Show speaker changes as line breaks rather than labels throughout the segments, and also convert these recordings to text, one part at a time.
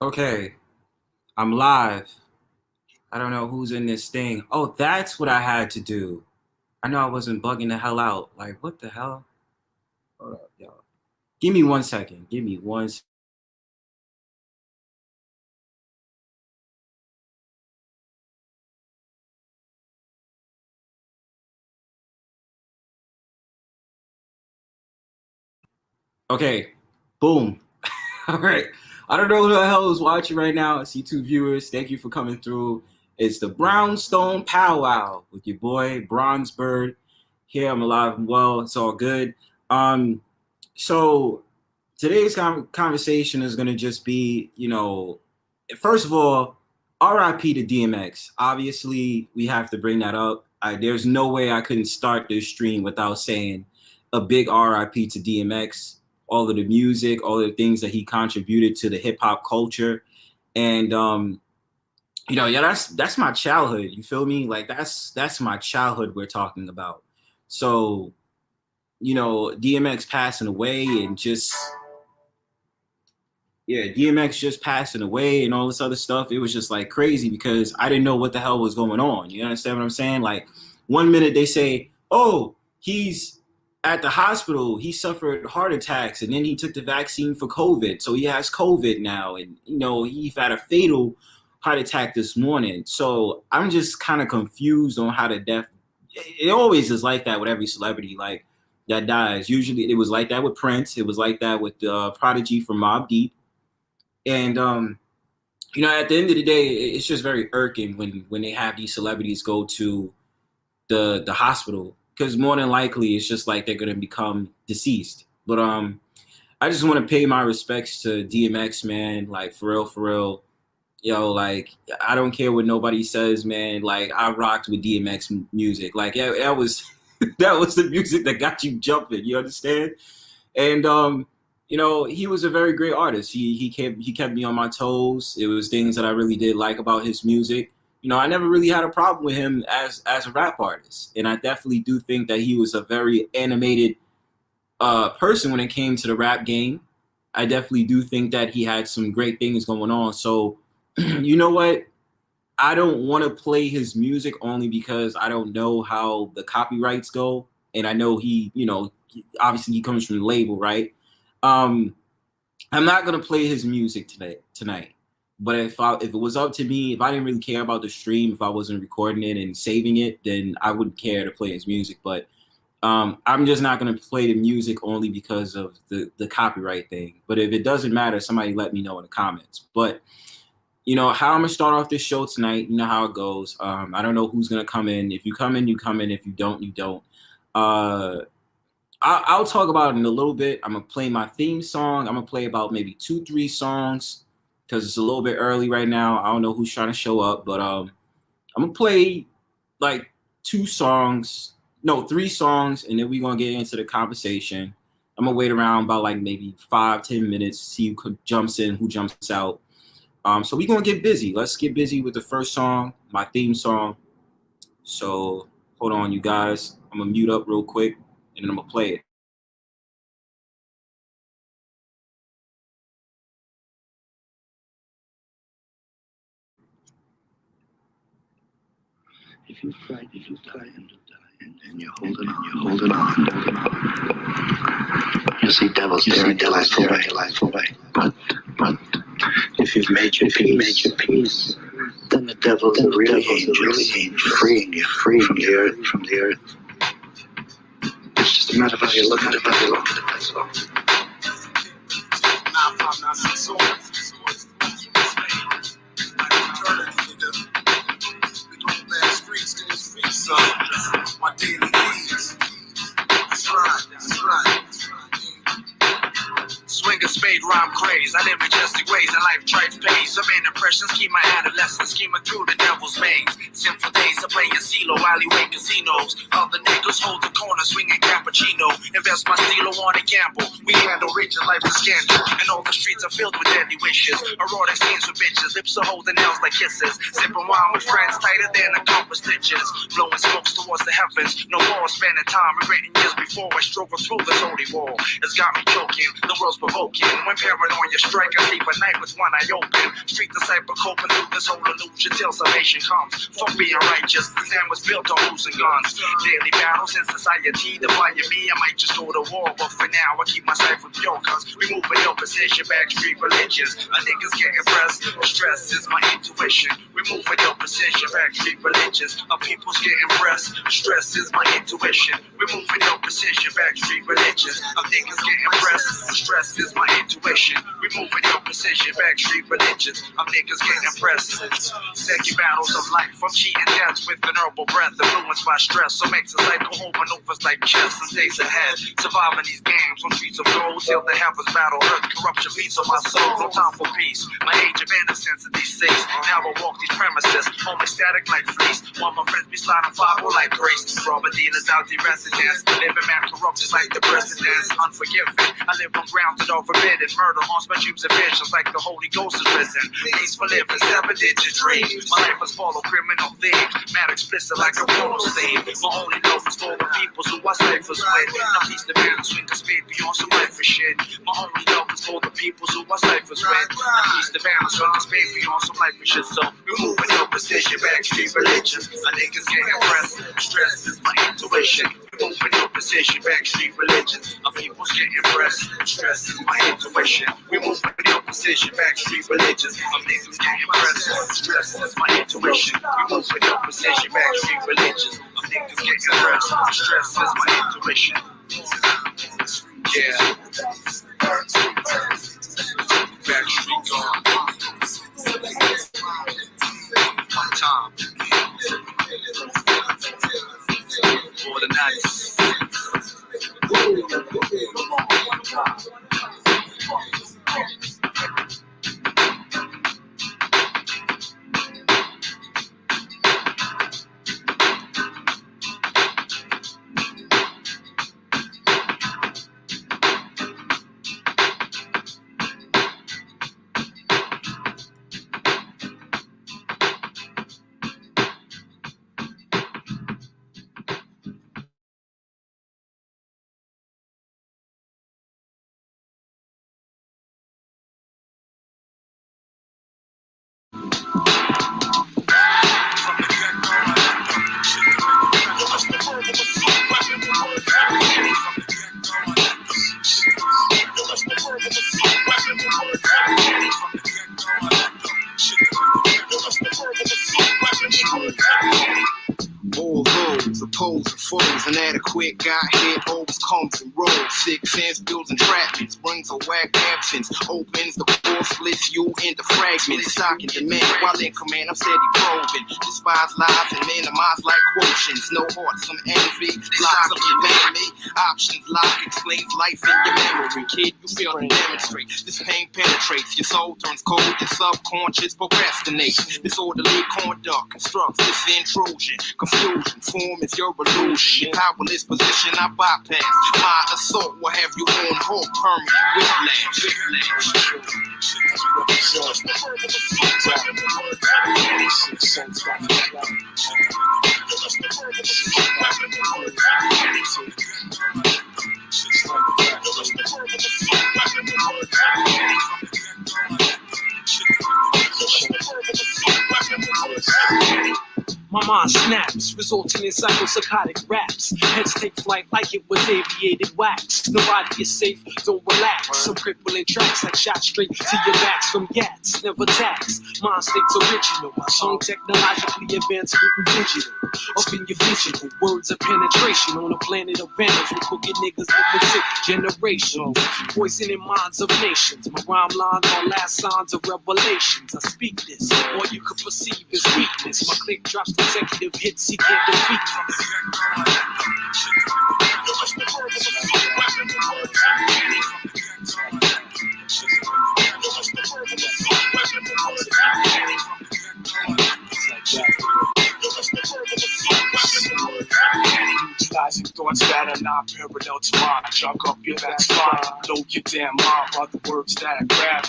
Okay, I'm live. I don't know who's in this thing. Oh, that's what I had to do. I know I wasn't bugging the hell out. Like, what the hell? Hold up, y'all. Give me 1 second. Give me one. Okay, boom. All right. I don't know who the hell is watching right now. I see two viewers. Thank you for coming through. It's the Brownstone Powwow with your boy Bronzebird. Here I'm alive and well. It's all good. Um, so today's conversation is going to just be, first of all, RIP to DMX. Obviously, we have to bring that up. There's no way I couldn't start this stream without saying a big RIP to DMX. All of the music, all of the things that he contributed to the hip hop culture, and yeah, that's my childhood. You feel me? Like that's my childhood we're talking about. So, DMX passing away and just yeah, DMX just passing away and all this other stuff, it was just like crazy because I didn't know what the hell was going on. You understand what I'm saying? Like 1 minute they say, oh, he's at the hospital, he suffered heart attacks, and then he took the vaccine for COVID. So he has COVID now. And, he had a fatal heart attack this morning. So I'm just kind of confused on how the death, it always is like that with every celebrity, like that dies. Usually it was like that with Prince. It was like that with Prodigy from Mobb Deep. And at the end of the day, it's just very irking when they have these celebrities go to the hospital because more than likely it's just like they're gonna become deceased. But I just want to pay my respects to DMX, man. Like for real, like I don't care what nobody says, man. Like I rocked with DMX music. Like yeah, that was that was the music that got you jumping. You understand? And he was a very great artist. He kept me on my toes. It was things that I really did like about his music. I never really had a problem with him as a rap artist, and I definitely do think that he was a very animated person when it came to the rap game. I definitely do think that he had some great things going on. So, you know what? I don't want to play his music only because I don't know how the copyrights go, and I know obviously he comes from the label, right? Um, I'm not gonna play his music tonight. But if it was up to me, if I didn't really care about the stream, if I wasn't recording it and saving it, then I wouldn't care to play his music. But I'm just not gonna play the music only because of the copyright thing. But if it doesn't matter, somebody let me know in the comments. But how I'm gonna start off this show tonight. You know how it goes. I don't know who's gonna come in. If you come in, you come in. If you don't, you don't. Uh, I'll talk about it in a little bit. I'm gonna play my theme song. I'm gonna play about maybe 2, 3 songs because it's a little bit early right now. I don't know who's trying to show up, but I'm gonna play like 2 songs, no 3 songs, and then we're gonna get into the conversation. I'm gonna wait around about like maybe 5, 10 minutes, see who jumps in, who jumps out. So we're gonna get busy. Let's get busy with the first song, my theme song. So hold on, you guys. I'm gonna mute up real quick, and then I'm gonna play it.
If you try and you're holding on, you see devils tearing your life away. But if you've made your peace, then the devils are really angels, freeing you from the earth. It's just a matter of how you look at it, that's all.
My daily needs. That's right. Swing a spade, rhyme craze. I live majestic ways and life tried pace. So many impressions keep my adolescence scheming through the devil's maze. Sinful days of playing CeeLo, alleyway casinos. Other niggas hold the corner, swinging cappuccino. Invest my stilo on a gamble. We handle riches, life is scandal. And all the streets are filled with deadly wishes. Erotic scenes with bitches, lips are holding nails like kisses. Sipping wine with friends tighter than a compass stitches. Blowing smokes towards the heavens. No more spending time regretting years before I struggle through this holy wall. It's got me choking, the world's provoking. broken. When paranoia strike, I sleep at night with one eye open. Street disciple coping through this whole illusion till salvation comes. Fuck being righteous, the land was built on losing guns. Daily battles in society defying me. I might just go to war, but for now I keep my sight from pure cause we move in opposition. Backstreet religions, a niggas getting pressed. Stress is my intuition. We move with opposition. Backstreet religions, our people's getting pressed. Stress is my intuition. We move in opposition. Backstreet religions, our niggas getting pressed. Stress is my intuition. We move in opposition. Backstreet religions, our niggas getting pressed. Second battles of life, I'm cheating death with an herbal breath influenced by stress. So makes a cycle home maneuvers like chess and stays ahead. Surviving these games on streets of gold till the heavens battle earth. Corruption beats on my soul, no time for peace. My age of innocence at these seats. Now I walk these premises, only static like fleece. While my friends be sliding 5 like grace. Robber dealers out the residence. Living man corrupt just like the presidents. Unforgiving. I live on grounds that are forbidden. Murder haunts my dreams and visions like the Holy Ghost is risen. Peaceful living, 7-digit dreams. My life was full of criminal themes. Mad explicit like a porno scene. My only love is for the people who I ciphers with. Now peace the man swing the speed beyond some life for shit. My only love is for the people who I ciphers with. Now peace the man swing the speed beyond some life for shit. So we move in opposition. Backstreet religions. A niggas getting pressed. Stress is my intuition. We move in opposition. Backstreet religions. Our people's getting pressed. Stress is my intuition. We move in opposition. Backstreet religions. Our niggas getting pressed. Stress is my intuition. We move in opposition. Backstreet religions. Our niggas getting pressed. Stress is my intuition. Yeah. Backstreet gone. One time. For the nights.
All those opposed and foes, inadequate, got hit, always comes and rolls. 6 cents, builds entrapments, brings a whack absence, opens the door, splits you into fragments. Stock in demand, while in command, I'm steady probing. Despise lies and minimize like quotients. No heart, some envy, blocks of your enemy. Options lock, explains life in your memory. Kid, you feel to demonstrate. This pain penetrates, your soul turns cold, your subconscious procrastinates. Disorderly conduct constructs this intrusion. Confusion, form is your illusion. Your powerless position I bypass. My assault will have you on hold, permanent whiplash.
My mind snaps, resulting in psychopsychotic raps. Heads take flight like it was aviated wax. Nobody is safe, don't relax. Some crippling tracks like shot straight to your backs from gats. Never tax, mind state's original. My song technologically advanced written digital. Up in your visual, words of penetration. On a planet of vandals with crooked niggas living sick generations. Poisoning minds of nations. My rhyme lines are last signs of revelations. I speak this, all you could perceive is weakness. My click drops consecutive hits, he can't defeat us. Utilizing thought thoughts that are not parallel to mine. Junk up your backspine, blow your damn mind by the words that I grab.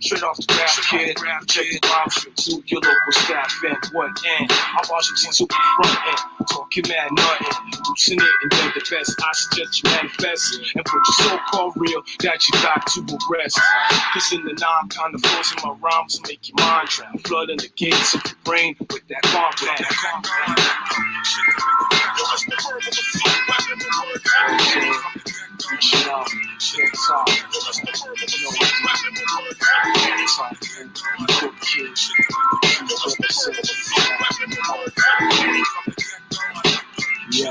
Straight off the grab, kid. Check the rhymes to your local staff and what end. I watch you to the front end, talking mad nothing, loosen it and then the best. I suggest you manifest and put your so-called real that you got to arrest. Cause in the nine kind of flows in my rhymes make your mind drown, flooding the gates of your brain with that compound. Reaching out, shit talk, good kids, yeah.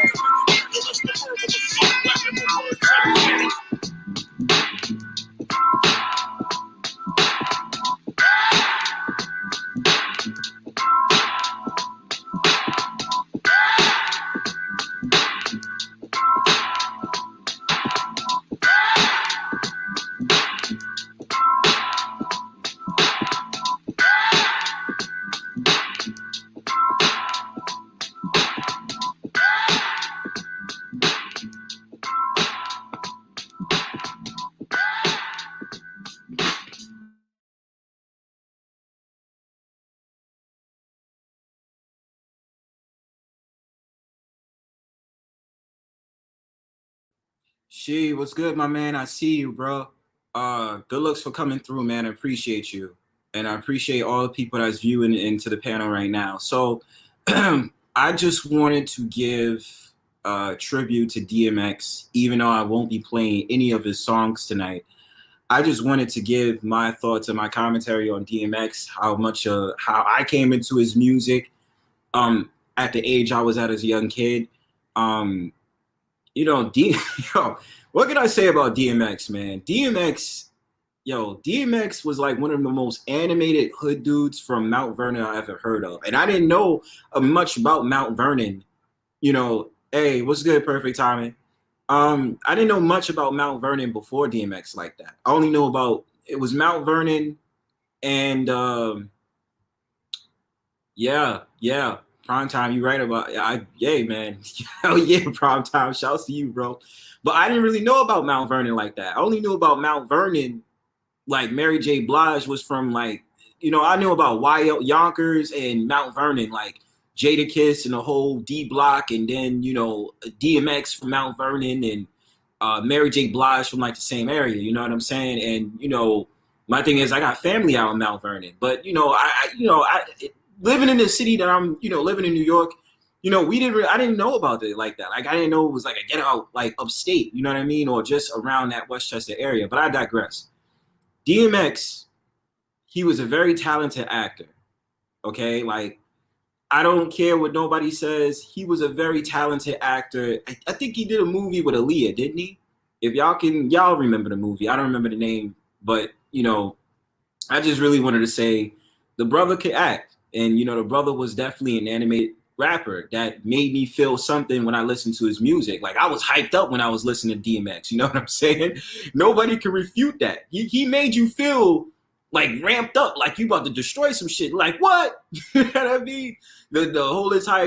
She, what's good, my man? I see you, bro. Good looks for coming through, man. I appreciate you. And I appreciate all the people that's viewing into the panel right now. So I just wanted to give tribute to DMX, even though I won't be playing any of his songs tonight. I just wanted to give my thoughts and my commentary on DMX, how I came into his music at the age I was at as a young kid. What can I say about DMX, man? DMX was like one of the most animated hood dudes from Mount Vernon I ever heard of. And I didn't know much about Mount Vernon. Hey, what's good, Perfect Timing? I didn't know much about Mount Vernon before DMX like that. I only know about, it was Mount Vernon and Prime Time, you right about yay, man. Hell yeah, Prime Time. Shouts to you, bro. But I didn't really know about Mount Vernon like that. I only knew about Mount Vernon, like Mary J. Blige was from I knew about Wyatt Yonkers and Mount Vernon, like Jadakiss and the whole D Block, and then, DMX from Mount Vernon and Mary J. Blige from like the same area, you know what I'm saying? And, my thing is I got family out in Mount Vernon, but, living in the city that I'm, living in New York, I didn't know about it like that. Like, I didn't know it was like a get out, like upstate, you know what I mean? Or just around that Westchester area, but I digress. DMX, he was a very talented actor. Okay. Like, I don't care what nobody says. He was a very talented actor. I think he did a movie with Aaliyah, didn't he? If y'all remember the movie. I don't remember the name, but, I just really wanted to say the brother could act. And, the brother was definitely an animated rapper that made me feel something when I listened to his music. Like, I was hyped up when I was listening to DMX. You know what I'm saying? Nobody can refute that. He made you feel like ramped up, like you about to destroy some shit. Like, what? You know what I mean? The whole entire,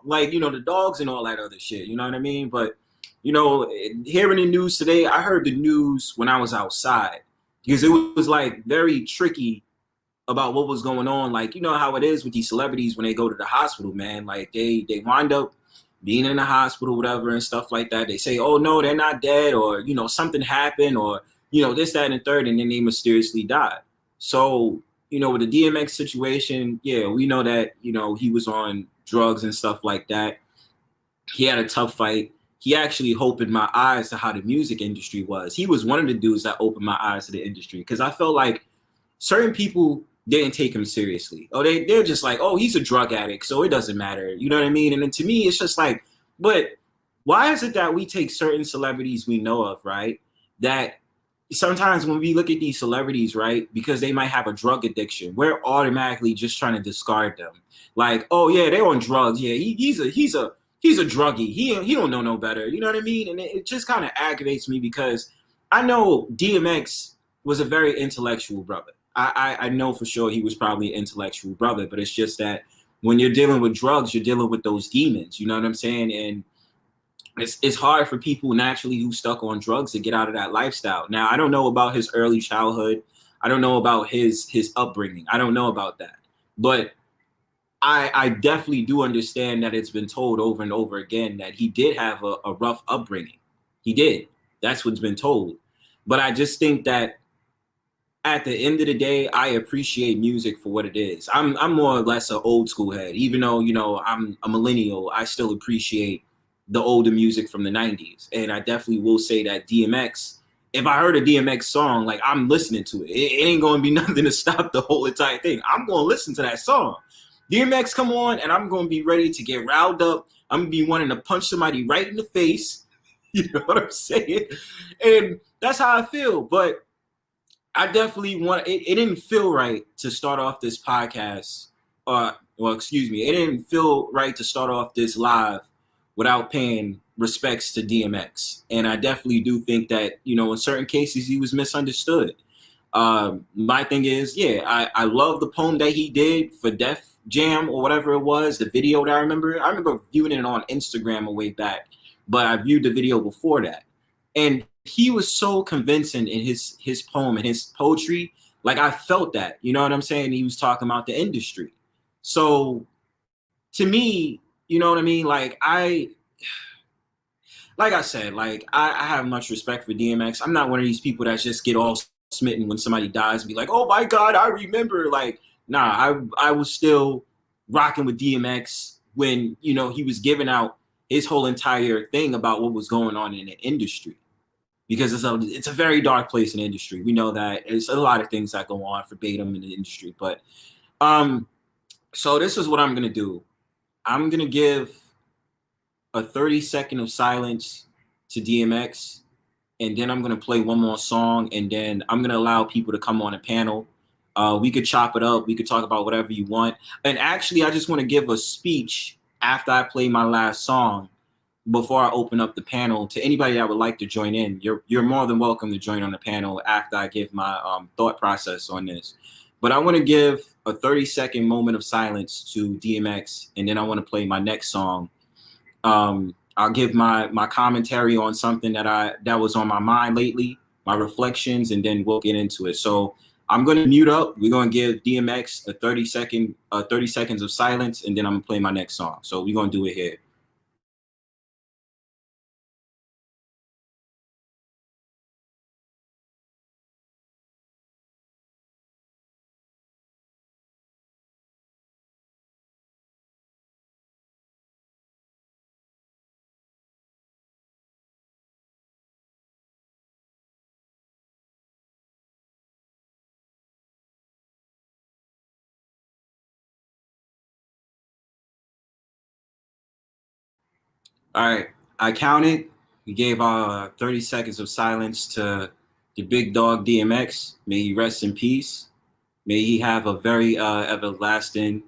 like, the dogs and all that other shit. You know what I mean? But, hearing the news today, I heard the news when I was outside because it was like very tricky about what was going on. Like, you know how it is with these celebrities when they go to the hospital, man. Like, they wind up being in the hospital, whatever, and stuff like that. They say, oh, no, they're not dead, or, something happened, or, this, that, and the third, and then they mysteriously died. So, with the DMX situation, yeah, we know that, he was on drugs and stuff like that. He had a tough fight. He actually opened my eyes to how the music industry was. He was one of the dudes that opened my eyes to the industry because I felt like certain people didn't take him seriously. Oh, they're just like, oh, he's a drug addict, so it doesn't matter. You know what I mean? And then to me, it's just like, but why is it that we take certain celebrities we know of, right? That sometimes when we look at these celebrities, right, because they might have a drug addiction, we're automatically just trying to discard them. Like, oh yeah, they're on drugs. Yeah, he's a druggie. He don't know no better. You know what I mean? And it just kind of aggravates me because I know DMX was a very intellectual brother. I know for sure he was probably an intellectual brother, but it's just that when you're dealing with drugs, you're dealing with those demons. You know what I'm saying? And it's hard for people naturally who stuck on drugs to get out of that lifestyle. Now, I don't know about his early childhood. I don't know about his upbringing. I don't know about that. But I definitely do understand that it's been told over and over again that he did have a rough upbringing. He did. That's what's been told. But I just think that at the end of the day, I appreciate music for what it is. I'm more or less an old school head. Even though, I'm a millennial, I still appreciate the older music from the 90s. And I definitely will say that DMX, if I heard a DMX song, like, I'm listening to it. It ain't going to be nothing to stop the whole entire thing. I'm going to listen to that song. DMX come on, and I'm going to be ready to get riled up. I'm going to be wanting to punch somebody right in the face. You know what I'm saying? And that's how I feel. But I definitely want it. It didn't feel right to start off this podcast. It didn't feel right to start off this live without paying respects to DMX. And I definitely do think that, in certain cases, he was misunderstood. My thing is, I love the poem that he did for Def Jam or whatever it was, the video that I remember viewing it on Instagram a way back, but I viewed the video before that. And he was so convincing in his poem and his poetry. Like, I felt that, you know what I'm saying? He was talking about the industry. So to me, you know what I mean? Like I said, I have much respect for DMX. I'm not one of these people that just get all smitten when somebody dies and be like, oh my God, I remember. Like, nah, I was still rocking with DMX when, he was giving out his whole entire thing about what was going on in the industry. Because it's a very dark place in the industry. We know that. There's a lot of things that go on verbatim in the industry. But so this is what I'm going to do. I'm going to give a 30-second of silence to DMX, and then I'm going to play one more song, and then I'm going to allow people to come on a panel. We could chop it up. We could talk about whatever you want. And actually, I just want to give a speech after I play my last song before I open up the panel to anybody that would like to join in. You're more than welcome to join on the panel after I give my thought process on this. But I want to give a 30-second moment of silence to DMX, and then I want to play my next song. I'll give my commentary on something that was on my mind lately, my reflections, and then we'll get into it. So I'm going to mute up. We're going to give DMX a 30 seconds of silence, and then I'm going to play my next song. So we're going to do it here. All right, I counted. We gave 30 seconds of silence to the big dog DMX. May he rest in peace. May he have a very everlasting,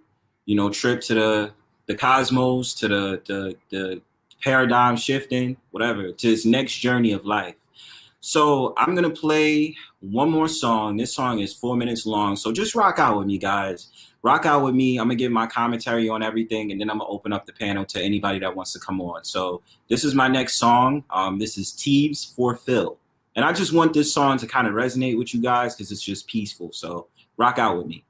trip to the cosmos, to the paradigm shifting, whatever, to his next journey of life. So I'm going to play one more song. This song is 4 minutes long. So just rock out with me, guys. Rock out with me. I'm going to give my commentary on everything, and then I'm going to open up the panel to anybody that wants to come on. So this is my next song. This is Teebs for Phil. And I just want this song to kind of resonate with you guys because it's just peaceful. So rock out with me.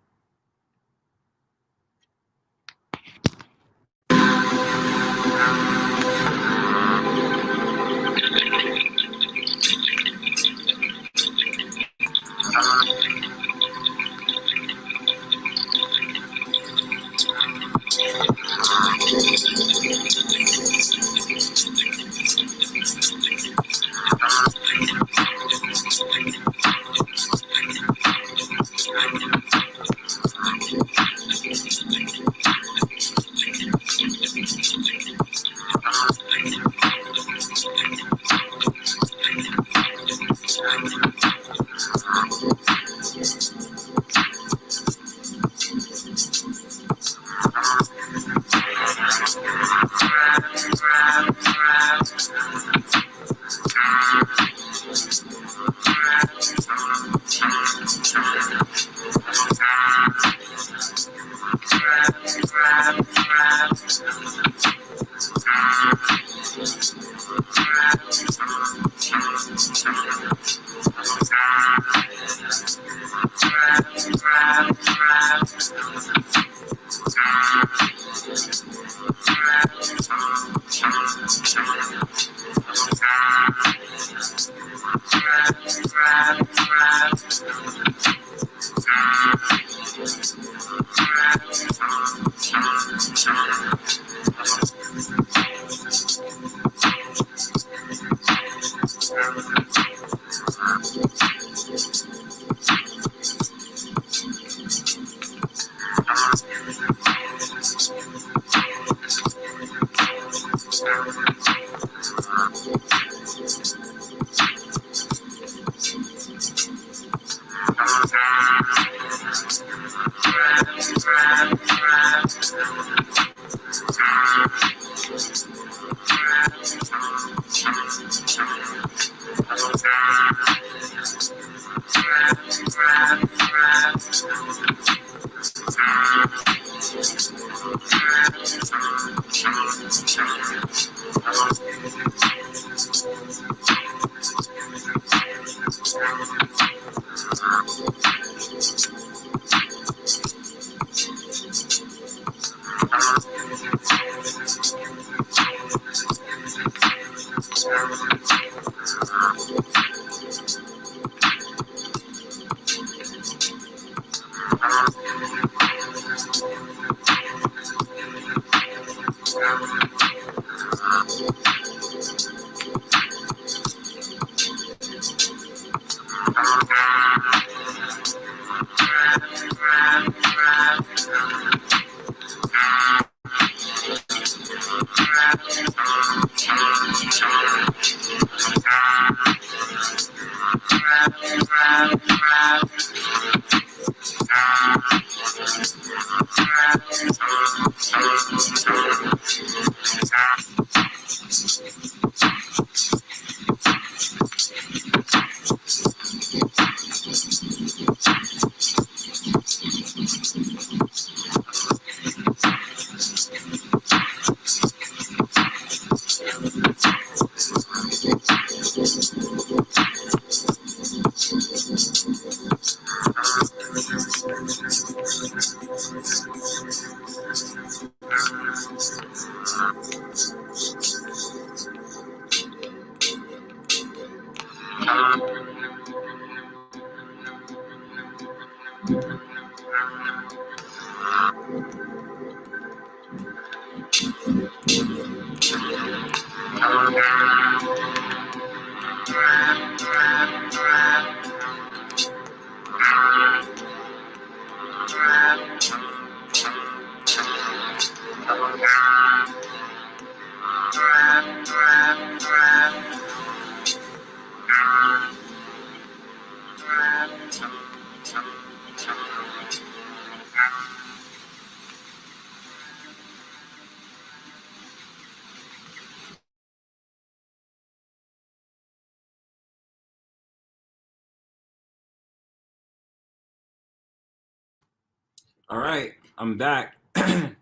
All right, I'm back.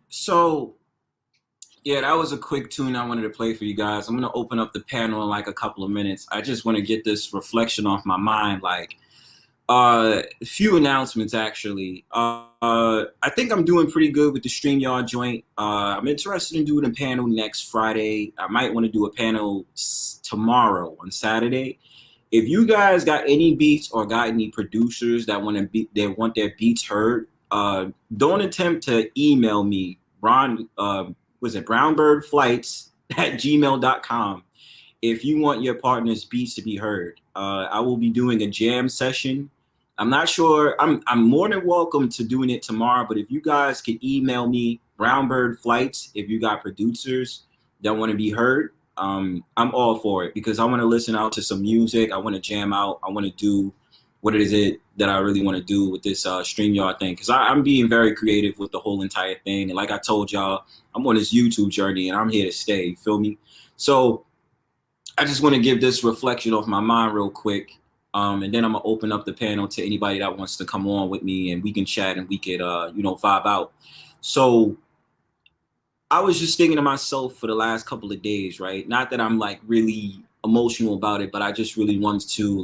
So, yeah, that was a quick tune I wanted to play for you guys. I'm going to open up the panel in like a couple of minutes. I just want to get this reflection off my mind. Like, a few announcements, actually. I think I'm doing pretty good with the StreamYard joint. I'm interested in doing a panel next Friday. I might want to do a panel tomorrow on Saturday. If you guys got any beats or got any producers that want their beats heard, don't attempt to email me, brownbirdflights@gmail.com if you want your partner's beats to be heard. I will be doing a jam session. I'm not sure. I'm more than welcome to doing it tomorrow, but if you guys can email me, brownbirdflights, if you got producers that want to be heard, I'm all for it because I want to listen out to some music. I want to jam out. I want to do what is it that I really want to do with this StreamYard thing, because I'm being very creative with the whole entire thing. And like I told y'all, I'm on this YouTube journey and I'm here to stay. You feel me? So I just want to give this reflection off my mind real quick. And then I'm going to open up the panel to anybody that wants to come on with me and we can chat and we could, vibe out. So I was just thinking to myself for the last couple of days, right? Not that I'm like really emotional about it, but I just really wanted to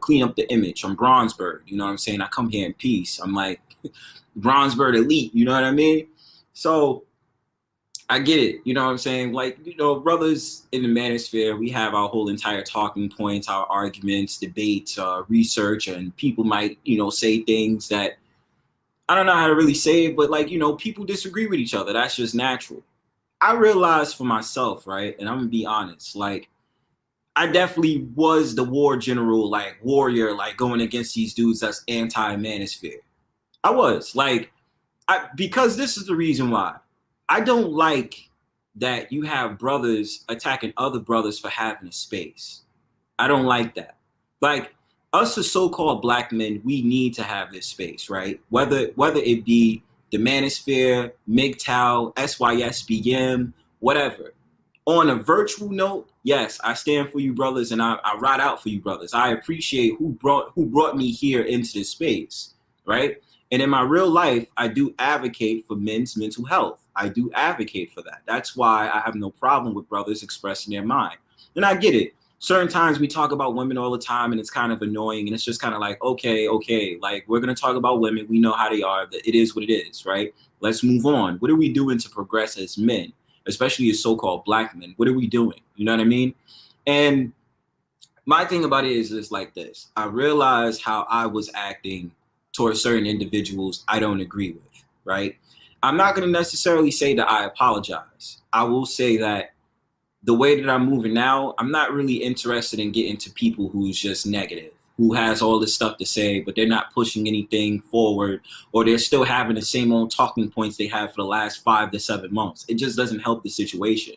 clean up the image. I'm Bronzebird, you know what I'm saying? I come here in peace. I'm like Bronzebird elite, you know what I mean? So I get it, you know what I'm saying? Like, brothers in the manosphere, we have our whole entire talking points, our arguments, debates, research, and people might, say things that I don't know how to really say it, but people disagree with each other. That's just natural. I realized for myself, right? And I'm gonna be honest, I definitely was the war general, warrior, going against these dudes that's anti-manosphere. I was because this is the reason why. I don't like that you have brothers attacking other brothers for having a space. I don't like that. Us as so-called black men, we need to have this space, right? Whether it be the manosphere, MGTOW, SYSBM, whatever. On a virtual note, yes, I stand for you brothers and I ride out for you brothers. I appreciate who brought me here into this space, right? And in my real life, I do advocate for men's mental health. I do advocate for that. That's why I have no problem with brothers expressing their mind. And I get it. Certain times we talk about women all the time and it's kind of annoying and it's just kind of like, okay, we're going to talk about women. We know how they are. It is what it is, right? Let's move on. What are we doing to progress as men, especially as so-called black men? What are we doing? You know what I mean? And my thing about it is like this. I realized how I was acting towards certain individuals I don't agree with, right? I'm not going to necessarily say that I apologize. I will say that the way that I'm moving now, I'm not really interested in getting to people who's just negative, who has all this stuff to say, but they're not pushing anything forward, or they're still having the same old talking points they had for the last 5 to 7 months. It just doesn't help the situation.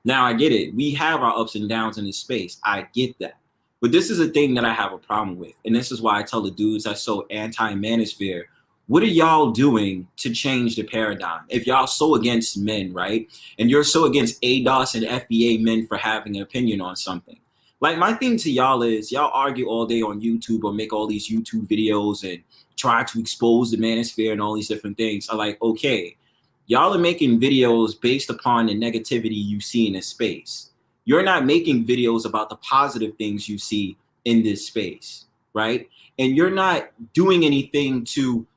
Now, I get it. We have our ups and downs in this space. I get that. But this is a thing that I have a problem with. And this is why I tell the dudes that's so anti-manosphere, what are y'all doing to change the paradigm? If y'all so against men, right? And you're so against ADOS and FBA men for having an opinion on something. Like, my thing to y'all is, y'all argue all day on YouTube or make all these YouTube videos and try to expose the manosphere and all these different things. I'm like, okay, y'all are making videos based upon the negativity you see in this space. You're not making videos about the positive things you see in this space, right? And you're not doing anything to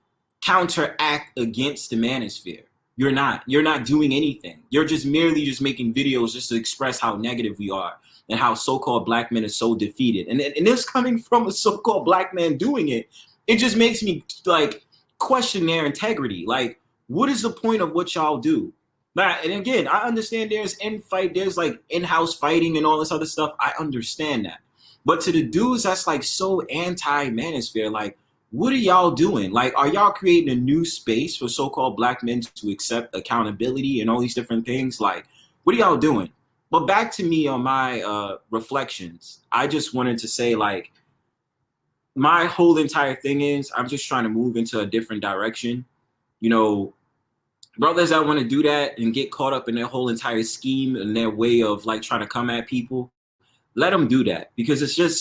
counteract against the manosphere. You're not doing anything. You're just merely just making videos just to express how negative we are and how so-called black men are so defeated. And this coming from a so-called black man doing it, it just makes me like question their integrity. Like, what is the point of what y'all do? Now, and again, I understand there's there's like in-house fighting and all this other stuff. I understand that. But to the dudes that's like so anti-manosphere, like, what are y'all doing? Like, are y'all creating a new space for so-called black men to accept accountability and all these different things? Like, what are y'all doing? But back to me on my reflections. I just wanted to say, like, my whole entire thing is I'm just trying to move into a different direction. You know, brothers that want to do that and get caught up in their whole entire scheme and their way of like trying to come at people, let them do that, because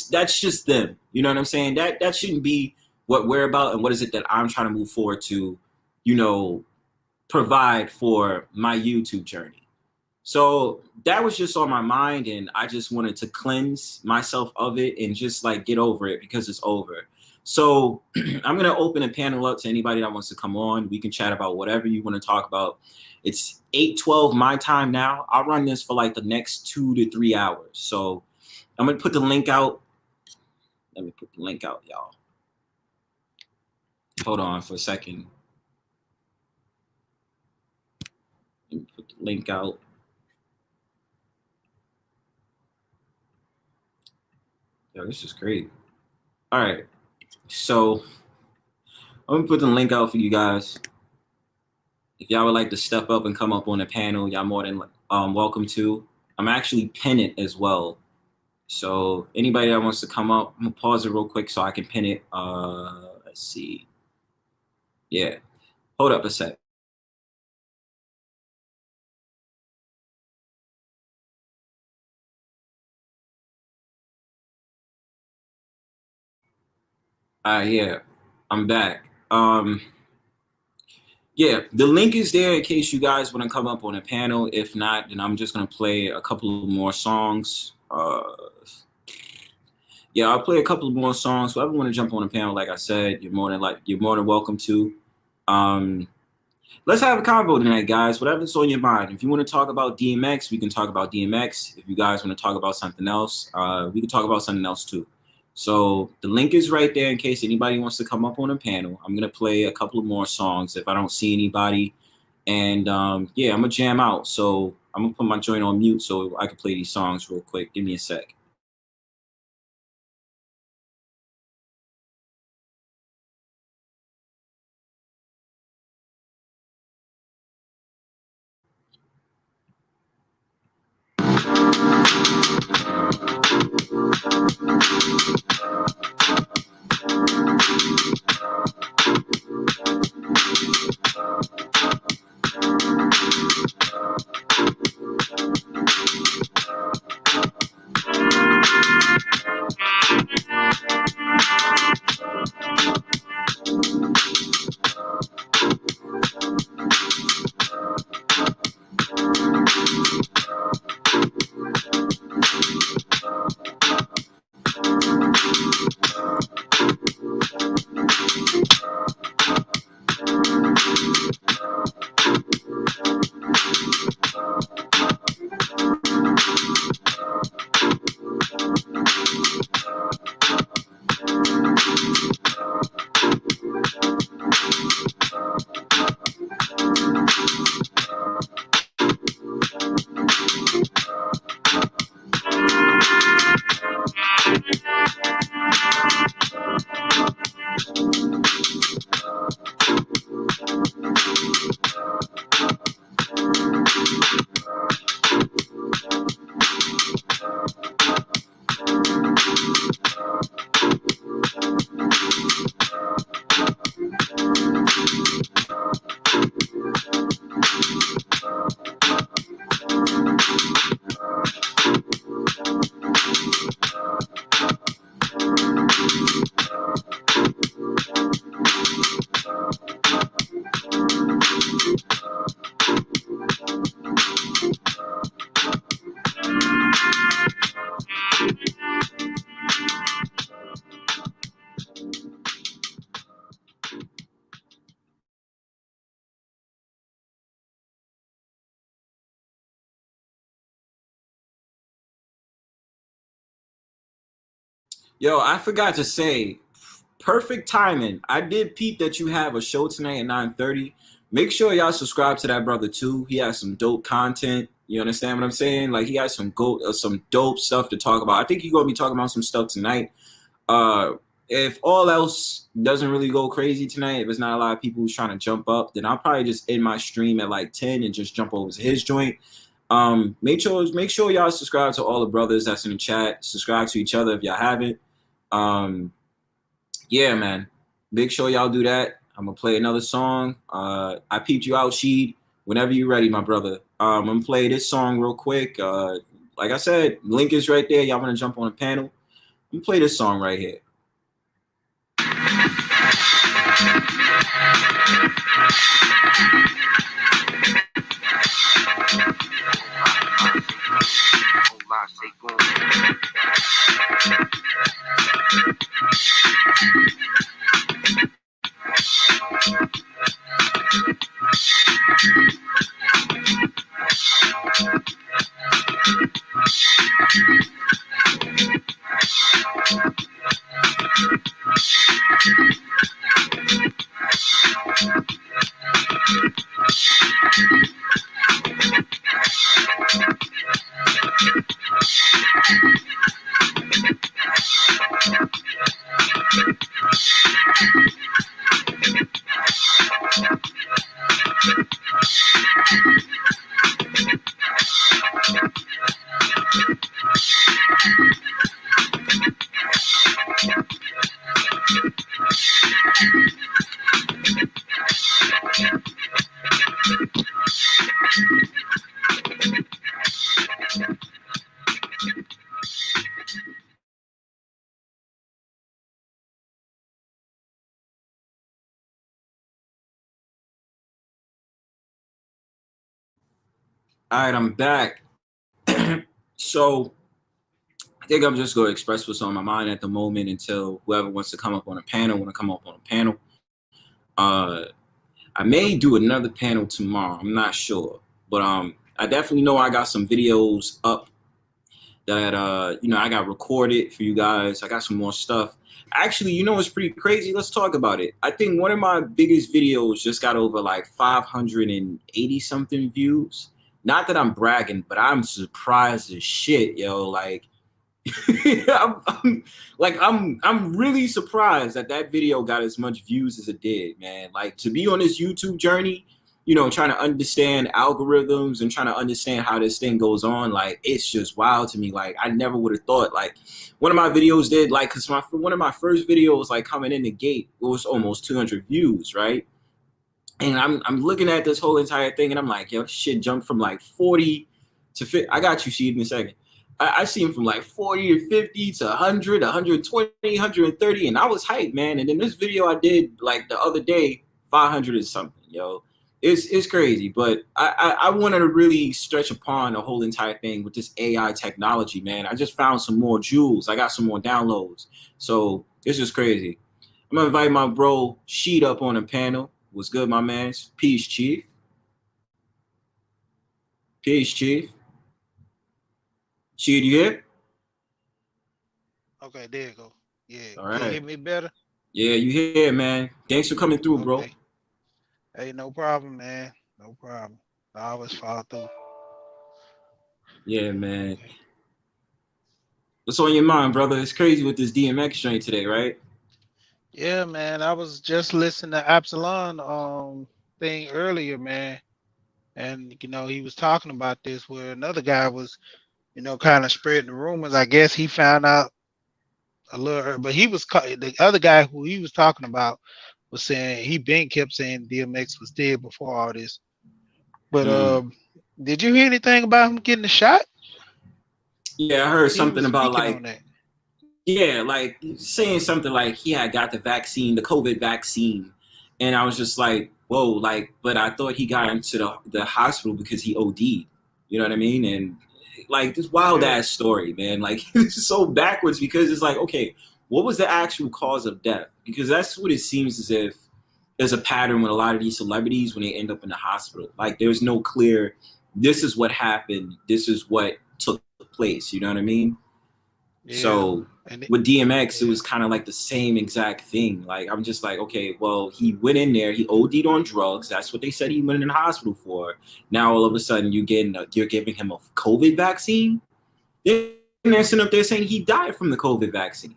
that's just them. You know what I'm saying? That shouldn't be what we're about, and what is it that I'm trying to move forward to, you know, provide for my YouTube journey. So that was just on my mind, and I just wanted to cleanse myself of it and just like get over it, because it's over. So I'm going to open a panel up to anybody that wants to come on. We can chat about whatever you want to talk about. It's 8:12 my time now. I'll run this for like the next 2 to 3 hours. So I'm going to put the link out. Let me put the link out, y'all. Hold on for a second. Let me put the link out. Yo, this is great. All right. So I'm gonna put the link out for you guys. If y'all would like to step up and come up on the panel, y'all more than welcome to. I'm actually pin it as well. So anybody that wants to come up, I'm gonna pause it real quick so I can pin it. Let's see. Yeah, hold up a sec. Yeah, I'm back. Yeah, the link is there in case you guys want to come up on a panel. If not, then I'm just gonna play a couple of more songs. Yeah, I'll play a couple of more songs. Whoever want to jump on a panel, like I said, you're more than welcome to. Let's have a convo tonight, guys. Whatever's on your mind. If you want to talk about DMX, we can talk about DMX. If you guys want to talk about something else, we can talk about something else too. So the link is right there in case anybody wants to come up on a panel. I'm gonna play a couple of more songs if I don't see anybody, and yeah, I'm gonna jam out. So I'm gonna put my joint on mute so I can play these songs real quick. Give me a sec. Yo, I forgot to say, perfect timing. I did peep that you have a show tonight at 9:30. Make sure y'all subscribe to that brother too. He has some dope content. You understand what I'm saying? Like he has some dope stuff to talk about. I think he's gonna be talking about some stuff tonight. Uh, if all else doesn't really go crazy tonight, if it's not a lot of people who's trying to jump up, then I'll probably just end my stream at like 10 and just jump over to his joint. Make sure y'all subscribe to all the brothers that's in the chat. Subscribe to each other if y'all haven't. Um, yeah, man. Make sure y'all do that. I'm gonna play another song. I peeped you out, Sheed. Whenever you're ready, my brother. I'm gonna play this song real quick. Like I said, link is right there. Y'all wanna jump on the panel? You play this song right here. All right, I'm back. So I think I'm just going to express what's on my mind at the moment until whoever wants to come up on a panel want to come up on a panel. I may do another panel tomorrow. I'm not sure, but I definitely know I got some videos up that I got recorded for you guys. I got some more stuff. Actually, it's pretty crazy. Let's talk about it. I think one of my biggest videos just got over like 580 something views. Not that I'm bragging, but I'm surprised as shit, yo. Like, I'm really surprised that video got as much views as it did, man. Like to be on this YouTube journey, trying to understand algorithms and trying to understand how this thing goes on, like it's just wild to me. Like I never would have thought. Like one of my videos did, like, cause one of my first videos, like coming in the gate, it was almost 200 views, right? And I'm looking at this whole entire thing, and I'm like, yo, shit jumped from like 40 to 50. I got you, Sheed, in a second. I see him from like 40 to 50 to 100, 120, 130, and I was hyped, man. And then this video I did like the other day, 500 and something, yo. It's crazy, but I wanted to really stretch upon the whole entire thing with this AI technology, man. I just found some more jewels. I got some more downloads. So it's just crazy. I'm gonna invite my bro Sheed up on the panel. What's good, my man? Peace, Chief. Peace, Chief. Sheed, you here?
Okay, there you go. Yeah.
All right.
Can you hear me better?
Yeah, you here, man. Thanks for coming through, bro.
Hey, no problem, man. No problem. I always follow through.
Yeah, man. What's on your mind, brother? It's crazy with this DMX joint today, right?
Yeah, man. I was just listening to Absalon thing earlier, man. And he was talking about this where another guy was, kind of spreading the rumors. I guess he found out a little, but the other guy who he was talking about was saying kept saying DMX was dead before all this. But did you hear anything about him getting a shot?
Yeah, I heard something about like saying something like he had got the vaccine, the COVID vaccine, and I was just like, whoa, like, but I thought he got into the hospital because he OD'd. You know what I mean? And like this wild ass story, man. Like it's so backwards because it's like, okay, what was the actual cause of death? Because that's what it seems as if there's a pattern with a lot of these celebrities when they end up in the hospital. Like there's no clear, this is what happened, this is what took place. You know what I mean? Yeah. So
And
with DMX, it was kind of like the same exact thing. Like, I'm just like, okay, well, he went in there, he OD'd on drugs. That's what they said he went in the hospital for. Now all of a sudden you're giving him a COVID vaccine. They're sitting up there saying he died from the COVID vaccine.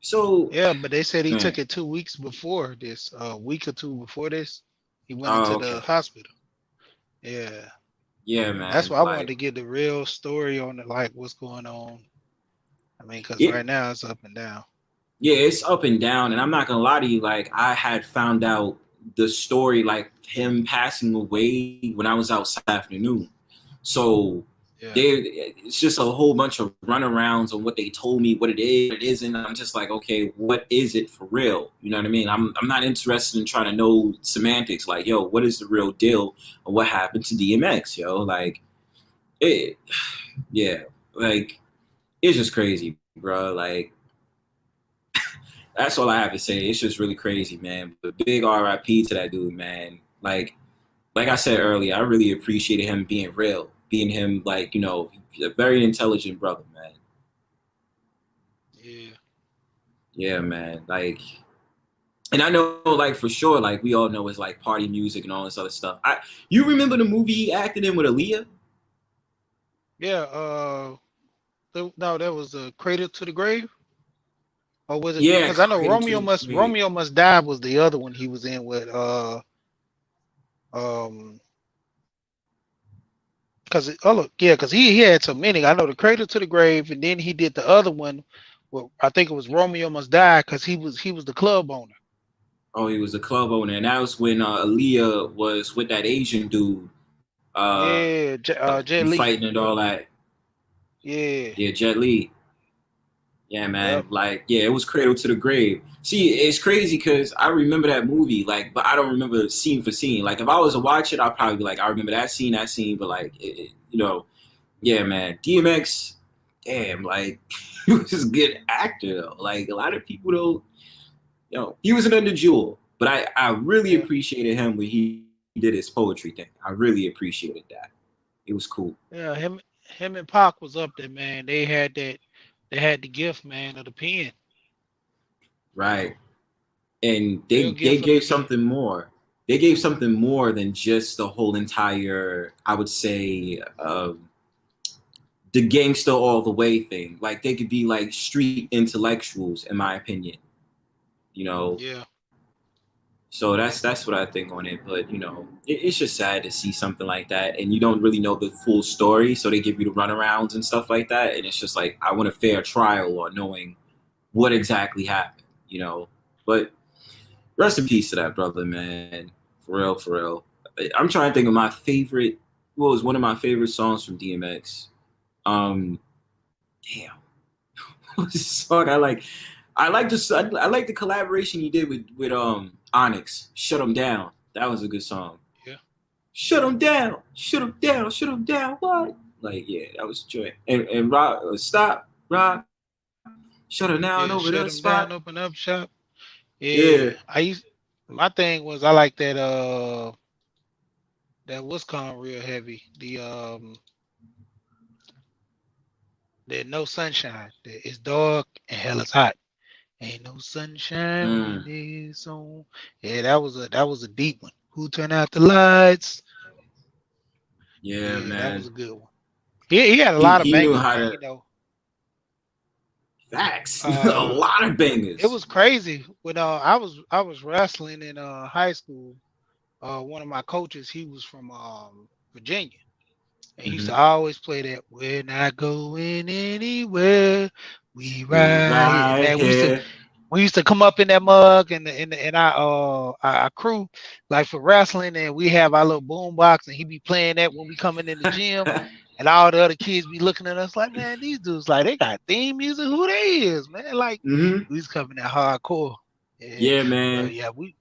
So
yeah, but they said he
man.
took it 2 weeks before this, a week or two before this, he went
Oh,
into
okay.
the hospital. Yeah.
Yeah, man.
That's why I wanted
like,
to get the real story on it, like what's going on. I mean, because
it,
right now it's up and down.
yeah, it's up and down. And I'm not gonna lie to you, like I had found out the story, like him passing away when I was outside afternoon. So
Yeah.
it's just a whole bunch of runarounds on what they told me, what it is, what it isn't. I'm just like, okay, what is it for real? You know what I mean? I'm not interested in trying to know semantics. Like, yo, what is the real deal of what happened to DMX, yo? Like, it, yeah, like it's just crazy, bro. Like, that's all I have to say. It's just really crazy, man. But big RIP to that dude, man. Like I said earlier, I really appreciated him being real, being him, like, you know, a very intelligent brother, man.
Yeah.
Yeah, man. Like, and I know, like, for sure, like, we all know it's like party music and all this other stuff. You remember the movie he acted in with Aaliyah?
Yeah. No, that was a Cradle to the Grave. Or was it?
Yeah,
Because I know
Cradle to the Grave.
Romeo Must Die was the other one he was in with because because he had so many. I know the Cradle to the Grave, and then he did the other one. Well, I think it was Romeo Must Die because he was the club owner.
Oh, he was a club owner, and that was when Aaliyah was with that Asian dude.
Yeah, Jet
And
Li.
fighting and all that.
Yeah.
Yeah, Jet Li. Yeah, man.
Yep.
Like, yeah, it was Cradle to the Grave. See, it's crazy because I remember that movie, like, but I don't remember scene for scene. Like, if I was to watch it, I'd probably be like, I remember that scene, but like, you know, yeah, man. DMX, damn, like, he was a good actor though. Like, a lot of people don't, you know, he was another jewel. But I really
Yeah.
appreciated him when he did his poetry thing. I really appreciated that. It was cool.
Yeah. Him and Pac was up there, man. They had the gift, man, of the pen.
Right. And
Real
they
gift of the
gave
pen.
something more. They gave something more than just the whole entire, I would say, the gangster all the way thing. Like they could be like street intellectuals, in my opinion. You know.
Yeah.
So that's what I think on it. But you know, it's just sad to see something like that, and you don't really know the full story. So they give you the runarounds and stuff like that, and it's just like I want a fair trial on knowing what exactly happened. You know, but. Rest in peace to that brother, man. For real, for real. I'm trying to think of my favorite. What was one of my favorite songs from DMX? Damn, what was this song I like? I like this. I like the collaboration he did with Onyx. Shut 'em down. That was a good song.
Yeah.
Shut 'em down. Shut 'em down. Shut 'em down. What? Like, yeah, that was a joy. And Rock, stop, Rock. Shut 'em down
Yeah.
over
Shut
the
him down.
spot.
Open up shop.
Yeah.
Yeah. My thing was I like that that was called real heavy. The No Sunshine. It's dark and hell is hot. Ain't no sunshine when it's on. Yeah, that was a deep one. Who turned out the lights?
Yeah,
Yeah, that was
man.
a good one. He had a lot of
He knew
bangers,
how
man.
to.
You know,
Facts. A lot of bangers.
it was crazy when I was wrestling in high school. One of my coaches, he was from Virginia. And he used to always play that "We're not going anywhere, we
We
right here."
right
Man,
here.
we used to come up in that mug and our crew, like for wrestling, and we have our little boom box, and he be playing that when we coming in the gym, and all the other kids be looking at us like, man, these dudes like they got theme music. Who they is, man? Like we was coming at hardcore. Yeah,
Yeah,
but
man.
yeah, we was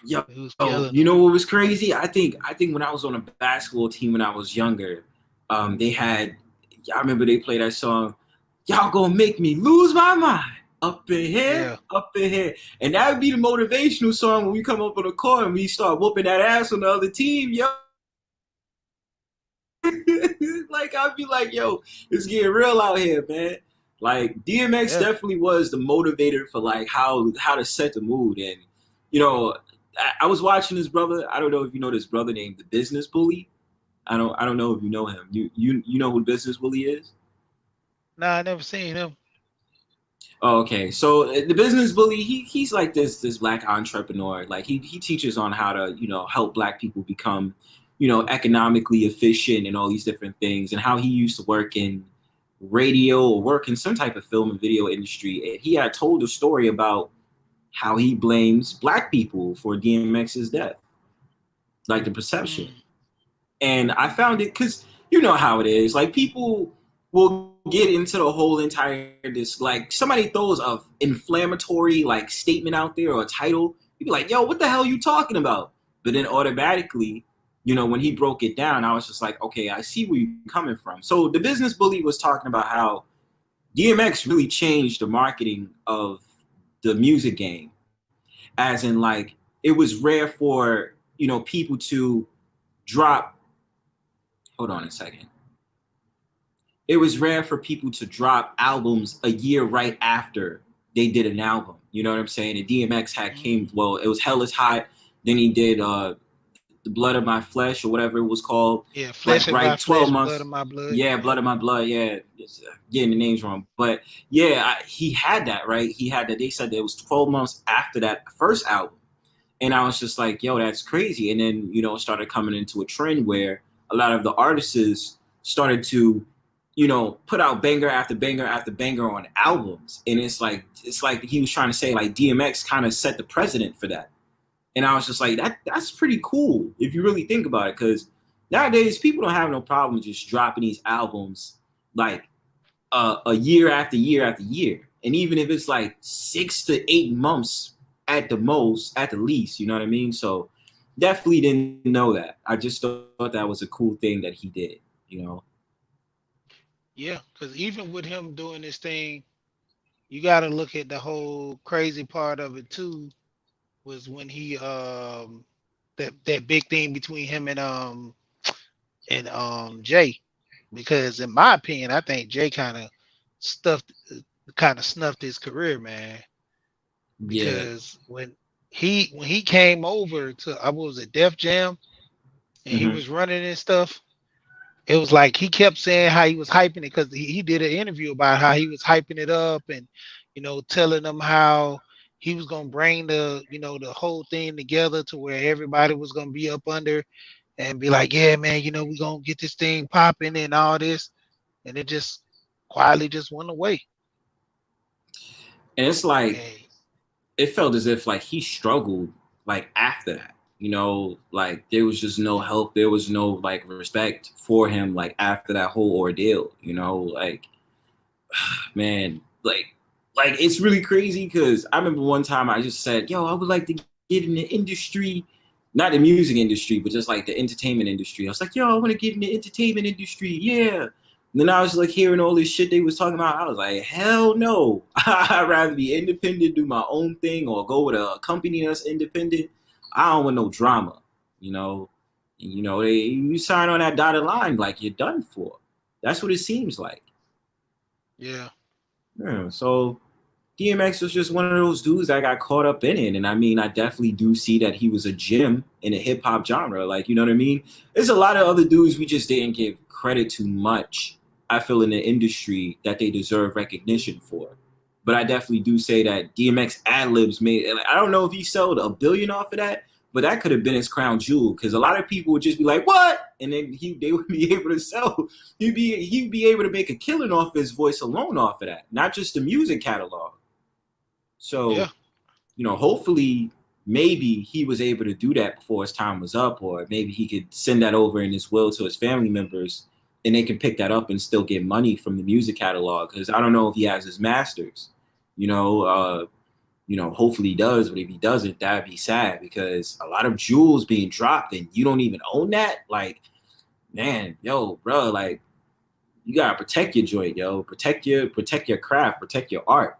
Yo,
killing
you
them.
know what was crazy? I think when I was on a basketball team when I was younger, they had. I remember they played that song. Y'all gonna make me lose my mind. Up in here,
Yeah.
up in here. And that would be the motivational song when we come up on the court and we start whooping that ass on the other team, yo. Like, I'd be like, yo, it's getting real out here, man. Like DMX
Yeah.
definitely was the motivator for like how to set the mood. And I was watching this brother. I don't know if you know this brother named the Business Bully. I don't know if you know him. You know who Business Bully is?
Nah, I never seen him.
Oh, okay. So the Business Bully, he's like this black entrepreneur. Like he teaches on how to help black people become economically efficient and all these different things, and how he used to work in radio or work in some type of film and video industry. And he had told a story about how he blames black people for DMX's death, like the perception.
Mm.
And I found it because you know how it is. Like people will get into the whole entire this like somebody throws a inflammatory like statement out there or a title, you'd be like, yo, what the hell are you talking about? But then automatically, when he broke it down, I was just like, okay, I see where you're coming from. So the Business Bully was talking about how DMX really changed the marketing of the music game. As in like it was rare for, people to drop hold on a second. It was rare for people to drop albums a year right after they did an album. You know what I'm saying? And DMX had came, well, it was Hell is Hot. Then he did The Blood of My Flesh or whatever it was called.
Yeah, flesh
Like
of my
right 12
flesh, blood
months.
of my blood.
Yeah, Blood of My Blood. Yeah, getting the names wrong. But yeah, he had that, right? He had that. They said that it was 12 months after that first album. And I was just like, yo, that's crazy. And then, it started coming into a trend where a lot of the artists started to, put out banger after banger after banger on albums. And it's like he was trying to say like DMX kind of set the precedent for that. And I was just like, that's pretty cool if you really think about it. Because nowadays people don't have no problem just dropping these albums like a year after year after year. And even if it's like 6 to 8 months at the most, at the least, you know what I mean? So definitely didn't know that. I just thought that was a cool thing that he did.
Yeah, because even with him doing this thing, you got to look at the whole crazy part of it too. Was when he that big thing between him and Jay, because in my opinion, I think Jay stuffed kind of snuffed his career, man.
Yeah.
Because when he came over to I was at Def Jam and he
Mm-hmm.
was running and stuff, it was like he kept saying how he was hyping it because he did an interview about how he was hyping it up and telling them how he was gonna bring the whole thing together to where everybody was gonna be up under and be like, yeah, man, we gonna get this thing popping and all this, and it just quietly just went away.
And it's like
And
it felt as if like he struggled like after that. Like there was just no help. There was no like respect for him like after that whole ordeal. Like man, like it's really crazy because I remember one time I just said, yo, I would like to get in the industry, not the music industry, but just like the entertainment industry. I was like, yo, I want to get in the entertainment industry. Yeah. And then I was like hearing all this shit they was talking about. I was like, hell no. I'd rather be independent, do my own thing, or go with a company that's independent. I don't want no drama, And, you sign on that dotted line like you're done for. That's what it seems like.
yeah,
Yeah, so DMX was just one of those dudes that got caught up in it. And I mean, I definitely do see that he was a gem in the hip hop genre. Like, you know what I mean? There's a lot of other dudes we just didn't give credit to much, I feel, in the industry that they deserve recognition for. But I definitely do say that DMX ad-libs made, I don't know if he sold $1 billion off of that, but that could have been his crown jewel because a lot of people would just be like, what? And then they would be able to sell. He'd be able to make a killing off his voice alone off of that, not just the music catalog. So,
yeah,
hopefully, maybe he was able to do that before his time was up, or maybe he could send that over in his will to his family members and they can pick that up and still get money from the music catalog. Because I don't know if he has his masters, hopefully he does, but if he doesn't, that'd be sad because a lot of jewels being dropped and you don't even own that. Like, man, yo, bro, like you gotta protect your joint, yo. Protect your craft, protect your art.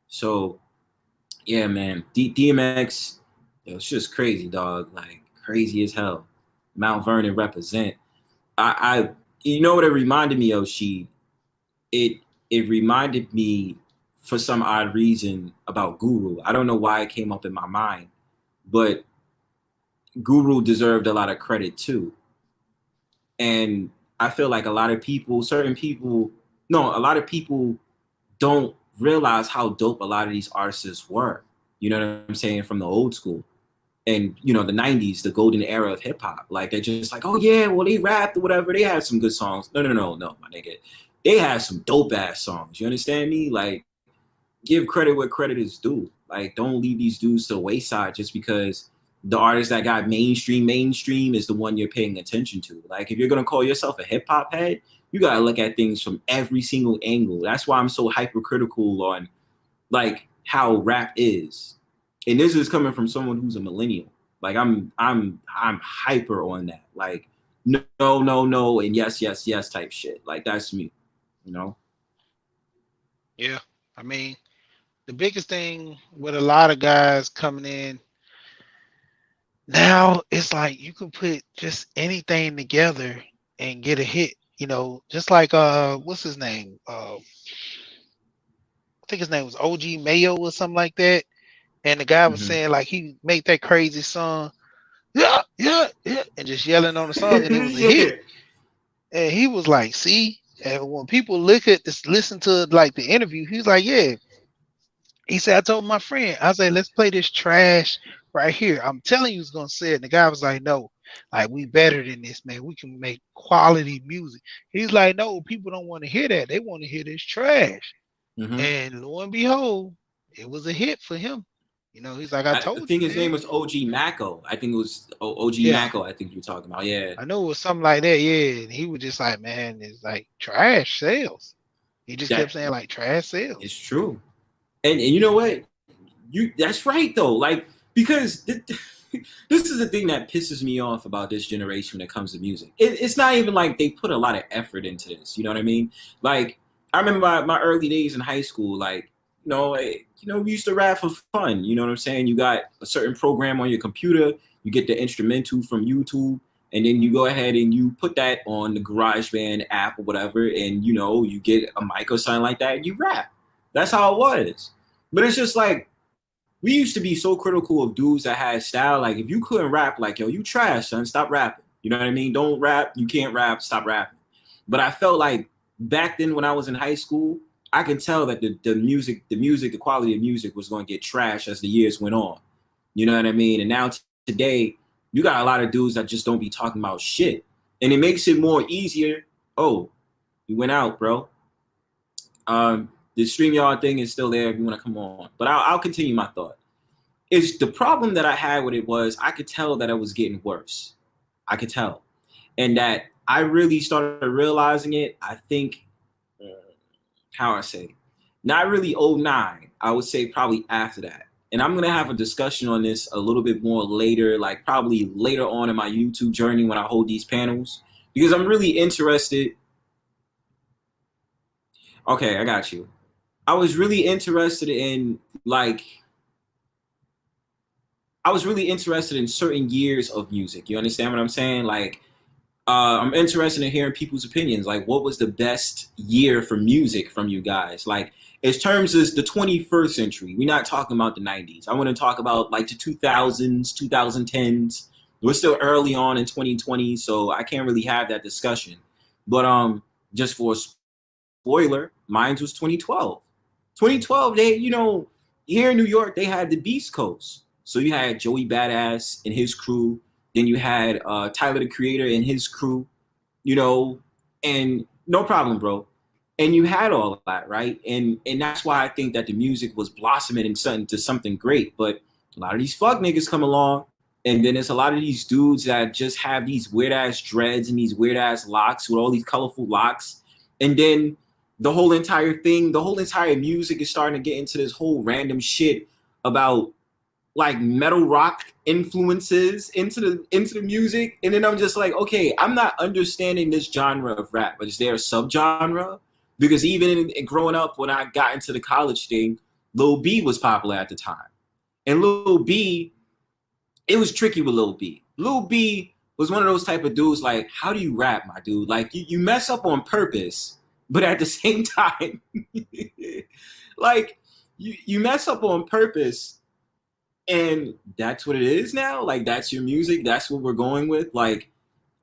So yeah, man, DMX, it's just crazy, dog. Like crazy as hell. Mount Vernon represent. I you know what it reminded me of? It it reminded me for some odd reason about Guru. I don't know why it came up in my mind, but Guru deserved a lot of credit too. And I feel like a lot of people, a lot of people don't realize how dope a lot of these artists were. You know what I'm saying? From the old school. And, you know, the 90s, the golden era of hip hop. Like, they're just like, oh, yeah, well, they rapped or whatever. They had some good songs. No, my nigga. They had some dope ass songs. You understand me? Like, give credit where credit is due. Like, don't leave these dudes to the wayside just because the artist that got mainstream is the one you're paying attention to. Like, if you're gonna call yourself a hip hop head, you gotta look at things from every single angle. That's why I'm so hypercritical on like how rap is. And this is coming from someone who's a millennial. Like I'm hyper on that. Like no, and yes type shit. Like that's me, you know?
Yeah. I mean, the biggest thing with a lot of guys coming in now, it's like you can put just anything together and get a hit. You know, just like what's his name? I think his name was OG Mayo or something like that. And the guy was saying like he made that crazy song, yeah, and just yelling on the song, and it was a hit. And he was like, see, and when people look at this, listen to like the interview, he's like, yeah. He said, I told my friend, I said, let's play this trash right here. I'm telling you, it's gonna say it. And the guy was like, no, like we better than this, man. We can make quality music. He's like, no, people don't want to hear that. They want to hear this trash. And lo and behold, it was a hit for him. You know, he's like, I told
think
you.
His name was OG Mako. I think it was OG Mako. I think you're talking about. Yeah.
I know it was something like that. Yeah. And he was just like, man, it's like trash sales. He just kept saying like trash sales.
It's true. And you know what? That's right though. Like, because this is the thing that pisses me off about this generation when it comes to music. It's not even like they put a lot of effort into this. You know what I mean? Like, I remember my early days in high school, like, we used to rap for fun. You know what I'm saying? You got a certain program on your computer, you get the instrumental from YouTube, and then you go ahead and you put that on the GarageBand app or whatever, and you get a mic or something like that, and you rap. That's how it was. But it's just like, we used to be so critical of dudes that had style. Like, if you couldn't rap, like, yo, you trash, son, stop rapping. You know what I mean? Don't rap, you can't rap, stop rapping. But I felt like back then when I was in high school, I can tell that the quality of music was going to get trashed as the years went on. You know what I mean? And now today, you got a lot of dudes that just don't be talking about shit. And it makes it more easier. Oh, you went out, bro. The StreamYard thing is still there if you want to come on. But I'll continue my thought. It's the problem that I had with it was I could tell that it was getting worse. I could tell. And that I really started realizing it, I think, not really 09. I would say probably after that. And I'm going to have a discussion on this a little bit more later, like probably later on in my YouTube journey when I hold these panels. Because I'm really interested. Okay, I got you. I was really interested in certain years of music. You understand what I'm saying? Like, I'm interested in hearing people's opinions. Like, what was the best year for music from you guys? Like, in terms of the 21st century, we're not talking about the 90s. I want to talk about like the 2000s, 2010s. We're still early on in 2020, so I can't really have that discussion. But just for a spoiler, mine was 2012. 2012, they, here in New York, they had the Beast Coast. So you had Joey Badass and his crew. Then you had Tyler, the Creator, and his crew, and no problem, bro. And you had all of that, right? And that's why I think that the music was blossoming into something great. But a lot of these fuck niggas come along, and then there's a lot of these dudes that just have these weird-ass dreads and these weird-ass locks with all these colorful locks. And then the whole entire music is starting to get into this whole random shit about like metal rock influences into the music. And then I'm just like, okay, I'm not understanding this genre of rap, but is there a subgenre? Because even in growing up, when I got into the college thing, Lil B was popular at the time. And Lil B, it was tricky with Lil B. Lil B was one of those type of dudes like, how do you rap, my dude? Like, you mess up on purpose, But at the same time, like you mess up on purpose, and that's what it is now. Like that's your music. That's what we're going with. Like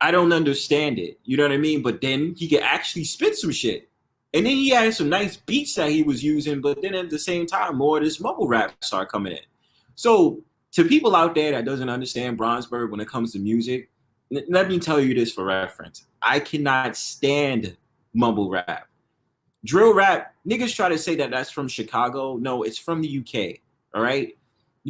I don't understand it. You know what I mean? But then he could actually spit some shit. And then he had some nice beats that he was using, but then at the same time, more of this mumble rap started coming in. So to people out there that doesn't understand Bronzebird when it comes to music, let me tell you this for reference. I cannot stand mumble rap. Drill rap, niggas try to say that that's from Chicago. No, it's from the UK. All right.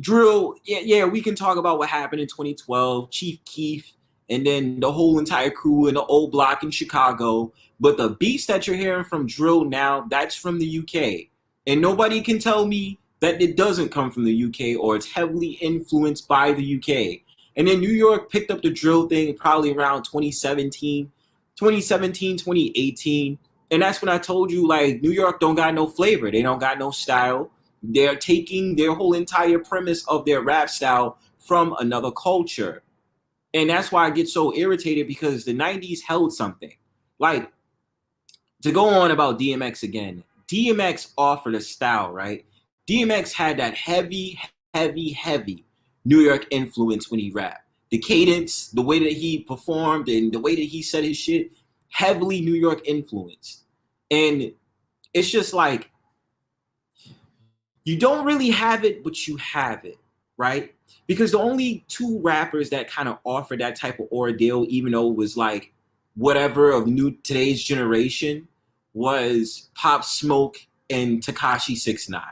Drill, yeah, we can talk about what happened in 2012, Chief Keef, and then the whole entire crew in the old block in Chicago. But the beats that you're hearing from drill now, that's from the UK. And nobody can tell me that it doesn't come from the UK or it's heavily influenced by the UK. And then New York picked up the drill thing probably around 2017, 2018. And that's when I told you, like, New York don't got no flavor. They don't got no style. They're taking their whole entire premise of their rap style from another culture. And that's why I get so irritated, because the 90s held something. Like, to go on about DMX again, DMX offered a style, right? DMX had that heavy New York influence when he rapped. The cadence, the way that he performed, and the way that he said his shit, heavily New York influenced. And it's just like, you don't really have it, but you have it, right? Because the only two rappers that kind of offered that type of ordeal, even though it was like whatever of today's generation, was Pop Smoke and Tekashi 6ix9ine.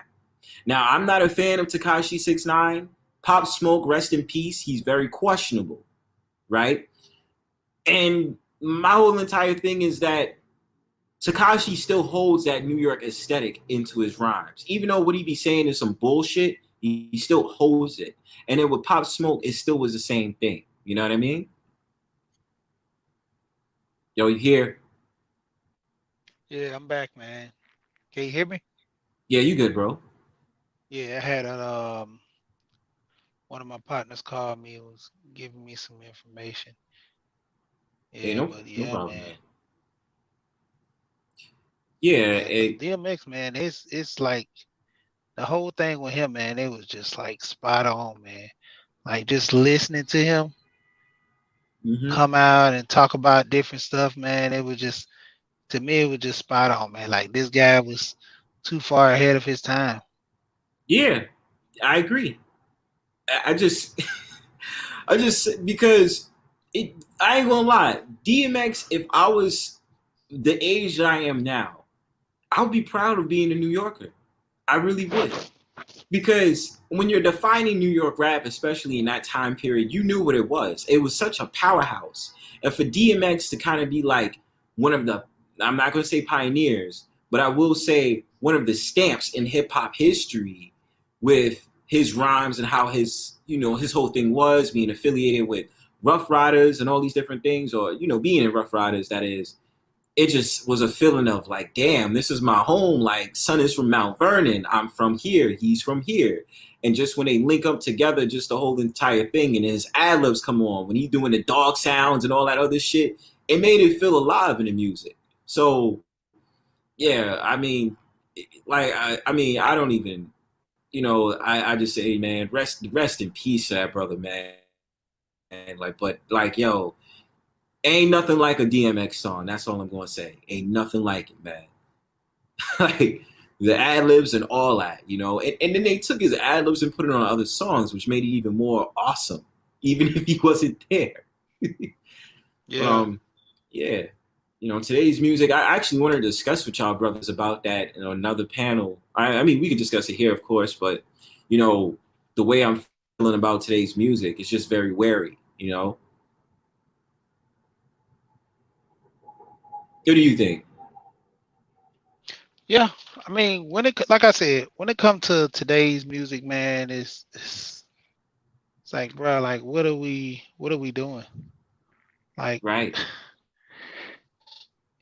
Now, I'm not a fan of Tekashi 6ix9ine. Pop Smoke, rest in peace, he's very questionable, right? And my whole entire thing is that Tekashi still holds that New York aesthetic into his rhymes. Even though what he be saying is some bullshit, he still holds it. And then with Pop Smoke, it still was the same thing. You know what I mean? Yo, you hear?
Yeah, I'm back, man. Can you hear me?
Yeah, you good, bro.
Yeah, I had one of my partners called me, was giving me some information.
Hey,
Yeah,
no,
but
no
yeah,
problem,
man.
man. Yeah,
Yeah, but DMX, man, it's like the whole thing with him, man, it was just like spot on, man. Like just listening to him come out and talk about different stuff, man, it was just, to me, it was just spot on, man. Like this guy was too far ahead of his time.
yeah, I agree. I just, I just because it. I ain't gonna lie, DMX. If I was the age that I am now, I would be proud of being a New Yorker. I really would. Because when you're defining New York rap, especially in that time period, you knew what it was. It was such a powerhouse. And for DMX to kind of be like one of the, I'm not going to say pioneers, but I will say one of the stamps in hip hop history with his rhymes and how his, his whole thing was being affiliated with Rough Riders and all these different things, or, being in Rough Riders, that is, it just was a feeling of like, damn, this is my home. Like, son is from Mount Vernon. I'm from here. He's from here. And just when they link up together, just the whole entire thing, and his ad-libs come on, when he's doing the dog sounds and all that other shit, it made it feel alive in the music. So, yeah, I mean, like, I don't even, I just say, man, rest in peace to that brother, man. And like, but like, yo, ain't nothing like a DMX song. That's all I'm gonna say. Ain't nothing like it, man. Like the ad libs and all that, And then they took his ad libs and put it on other songs, which made it even more awesome, even if he wasn't there.
Yeah.
Yeah. Today's music. I actually wanted to discuss with y'all brothers about that in another panel. I mean, we could discuss it here, of course, but the way I'm feeling about today's music is just very wary. What do you think?
Yeah, I mean, like I said, when it comes to today's music, man, it's like, bro, like what are we doing? Like,
Right.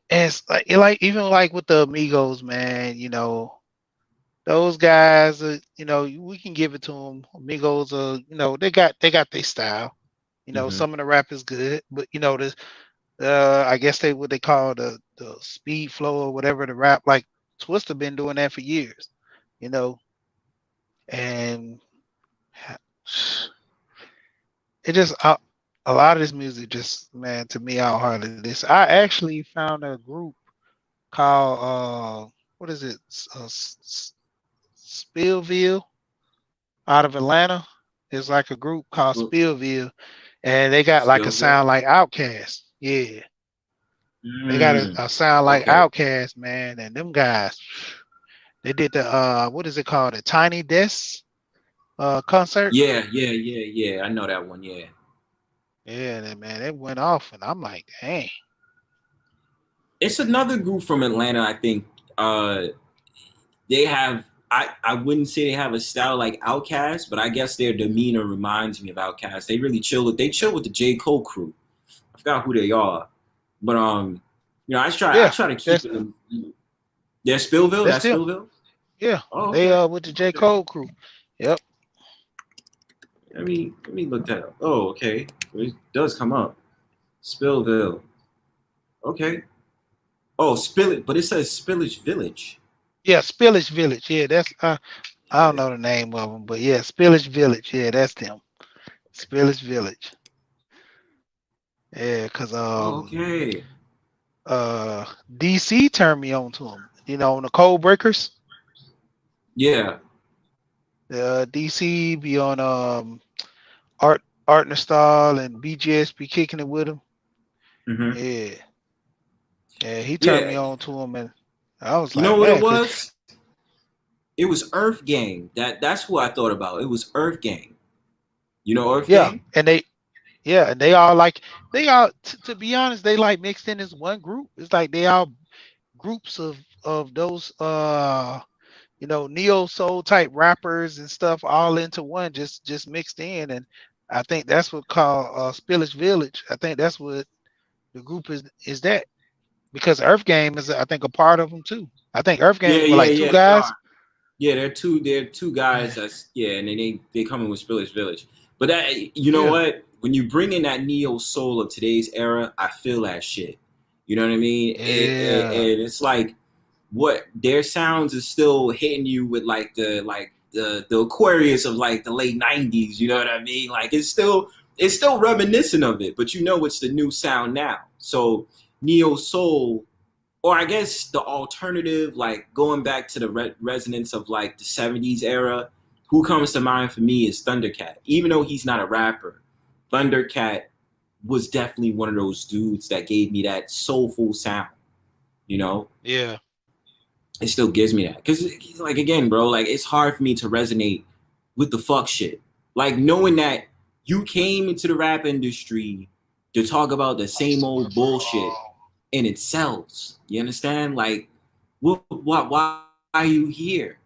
it's like even like with the Amigos, man, those guys, we can give it to them. Amigos are, they got their style.
Mm-hmm.
Some of the rap is good, but I guess they what they call the speed flow or whatever the rap. Like Twister been doing that for years, you know, and it just a lot of this music just man to me I hardly listen. I actually found a group called what is it? Spillville out of Atlanta. It's like a group called
Well,
Spillville, and they got like a
Spillville.
sound like Outkast. Yeah, they got
Mm,
a sound like
okay.
Outkast, man. And them guys, they did the what is it called? A Tiny Desk concert.
Yeah. I know that one. Yeah.
Yeah, man, it went off, and I'm like, dang.
It's another group from Atlanta. I think uh, they have. I wouldn't say they have a style like Outkast, but I guess their demeanor reminds me of Outkast. They really chill with. They chill with the J Cole crew. I forgot who they are, but I
Yeah,
try to keep
that's
it. They're Spillville.
that's
That's
them.
Spillville.
Yeah,
Oh,
they
okay.
with the J Cole crew. Yep.
Let me look that up. Oh, okay. It does come up. Spillville. Okay. Oh, Spill it, but it says Spillage Village.
Yeah, Spillage Village. Yeah, that's I don't
Yeah.
know the name of them, but yeah, Spillage Village. Yeah, that's them. Spillage Village. Yeah, cause
Oh, okay.
DC turned me on to them. You know, on the Code Breakers.
Yeah.
DC be on Art Nostal and BGS be kicking it with him.
Hmm.
Yeah, yeah, he turned
Yeah.
me on to him, and I was
You
like,
know what it
man, cause
was? It was Earth Gang. That's who I thought about. It was Earth Gang. You know Earth
yeah,
Gang?
and they all like they all to be honest, they like mixed in as one group. It's like they all groups of those neo soul type rappers and stuff all into one, just mixed in, and I think that's what called Spillage Village. I think that's what the group is that because Earth Game is I think a part of them too. I think Earth
Yeah,
Game were
yeah,
like two
yeah. They
guys.
are. Yeah, they're two guys. That's yeah, and then they come in with Spillage Village. But that you know
Yeah,
what? When you bring in that neo soul of today's era, I feel that shit. You know what I mean?
yeah,
And it's like what their sounds is still hitting you with the Aquarius of like the late '90s. You know what I mean? Like it's still reminiscent of it, but you know it's the new sound now. So neo soul, or I guess the alternative, like going back to the resonance of like the '70s era. Who comes to mind for me is Thundercat. Even though he's not a rapper, Thundercat was definitely one of those dudes that gave me that soulful sound. You know,
yeah,
it still gives me that because like again bro, like it's hard for me to resonate with the fuck shit, like knowing that you came into the rap industry to talk about the same old bullshit and it sells, you understand, like what why are you here?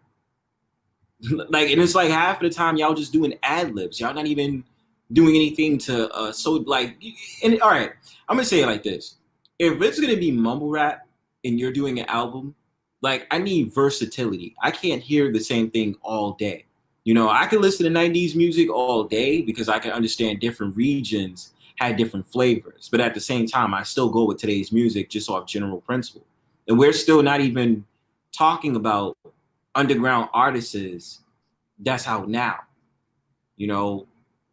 Like, and it's like half of the time y'all just doing ad libs, y'all not even doing anything to so like, and all right, I'm gonna say it like this: if it's gonna be mumble rap and you're doing an album, like I need versatility. I can't hear the same thing all day. You know, I can listen to '90s music all day because I can understand different regions had different flavors, but at the same time, I still go with today's music just off general principle. And we're still not even talking about underground artists that's out now, you know,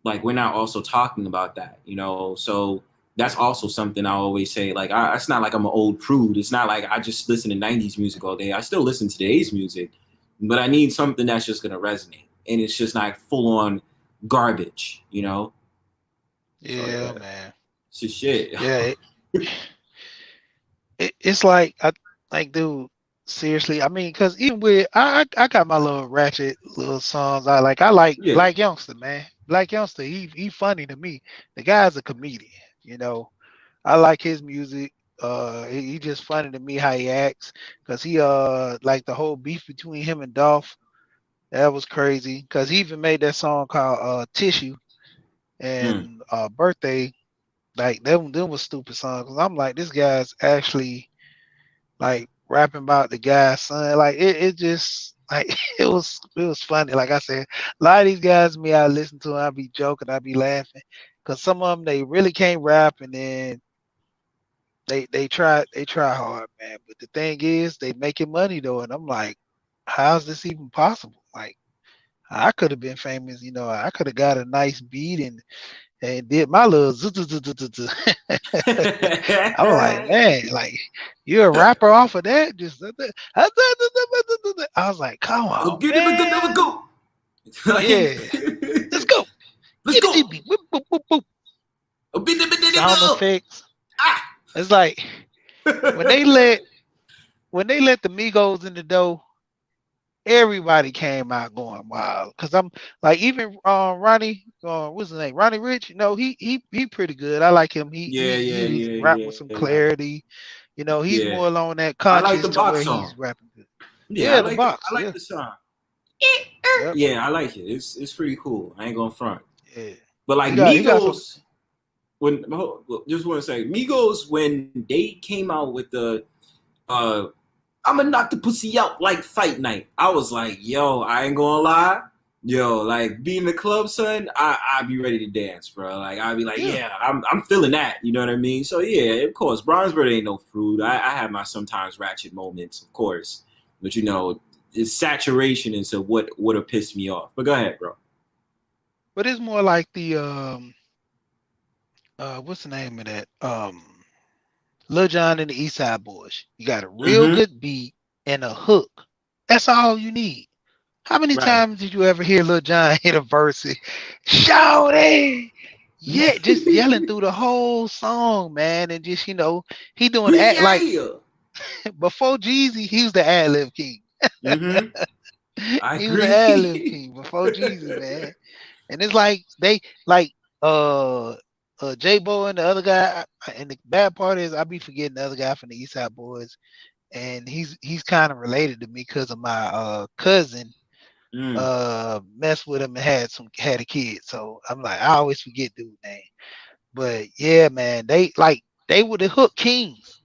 like we're not also talking about that, you know. So that's also something I always say, like it's not like I'm an old prude, it's not like I just listen to '90s music all day. I still listen to today's music, but I need something that's just going to resonate and it's just not full on garbage, you know. So
yeah,
yeah,
man.
it's just shit.
Yeah, it's like like dude, seriously. I mean, cause even with I got my little ratchet little songs. I like
Yeah.
Black Youngster, man. Black Youngster, he funny to me. The guy's a comedian, you know. I like his music. He just funny to me how he acts. Cause he like the whole beef between him and Dolph. That was crazy. Cause he even made that song called Tissue
Mm.
and Birthday. Like them was stupid songs. Cause I'm like, this guy's actually like rapping about the guy's son. Like it just like it was funny. Like I said, a lot of these guys, me, I listen to, I be joking, I be laughing, because some of them they really can't rap, and then They try hard, man. But the thing is, they making money though, and I'm like, how's this even possible? Like, I could have been famous, you know. I could have got a nice beat and did my little. I was like, man, like you're a rapper off of that. Just I was like, come
Go
on,
get him a good number,
man.
go. Like,
Yeah, let's go.
let's
Get the
go.
GB. Boop, boop, boop, boop.
A bit, bit, bit, bit,
Sound
go.
effects.
Ah.
It's like when they let the Migos in the door, everybody came out going wild. Cause I'm like even Ronnie, what's his name? Ronnie Rich. You know, he pretty good. I like him.
Yeah, yeah,
He
yeah,
rap with some
yeah.
clarity. You know, he's
Yeah.
more along that
I like
conscious
the
to where
box
he's
song.
rapping good.
Yeah,
Yeah, the box.
I like
Yeah.
the song.
Yep.
Yeah, I like it. It's pretty cool. I ain't gonna front.
Yeah.
But like
He got some.
Migos, when just want to say Migos when they came out with the I'ma knock the pussy out like fight night. I was like, yo, I ain't gonna lie. Yo, like being in the club, son, I'd be ready to dance, bro. Like I'd be like, yeah, I'm feeling that. You know what I mean? So yeah, of course, Bronzebird ain't no fruit. I have my sometimes ratchet moments, of course. But you know, it's saturation into what'll piss me off. But go ahead, bro.
But it's more like the what's the name of that? Lil Jon and the East Side Boys. You got a real
Mm-hmm.
good beat and a hook. That's all you need. How many
Right.
times did you ever hear Lil Jon hit a verse? Shout it! Yeah, just yelling through the whole song, man, and just he doing act like
Yeah.
before Jeezy, he was the ad lib king.
Mm-hmm. I
He was the ad lib
agree.
king before Jeezy, man. And it's like they like J Bo and the other guy. And the bad part is I be forgetting the other guy from the East Side Boys, and he's kind of related to me because of my cousin
Mm.
messed with him and had a kid. So I'm like, I always forget dude's name. But yeah, man, they were the hook kings.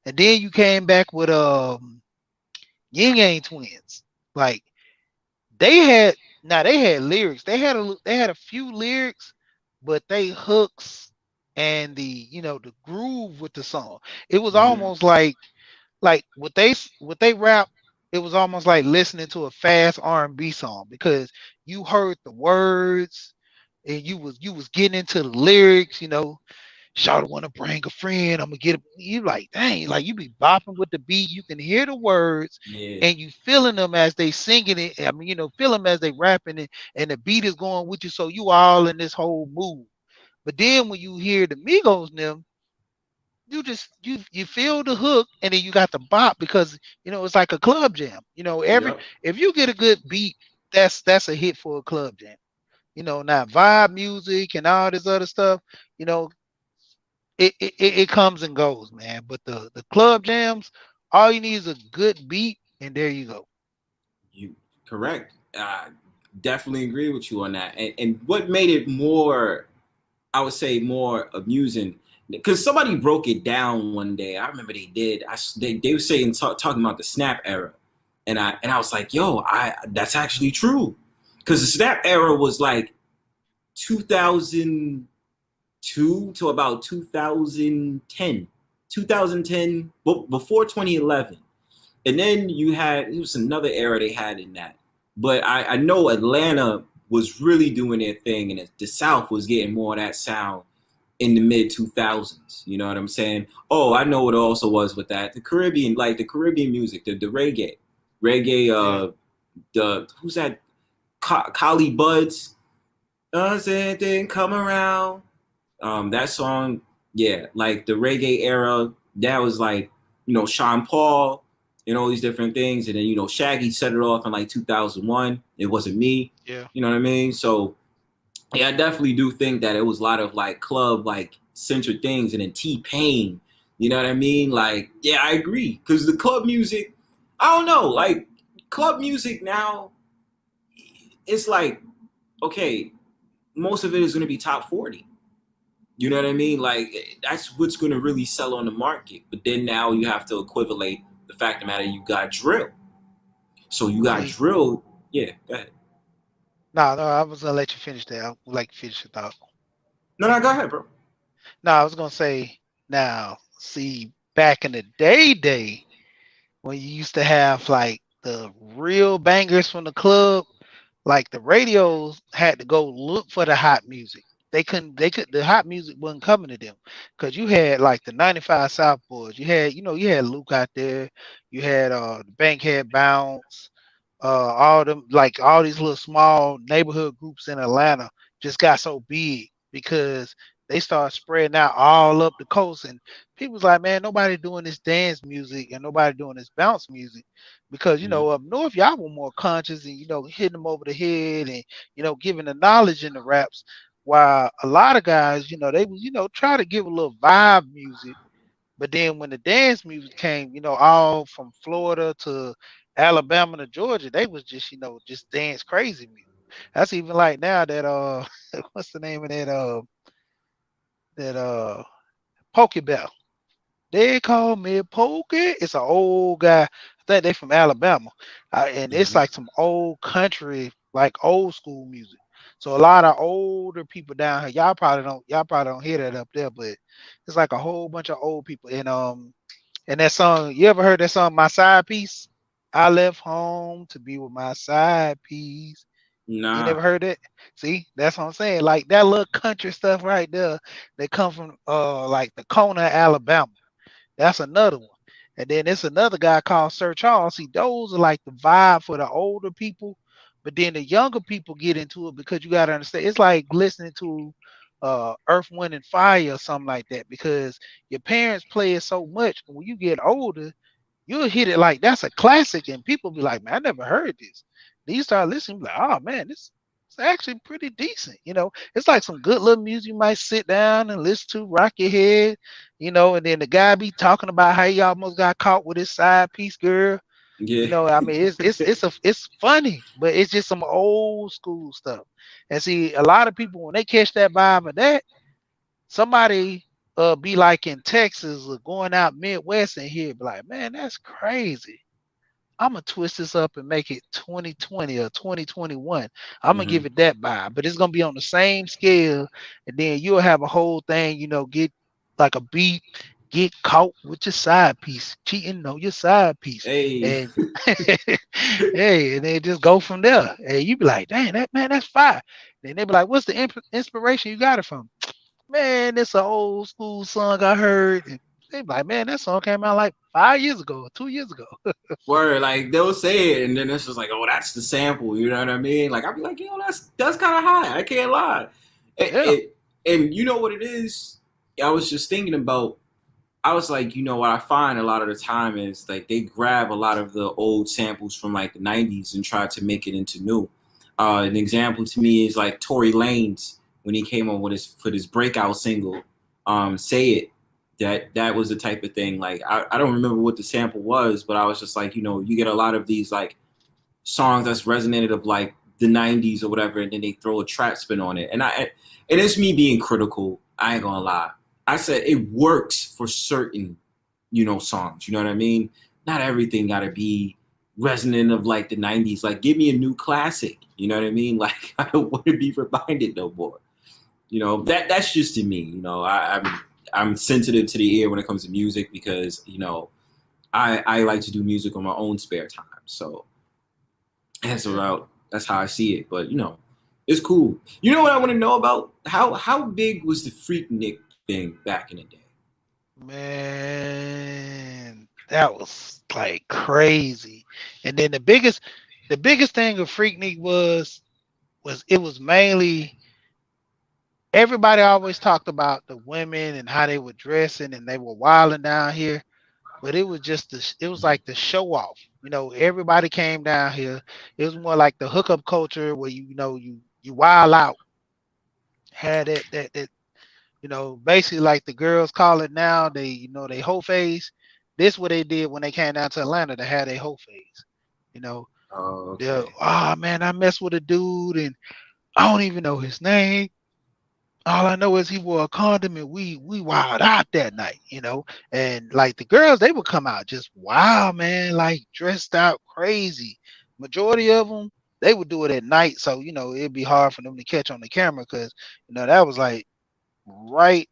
And then you came back with Yin Yang Twins. Like they had they had lyrics. They had a few lyrics, but they hooks and the groove with the song. It was
Mm-hmm.
almost like what they rap. It was almost like listening to a fast R&B song because you heard the words and you was getting into the lyrics. Shawty wanna bring a friend. I'm gonna get you like, dang, like you be bopping with the beat. You can hear the words
Yeah.
and you feeling them as they singing it. I mean, feel them as they rapping it, and the beat is going with you. So you all in this whole mood. But then when you hear the Migos and them, you just you feel the hook and then you got the bop because it's like a club jam.
Yep.
If you get a good beat, that's a hit for a club jam. Now vibe music and all this other stuff, you know, it comes and goes, man. But the club jams, all you need is a good beat, and there you go.
You correct. Definitely agree with you on that. And what made it more, I would say, more amusing, because somebody broke it down one day. I remember they did. They were saying talking about the Snap era, and I was like, yo, that's actually true, because the Snap era was like 2002 to about 2010, 2010 before 2011. And then you had, it was another era they had in that. But I know Atlanta was really doing their thing, and the South was getting more of that sound in the mid 2000s. You know what I'm saying? Oh, I know what it also was with that. The Caribbean, like the Caribbean music, the reggae. Reggae,
Yeah.
the, who's that? Kali Buds. Does anything come around? That song, yeah, like the reggae era, that was like, Sean Paul and all these different things. And then, Shaggy set it off in like 2001. It wasn't me.
Yeah.
You know what I mean? So, yeah, I definitely do think that it was a lot of like club, like centered things. And then T-Pain, you know what I mean? Like, yeah, I agree. Because the club music, I don't know, like club music now, it's like, okay, most of it is going to be top 40. You know what I mean? Like that's what's going to really sell on the market. But then now you have to equivalate the fact of the matter you got drill. So you got
See,
drill. Yeah, go ahead.
no, I was gonna let you finish that. I would like to finish your thought.
No, go ahead, bro.
No, I was gonna say now. See, back in the day, when you used to have like the real bangers from the club, like the radios had to go look for the hot music. The hot music wasn't coming to them because you had like the 95 South Boys. You had Luke out there. You had the Bankhead Bounce. All them like all these little small neighborhood groups in Atlanta just got so big because they started spreading out all up the coast, and people was like, man, nobody doing this dance music and nobody doing this bounce music because
Mhm.
up north y'all were more conscious and hitting them over the head and giving the knowledge in the raps, while a lot of guys they was try to give a little vibe music, but then when the dance music came, all from Florida to Alabama to Georgia, they was just, just dance crazy music. That's even like now that what's the name of that Pokebell? They call me Pokey. It's an old guy. I think they from Alabama, and it's
Mhm.
like some old country, like old school music. So a lot of older people down here, y'all probably don't hear that up there, but it's like a whole bunch of old people. And that song, you ever heard that song, My Side Piece? I left home to be with my side piece. You
Nah.
never heard it? See, that's what I'm saying. Like that little country stuff right there that come from like the Kona, Alabama. That's another one. And then there's another guy called Sir Charles. See, those are like the vibe for the older people, but then the younger people get into it because you gotta understand it's like listening to Earth, Wind, and Fire or something like that because your parents play it so much. And when you get older, you'll hit it like that's a classic, and people be like, man, I never heard this. Then you start listening, be like, oh man, this is actually pretty decent. It's like some good little music you might sit down and listen to, rock your head, and then the guy be talking about how he almost got caught with his side piece girl.
Yeah.
I mean, it's funny, but it's just some old school stuff. And see, a lot of people when they catch that vibe of that, somebody be like in Texas or going out Midwest and here be like, man, that's crazy. I'm gonna twist this up and make it 2020 or 2021. I'm gonna give
Mhm.
it that vibe, but it's gonna be on the same scale, and then you'll have a whole thing, get like a beat, get caught with your side piece, cheating on your side piece,
Hey.
and hey, and then just go from there. And you be like, dang, that man, that's fire. Then they be like, what's the inspiration you got it from? Man, it's an old school song I heard. And they be like, man, that song came out like 5 years ago or 2 years ago.
Word, like they'll say it, and then it's just like, oh, that's the sample. You know what I mean? Like I'll be like, yo, that's kind of high. I can't lie.
Yeah.
And you know what it is? I was just thinking about. I was like, what I find a lot of the time is like they grab a lot of the old samples from like the '90s and try to make it into new. An example to me is like Tory Lanez when he came on with his breakout single, "Say It." That was the type of thing. Like I don't remember what the sample was, but I was just like, you get a lot of these like songs that's resonated of like the '90s or whatever, and then they throw a trap spin on it. And it's me being critical. I ain't gonna lie. I said it works for certain, songs. You know what I mean? Not everything gotta be resonant of like the '90s. Like, give me a new classic. You know what I mean? Like, I don't want to be reminded no more. That's just to me. I'm sensitive to the ear when it comes to music because I like to do music on my own spare time. So that's
Yeah.
about that's how I see it. But it's cool. You know what I want to know about? How big was the Freaknik thing back in the day?
Man, that was like crazy. And then the biggest thing of Freaknik was it was mainly everybody always talked about the women and how they were dressing and they were wilding down here, but it was like the show off. Everybody came down here. It was more like the hookup culture where you wild out, had that basically like the girls call it now, they whole phase. This what they did when they came down to Atlanta to have their whole phase. You know,
Oh,
they're
okay.
man, I messed with a dude and I don't even know his name. All I know is he wore a condom and we wild out that night. And like the girls, they would come out just wild, man, like dressed out crazy. Majority of them, they would do it at night, so it'd be hard for them to catch on the camera because that was like right.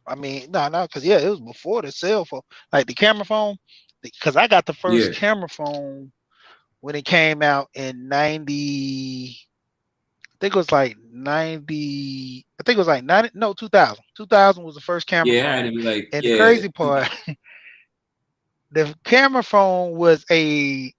I mean, no, because yeah, it was before the cell phone, like the camera phone. Because I got the first
Yeah.
camera phone when it came out in '90. I think it was like 90. I think it was like 90. No, 2000. 2000 was the first camera
Yeah, it had
phone.
to be like,
And the
yeah,
crazy part, the camera phone was a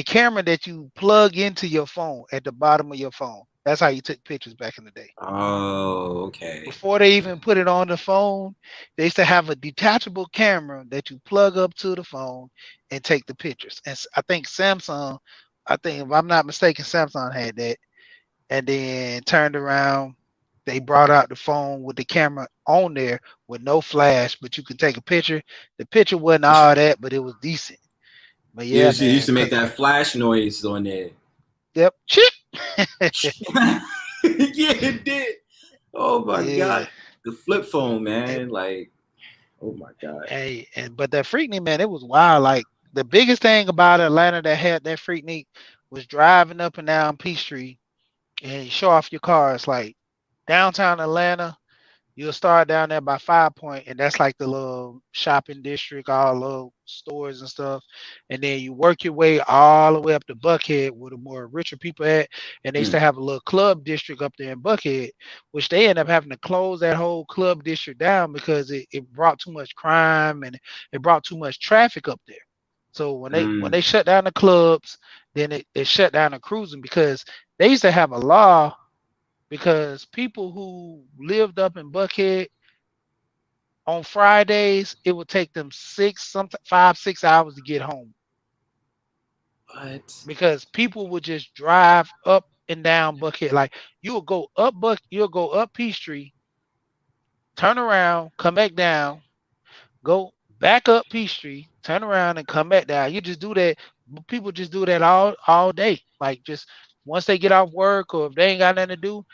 camera that you plug into your phone at the bottom of your phone. That's how you took pictures back in the day.
oh, okay.
Before they even put it on the phone, they used to have a detachable camera that you plug up to the phone and take the pictures. And I think Samsung, I think if I'm not mistaken, Samsung had that. And then turned around, they brought out the phone with the camera on there with no flash, but you could take a picture. The picture wasn't all that, but it was decent. But
Yeah,
yeah,
it used
man,
to make that flash noise on there.
yep, chip.
Yeah, it did. Oh my
Yeah.
god, the flip phone,
And,
man. Like, oh my god.
hey, and but that Freaknik, man, it was wild. Like the biggest thing about Atlanta that had that Freaknik was driving up and down Peachtree and you show off your cars. Like downtown Atlanta, you'll start down there by 5 Point, and that's like the little shopping district, all little stores and stuff. And then you work your way all the way up to Buckhead, where the more richer people at. And they used
Mm,
to have a little club district up there in Buckhead, which they end up having to close that whole club district down because it brought too much crime and it brought too much traffic up there. So when they
mm,
shut down the clubs, then it shut down the cruising because they used to have a law because people who lived up in Buckhead on Fridays, it would take them 5, 6 hours to get home
what?
because people would just drive up and down Buckhead. Like you'll go up Peachtree, turn around, come back down, go back up Peachtree, turn around and come back down. You just do that. People just do that all day. Like just once they get off work or if they ain't got nothing to do,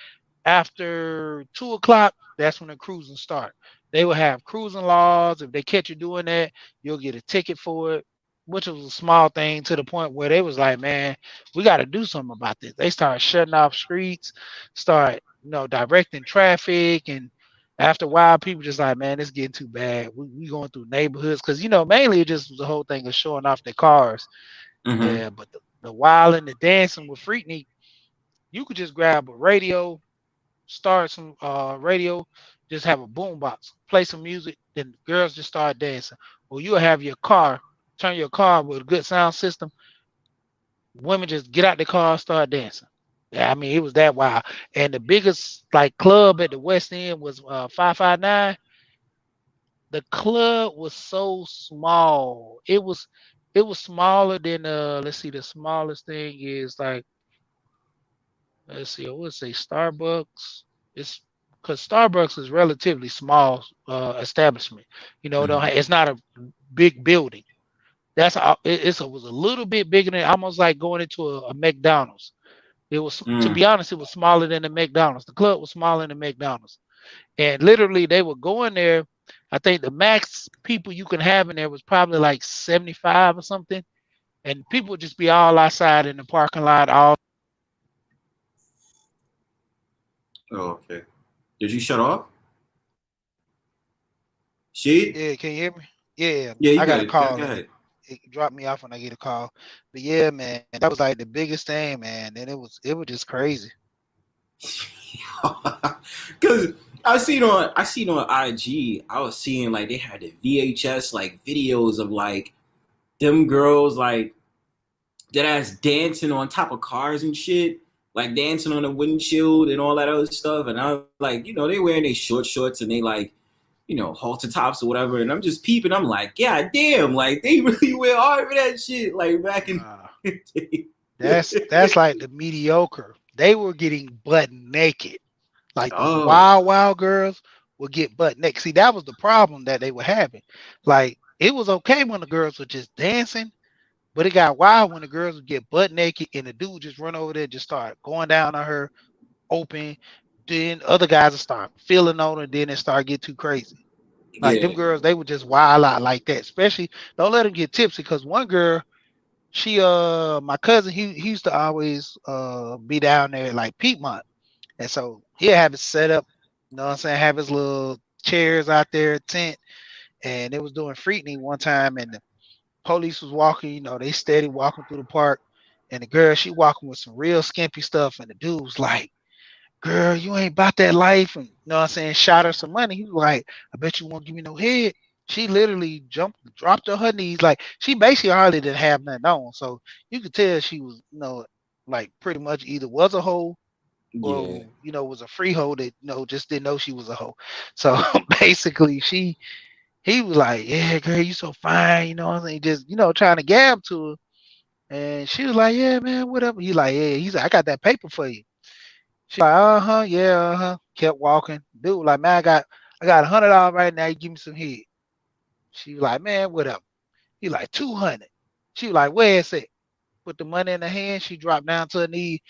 after 2 o'clock, that's when the cruising start. They will have cruising laws. If they catch you doing that, you'll get a ticket for it, which was a small thing to the point where they was like, man, we got to do something about this. They start shutting off streets, start directing traffic, and after a while, people just like, man, it's getting too bad. We going through neighborhoods because mainly it just was the whole thing of showing off their cars.
Mm-hmm.
Yeah, but the wild and the dancing with Freaknik, you could just grab a radio, start some radio, just have a boom box, play some music, then girls just start dancing. Or you'll have your car, turn your car with a good sound system, women just get out the car, start dancing. Yeah, I mean it was that wild. And the biggest like club at the West End was 559. The club was so small. It was smaller than let's see, the smallest thing is like let's see, I would say Starbucks. It's because Starbucks is relatively small establishment.
Mm-hmm.
It's not a big building. It was a little bit bigger than almost like going into a McDonald's. It was, to
Mm,
be honest, it was smaller than the McDonald's. The club was smaller than McDonald's, and literally they would go in there. I think the max people you can have in there was probably like 75 or something, and people would just be all outside in the parking lot, all.
oh, okay. Did you shut off? She?
Yeah, can you hear me? Yeah,
Yeah, you
I got a
good. Go
call and
ahead.
it dropped me off when I get a call. But yeah, man, that was like the biggest thing, man. And it was just crazy.
Cause I seen on IG, I was seeing like they had the VHS like videos of like them girls like that ass dancing on top of cars and shit, like dancing on the windshield and all that other stuff. And I was like, they wearing their short shorts and they like, halter tops or whatever. And I'm just peeping. I'm like, yeah, damn, like they really went hard for that shit, like back in
Uh,
the day.
that's like the mediocre. They were getting butt naked. Like the
Oh,
wild girls would get butt naked. See, that was the problem that they were having. Like it was okay when the girls were just dancing, but it got wild when the girls would get butt naked and the dude just run over there, and just start going down on her open. Then other guys would start feeling on her, then it start get too crazy. Like them
yeah.
girls, they would just wild out like that. Especially don't let them get tipsy because one girl, she my cousin, he used to always be down there like Piedmont. And so he'll have it set up, have his little chairs out there, tent, and it was doing Freaknik one time, and the police was walking, they steady walking through the park, and the girl, she walking with some real skimpy stuff, and the dude was like, girl, you ain't about that life, and what I'm saying, shot her some money. He was like, I bet you won't give me no head. She literally dropped on her knees, like she basically hardly didn't have nothing on, so you could tell she was, like pretty much either was a hoe
Yeah.
or was a free hoe that just didn't know she was a hoe. So basically, he was like, yeah, girl, you so fine, what I'm saying, just trying to gab to her, and she was like, yeah, man, whatever. He like, yeah, he's like, I got that paper for you. She like, yeah, kept walking. Dude, like, man, I got $100 right now. You give me some head. She was like, man, whatever. He like 200. She was like, where is it? Put the money in her hand. She dropped down to her knee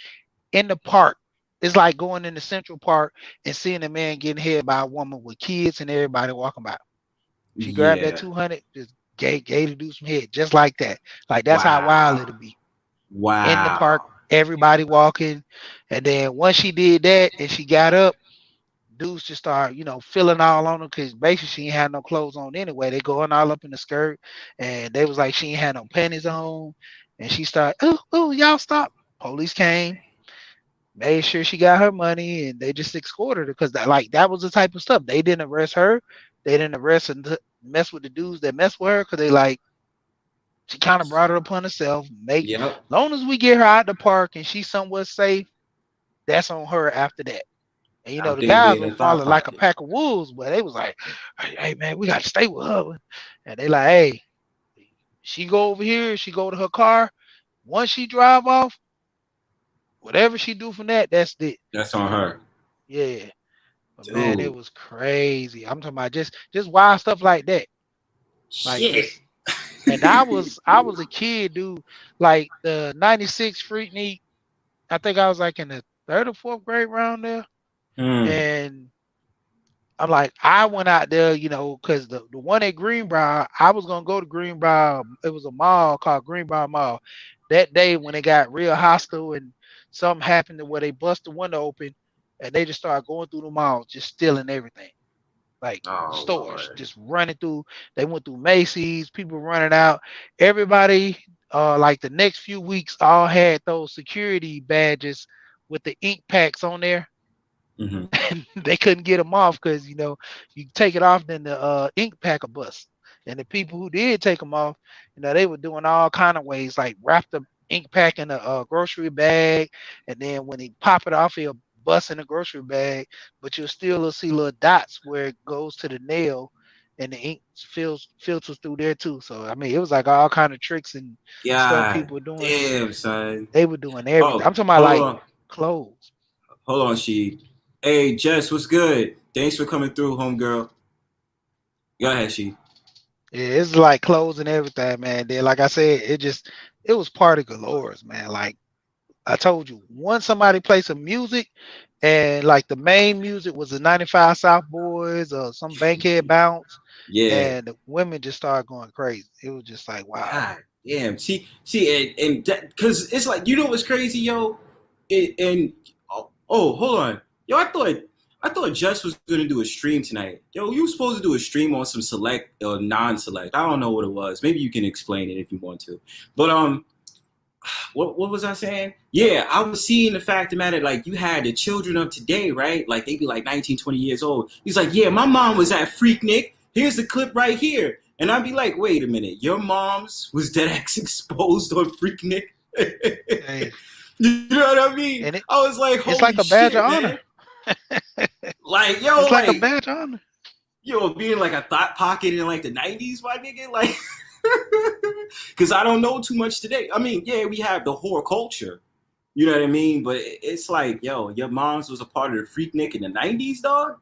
in the park. It's like going in the Central Park and seeing a man getting hit by a woman with kids and everybody walking by. She grabbed that
Yeah.
200, just gave to do some head, just like that. Like that's how wild
Wow.
it'll be. In the park,
Wow.
everybody walking, and then once she did that and she got up, dudes just start, feeling all on her because basically she ain't had no clothes on anyway. They going all up in the skirt, and they was like she ain't had no panties on, and she started, oh, y'all stop. Police came, made sure she got her money, and they just escorted her because that was the type of stuff. They didn't arrest her. They didn't arrest and mess with the dudes that mess with her because they like she kind of brought it upon herself.
Yep.
Long as we get her out the park and she's somewhat safe, that's on her after that. And
Out
the
there
guys
being
were
a thought
following like a
pocket.
pack of wolves, but they was like, hey man, we got to stay with her. And they like, hey, she go over here, she go to her car. Once she drive off, whatever she do from that's it.
That's on her.
Yeah. But man, it
Dude.
was crazy. I'm talking about just wild stuff like that. Like
Shit.
just and I was a kid, dude. Like the 96 Freaknik, I think I was like in the 3rd or 4th grade round there. And I'm like, I went out there, because the one at Greenbrier, I was gonna go to Greenbrier. It was a mall called Greenbrier Mall. That day when it got real hostile and something happened to where they bust the window open and they just started going through the mall, just stealing everything. Like
Oh
stores,
Lord.
just running through. They went through Macy's, people running out. Everybody, like the next few weeks, all had those security badges with the ink packs on there.
Mm-hmm.
And they couldn't get them off because you take it off, then the ink pack will bust. And the people who did take them off, they were doing all kind of ways, like wrap the ink pack in a grocery bag, and then when he pop it off, he'll bust in the grocery bag, but you'll still see little dots where it goes to the nail, and the ink filters through there too. So I mean, it was like all kind of tricks and stuff
God
people were doing.
damn, son.
They were doing everything.
Oh,
I'm talking about
hold
like
on.
clothes.
Hold on, She. Hey, Jess, what's good? Thanks for coming through, homegirl. Go ahead, She.
Yeah, it's like clothes and everything, man. Then, like I said, it was party galores, man. Like I told you, once somebody plays some music, and like the main music was the 95 South Boys or some Bankhead Bounce,
Yeah.
and the women just started going crazy. It was just like, wow.
God damn. See, and because it's like, what's crazy, yo? Hold on. Yo, I thought Jess was gonna do a stream tonight. Yo, you were supposed to do a stream on some select or non-select. I don't know what it was. Maybe you can explain it if you want to. But what was I saying? Yeah, I was seeing the fact of the matter, like you had the children of today, right? Like they be like 19, 20 years old. He's like, yeah, my mom was at Freaknik. Here's the clip right here. And I'd be like, wait a minute, your mom's was dead ex exposed on Freaknik?
Hey,
You know what I mean?
and
I was like,
it's
holy
like a badge
shit,
of honor.
man. Like, yo,
It's like a
like,
badge of honor.
yo, being like a thought pocket in like the 90s, my nigga. Like, because I don't know too much today. I mean, yeah, we have the horror culture. You know what I mean? But it's like, yo, your mom's was a part of the Freaknik in the 90s, dog?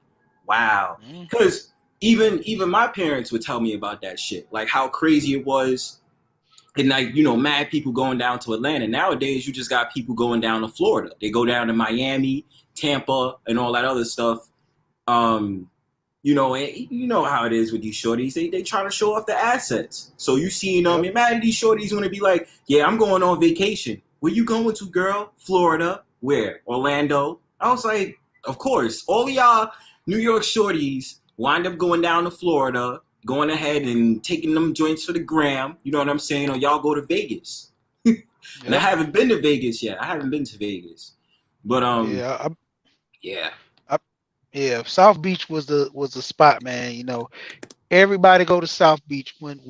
Wow. Because even my parents would tell me about that shit. Like how crazy it was. And like, mad people going down to Atlanta. Nowadays, you just got people going down to Florida. They go down to Miami, Tampa, and all that other stuff. And you know how it is with these shorties. They trying to show off the assets. So you seeing them. Imagine these shorties want to be like, yeah, I'm going on vacation. Where you going to, girl? Florida. Where? Orlando. I was like, of course. All of y'all New York shorties wind up going down to Florida, going ahead and taking them joints for the gram. You know what I'm saying? Or y'all go to Vegas. And I
Yep.
haven't been to Vegas yet. I haven't been to Vegas, but
Yeah.
yeah.
I, yeah. South Beach was the spot, man. You know, everybody go to South Beach when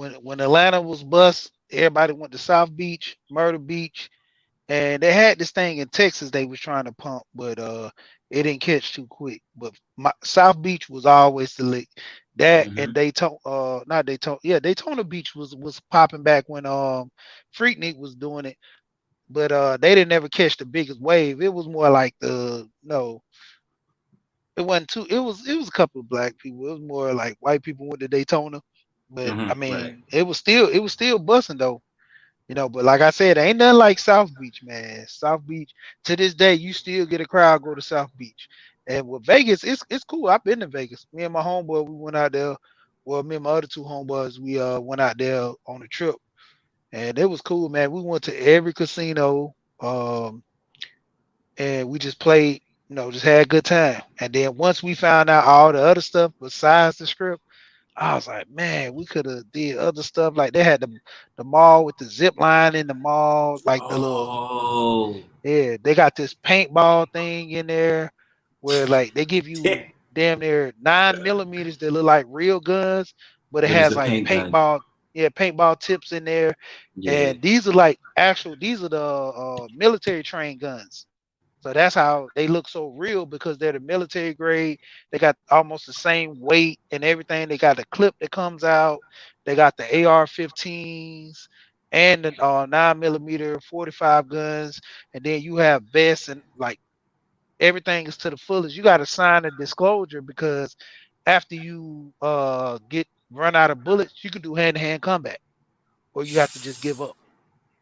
Atlanta was bust. Everybody went to South Beach, Myrtle Beach, and they had this thing in Texas they was trying to pump, but it didn't catch too quick. But South Beach was always the lick. That and
Hmm.
Daytona, not Daytona, yeah, Daytona Beach was popping back when Freaknik was doing it, but they didn't ever catch the biggest wave. It was more like the no, it wasn't too. It was a couple of black people. It was more like white people went to Daytona, but
Hmm.
I
Right.
mean, it was still busting though. You know, but like I said, ain't nothing like South Beach, man. South Beach to this day, you still get a crowd go to South Beach. And with Vegas, it's cool. I've been to Vegas. Me and my homeboy, we went out there. Well, me and my other two homeboys, we went out there on a trip, and it was cool, man. We went to every casino, and we just played. You know, just had a good time. And then once we found out all the other stuff besides the strip, I was like, man, we could have did other stuff. Like they had the mall with the zip line in the mall, like the little
Oh.
yeah, they got this paintball thing in there where like they give you damn near 9 millimeters that look like real guns, but it
But it's
has
a
like
paint gun.
paintball tips in there.
Yeah.
And these are like these are the military trained guns. So that's how they look so real because they're the military grade. They got almost the same weight and everything. They got the clip that comes out. They got the AR-15s and the 9 millimeter 45 guns. And then you have vests and like everything is to the fullest. You got to sign a disclosure because after you get run out of bullets, you can do hand to hand combat or you have to just give up.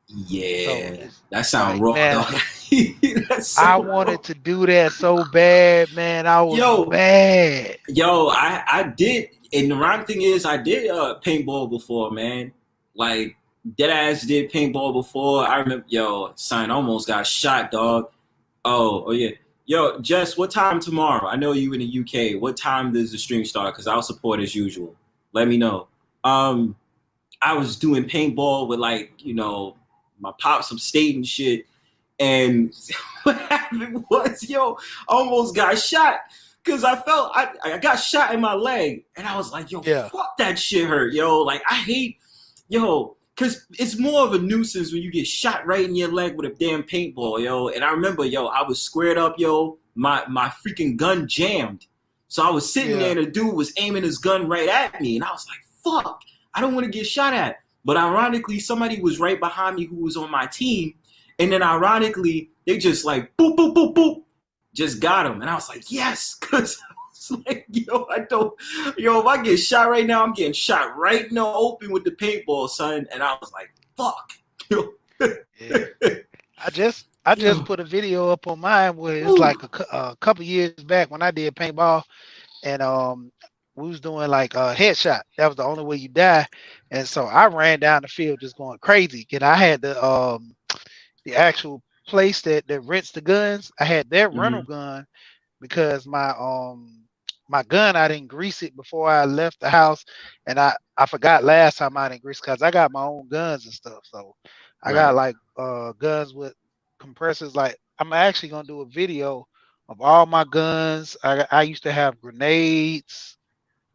So
Yeah.
it's
That sound
like,
raw,
man,
dog. That's
I
so raw.
wanted to do that so bad, man. I was
Yo,
mad.
I did, and the wrong thing is, I did paintball before, man. Like dead ass did paintball before. I remember, yo, son, almost got shot, dog. Oh yeah. Yo, Jess, what time tomorrow? I know you in the UK. What time does the stream start? Because I'll support as usual. Let me know. Um, I was doing paintball with like, my pops upstate and shit. And what happened was, yo, I almost got shot because I got shot in my leg, and I was like, yo,
Yeah,
fuck that shit hurt, yo. Like I hate, yo, because it's more of a nuisance when you get shot right in your leg with a damn paintball, yo. And I remember, yo, I was squared up, yo. My freaking gun jammed, so I was sitting there,
yeah,
and the dude was aiming his gun right at me, and I was like, fuck, I don't want to get shot at. But ironically, somebody was right behind me who was on my team, and then ironically, they just like boop boop boop boop, just got him, and I was like, yes, because I was like, yo, I don't, yo, if I get shot right now, I'm getting shot right in the open with the paintball, son, and I was like, fuck, yo,
yeah. I just
yo,
put a video up on mine where it's
woo,
like a couple years back when I did paintball, and we was doing like a headshot. That was the only way you die, and so I ran down the field just going crazy. And I had the actual place that rents the guns. I had their rental
mm-hmm.
gun because my gun I didn't grease it before I left the house, and I forgot last time I didn't grease because I got my own guns and stuff. So I got
Right,
like guns with compressors. Like I'm actually gonna do a video of all my guns. I used to have grenades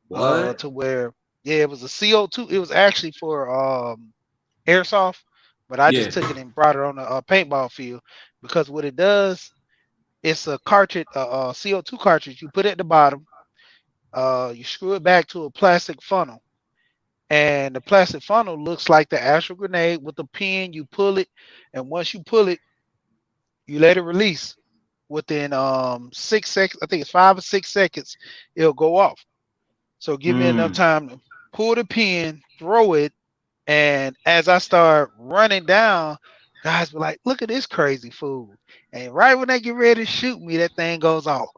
what,
to where yeah it was a CO2. It was actually for airsoft, but I
yeah,
just took it and brought it on a paintball field because what it does, it's a cartridge, a CO2 cartridge. You put it at the bottom, you screw it back to a plastic funnel, and the plastic funnel looks like the actual grenade with the pin. You pull it, and once you pull it, you let it release. Within 6 seconds, I think it's 5 or 6 seconds, it'll go off. So give me enough
mm.
time to pull the pin, throw it, and as I start running down, guys be like, "Look at this crazy fool!" And right when they get ready to shoot me, that thing goes off.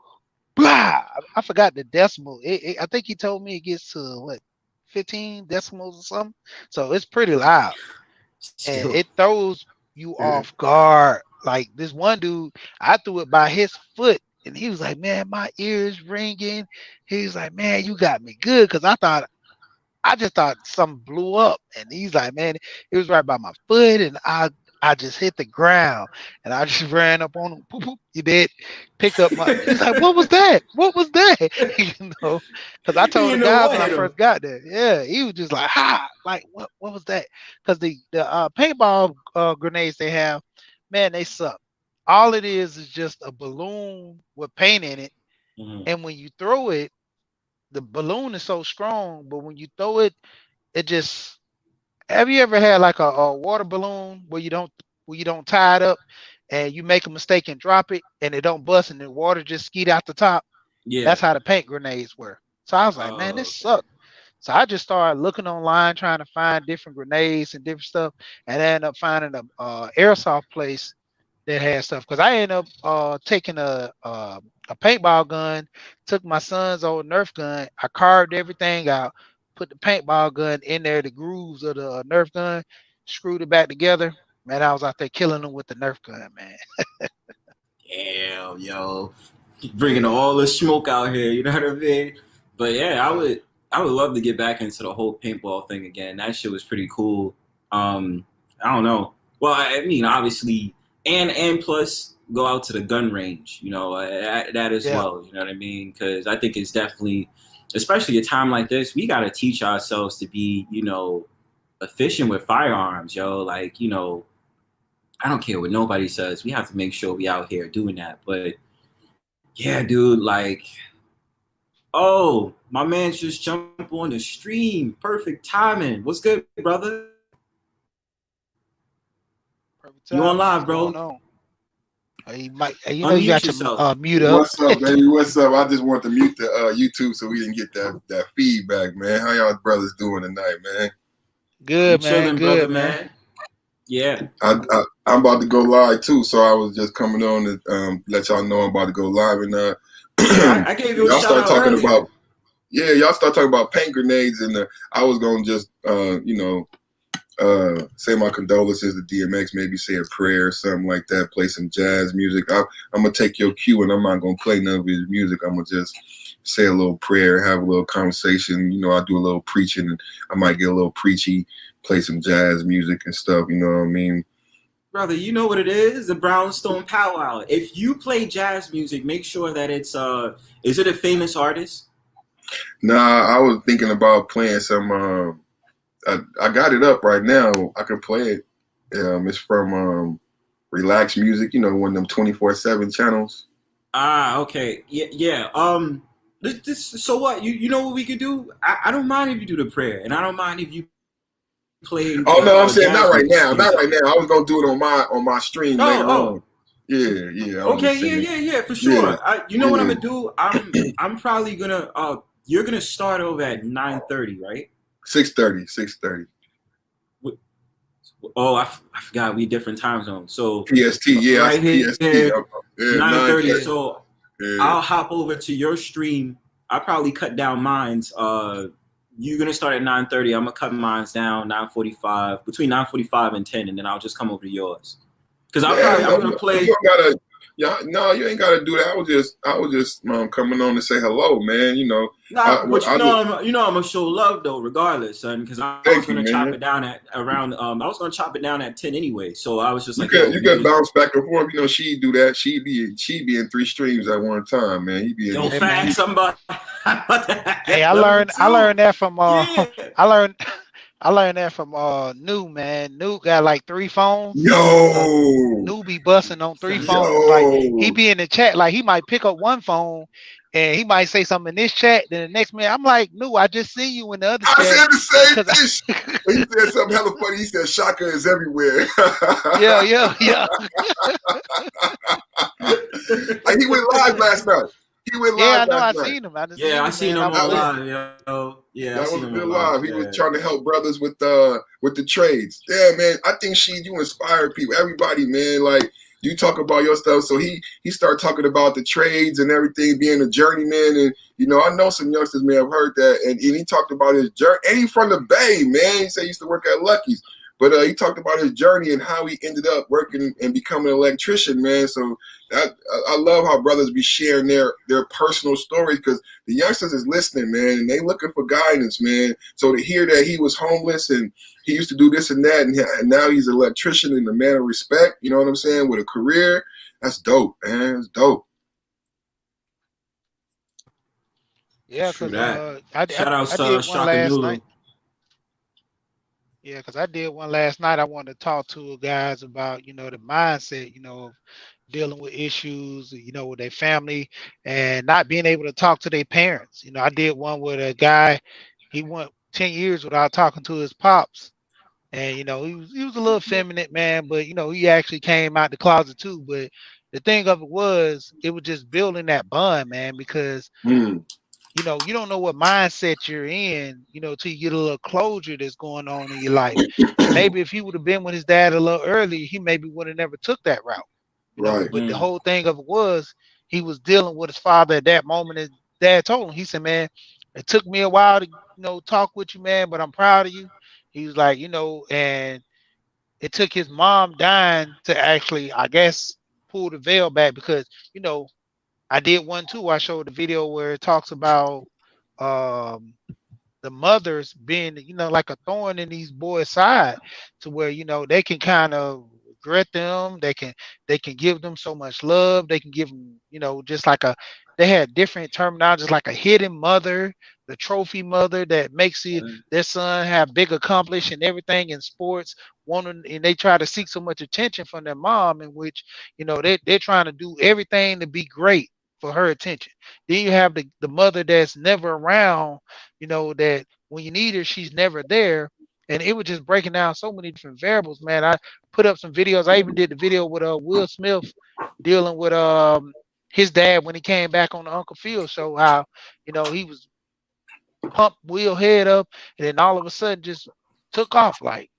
Blah! I forgot the decimal. I think he told me it gets to what 15 decimals or something. So it's pretty loud, and
Still,
it throws you off guard. Like this one dude, I threw it by his foot. And he was like, man, my ears ringing. He was like, man, you got me good. Cause I just thought something blew up. And he's like, man, it was right by my foot. And I just hit the ground and I just ran up on him. Poop, poop, you did. Picked up my, he's like, what was that? What was that? You know, because I told
You
the
know
guys
what
when I
hit him?
first got there, yeah, he was just like, ha, like, what was that? Because the paintball grenades they have, man, they suck. All it is just a balloon with paint in it.
Mhm.
And when you throw it, the balloon is so strong, but when you throw it, it just have you ever had like a water balloon where you don't tie it up and you make a mistake and drop it and it don't bust and the water just skeet out the top?
Yeah.
That's how the paint grenades were. So I was like, man, this
Oh, okay.
sucks. So I just started looking online trying to find different grenades and different stuff, and I ended up finding a airsoft place that had stuff. Because I ended up taking a paintball gun, took my son's old Nerf gun, I carved everything out, put the paintball gun in there, the grooves of the Nerf gun, screwed it back together. Man, I was out there killing them with the Nerf gun, man.
Damn, yo, bringing
Yeah,
all the smoke out here. You know what I mean? But yeah,
yeah,
I would love to get back into the whole paintball thing again. That shit was pretty cool. I don't know. Well, I mean, obviously, and plus go out to the gun range. You know, that as
yeah,
well. You know what I mean? Because I think it's definitely, especially a time like this, we got to teach ourselves to be, you know, efficient with firearms, yo. Like, you know, I don't care what nobody says. We have to make sure we out here doing that. But yeah, dude, like, oh, my man just jumped on the stream. Perfect timing. What's good, brother?
perfect
You on
timing.
live,
What's going
bro?
on? You might, you know, you
Unmute
got your
yourself.
mute up.
What's up, baby? What's up? I just want to mute the YouTube so we didn't get that feedback, man. How y'all brothers doing tonight, man?
We
Good man,
chilling, brother,
good man.
man. Yeah.
I'm about to go live too, so I was just coming on to let y'all know I'm about to go live, and
Yeah, I gave you a
y'all
shout
start
out
talking
earlier.
about y'all start talking about paint grenades, and I was gonna just say my condolences to DMX, maybe say a prayer or something like that, play some jazz music. I'm gonna take your cue and I'm not gonna play none of his music. I'm gonna just say a little prayer, have a little conversation. You know, I do a little preaching and I might get a little preachy, play some jazz music and stuff, you know what I mean?
Brother, you know what it is? The Brownstone Powwow. If you play jazz music, make sure that it's is it a famous artist?
Nah, I was thinking about playing some I got it up right now. I can play it. It's from Relax Music, you know, one of them 24/7 channels.
Ah, okay. Yeah, yeah. So what? You know what we could do? I don't mind if you do the prayer, and I don't mind if you play
Oh no, I'm saying not
jazz
right now. Not
music.
right now. I was gonna do it on my stream
Oh,
later
oh.
on. Yeah. I was
Okay,
just saying.
yeah, for
Yeah,
sure. You know what I'm
yeah.
gonna do? I'm probably gonna you're gonna start over at 9:30, right?
6:30. 6:30.
Oh, I forgot we different time zones. So
PST. Yeah,
right
that's PST.
here,
Yeah,
9:30.
9:30.
Yeah.
So
Yeah.
I'll hop over to your stream. I'll probably cut down mine's. You're gonna start at 9:30. I'm gonna cut mine's down 9:45, between 9:45 and 10, and then I'll just come over to yours. Cause
Yeah,
I'm
no,
gonna
you
play.
don't gotta. Yeah, no, you ain't gotta do that. I was just coming on to say hello, man. You know,
Nah, but
I just
I'm gonna show love though, regardless, son. Because I was
thank you,
gonna chop
man.
it down at around. I was gonna chop it down at 10 anyway. So I was just
You
like, yo,
can
we just
bounce back and forth. You know, she do that. She be in 3 streams at one time, man. He be in
yo
these
Hey
3
man.
fast.
streams.
Somebody
Hey,
number
I
two.
learned that from
Yeah.
I learned that from New, man. New got like 3 phones. So
Yo,
New be busting on 3
Son.
phones. Like he
yo.
be in the chat, like he might pick up one phone and he might say something in this chat, then the next minute I'm like, New, I just see you in the other
I
chat
said the same
because
thing. He said something hella funny. He said Shaka is everywhere.
yeah.
Like he went live last night. He went
Yeah,
live
I know.
last
I
night.
seen him. I just
Yeah,
seen
I
him,
seen
man. I
him
was
on
That was
lit.
live, yo. Yeah, I
that
seen
was a
him
good
on live.
live. He was
Yeah.
trying to help brothers with the trades. Yeah, man. I think you inspire people, everybody, man. Like you talk about your stuff. So he started talking about the trades and everything, being a journeyman. And you know, I know some youngsters may have heard that. And he talked about his journey. And he from the Bay, man. He said he used to work at Lucky's. But he talked about his journey and how he ended up working and becoming an electrician, man. So I love how brothers be sharing their personal stories, because the youngsters is listening, man, and they looking for guidance, man. So to hear that he was homeless and he used to do this and that, and now he's an electrician and a man of respect, you know what I'm saying, with a career, that's dope, man. It's dope.
Yeah,
True
because
that.
I
Shout out
did one
Shaka
last
Noodle.
night. Yeah, because I did one last night. I wanted to talk to guys about, you know, the mindset, you know, of dealing with issues, you know, with their family and not being able to talk to their parents. You know, I did one with a guy, he went 10 years without talking to his pops. And, you know, he was a little effeminate, man, but, you know, he actually came out the closet too. But the thing of it was just building that bond, man, because you know, you don't know what mindset you're in, you know, till you get a little closure that's going on in your life. And maybe if he would have been with his dad a little earlier, he maybe would have never took that route, you know.
Right.
But the whole thing of it was he was dealing with his father at that moment. His dad told him, he said, man, it took me a while to, you know, talk with you, man, but I'm proud of you. He was like, you know, and it took his mom dying to actually, I guess, pull the veil back because, you know, I did one too. I showed the video where it talks about um the mothers being, you know, like a thorn in these boys' side, to where, you know, they can kind of regret them. They can give them so much love. They can give them, you know, just like they had different terminologies, like a hidden mother, the trophy mother that makes their son have big accomplish and everything in sports, wanting, and they try to seek so much attention from their mom, in which, you know, they're trying to do everything to be great for her attention. Then you have the mother that's never around, you know, that when you need her, she's never there. And it was just breaking down so many different variables, man. I put up some videos. I even did the video with Will Smith dealing with his dad when he came back on the Uncle Phil show, how, you know, he was pumped Will head up and then all of a sudden just took off. Like,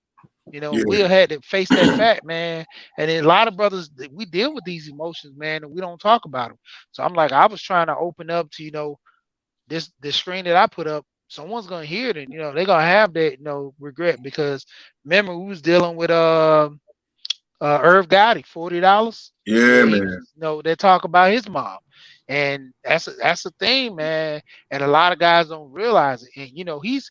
you know,
Yeah.
Will had to face that fact, man. And then a lot of brothers, we deal with these emotions, man, and we don't talk about them. So I'm like, I was trying to open up to, you know, this screen that I put up, someone's gonna hear it, and, you know, they're gonna have that, you know, regret, because remember we was dealing with Irv Gotti, $40,
Yeah,
where he
man.
was, you know, they talk about his mom. And that's a thing, man. And a lot of guys don't realize it. And, you know, he's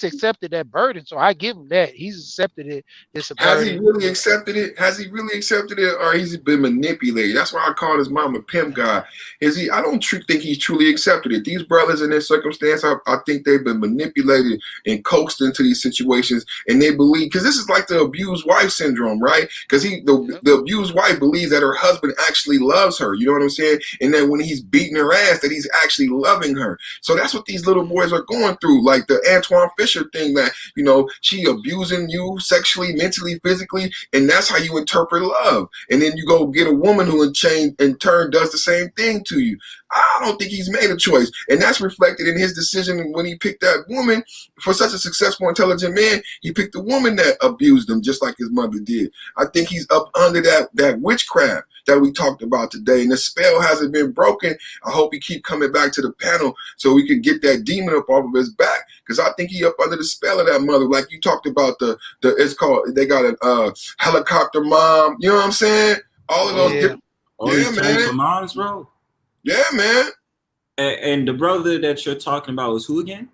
accepted that burden. So I give him that. He's accepted it. It's a
Has he
burden.
really accepted it? Has he really accepted it, or he's been manipulated? That's why I call his mom a pimp guy. Is he? I don't think he's truly accepted it. These brothers in this circumstance, I think they've been manipulated and coaxed into these situations, and they believe, because this is like the abused wife syndrome, right? Because the abused wife believes that her husband actually loves her. You know what I'm saying? And that when he's beating her ass, that he's actually loving her. So that's what these little boys are going through, like the Antoine Fisher thing, that, you know, she abusing you sexually, mentally, physically, and that's how you interpret love. And then you go get a woman who in turn does the same thing to you. I don't think he's made a choice, and that's reflected in his decision when he picked that woman. For such a successful, intelligent man, he picked a woman that abused him just like his mother did. I think he's up under that witchcraft that we talked about today, and the spell hasn't been broken. I hope he keep coming back to the panel so we can get that demon up off of his back, because I think he up under the spell of that mother. Like you talked about, it's called, they got a helicopter mom. You know what I'm saying? All of those.
Yeah.
All these
Yeah,
terms
man.
for moms, bro.
Yeah, man.
And the brother that you're talking about was who again?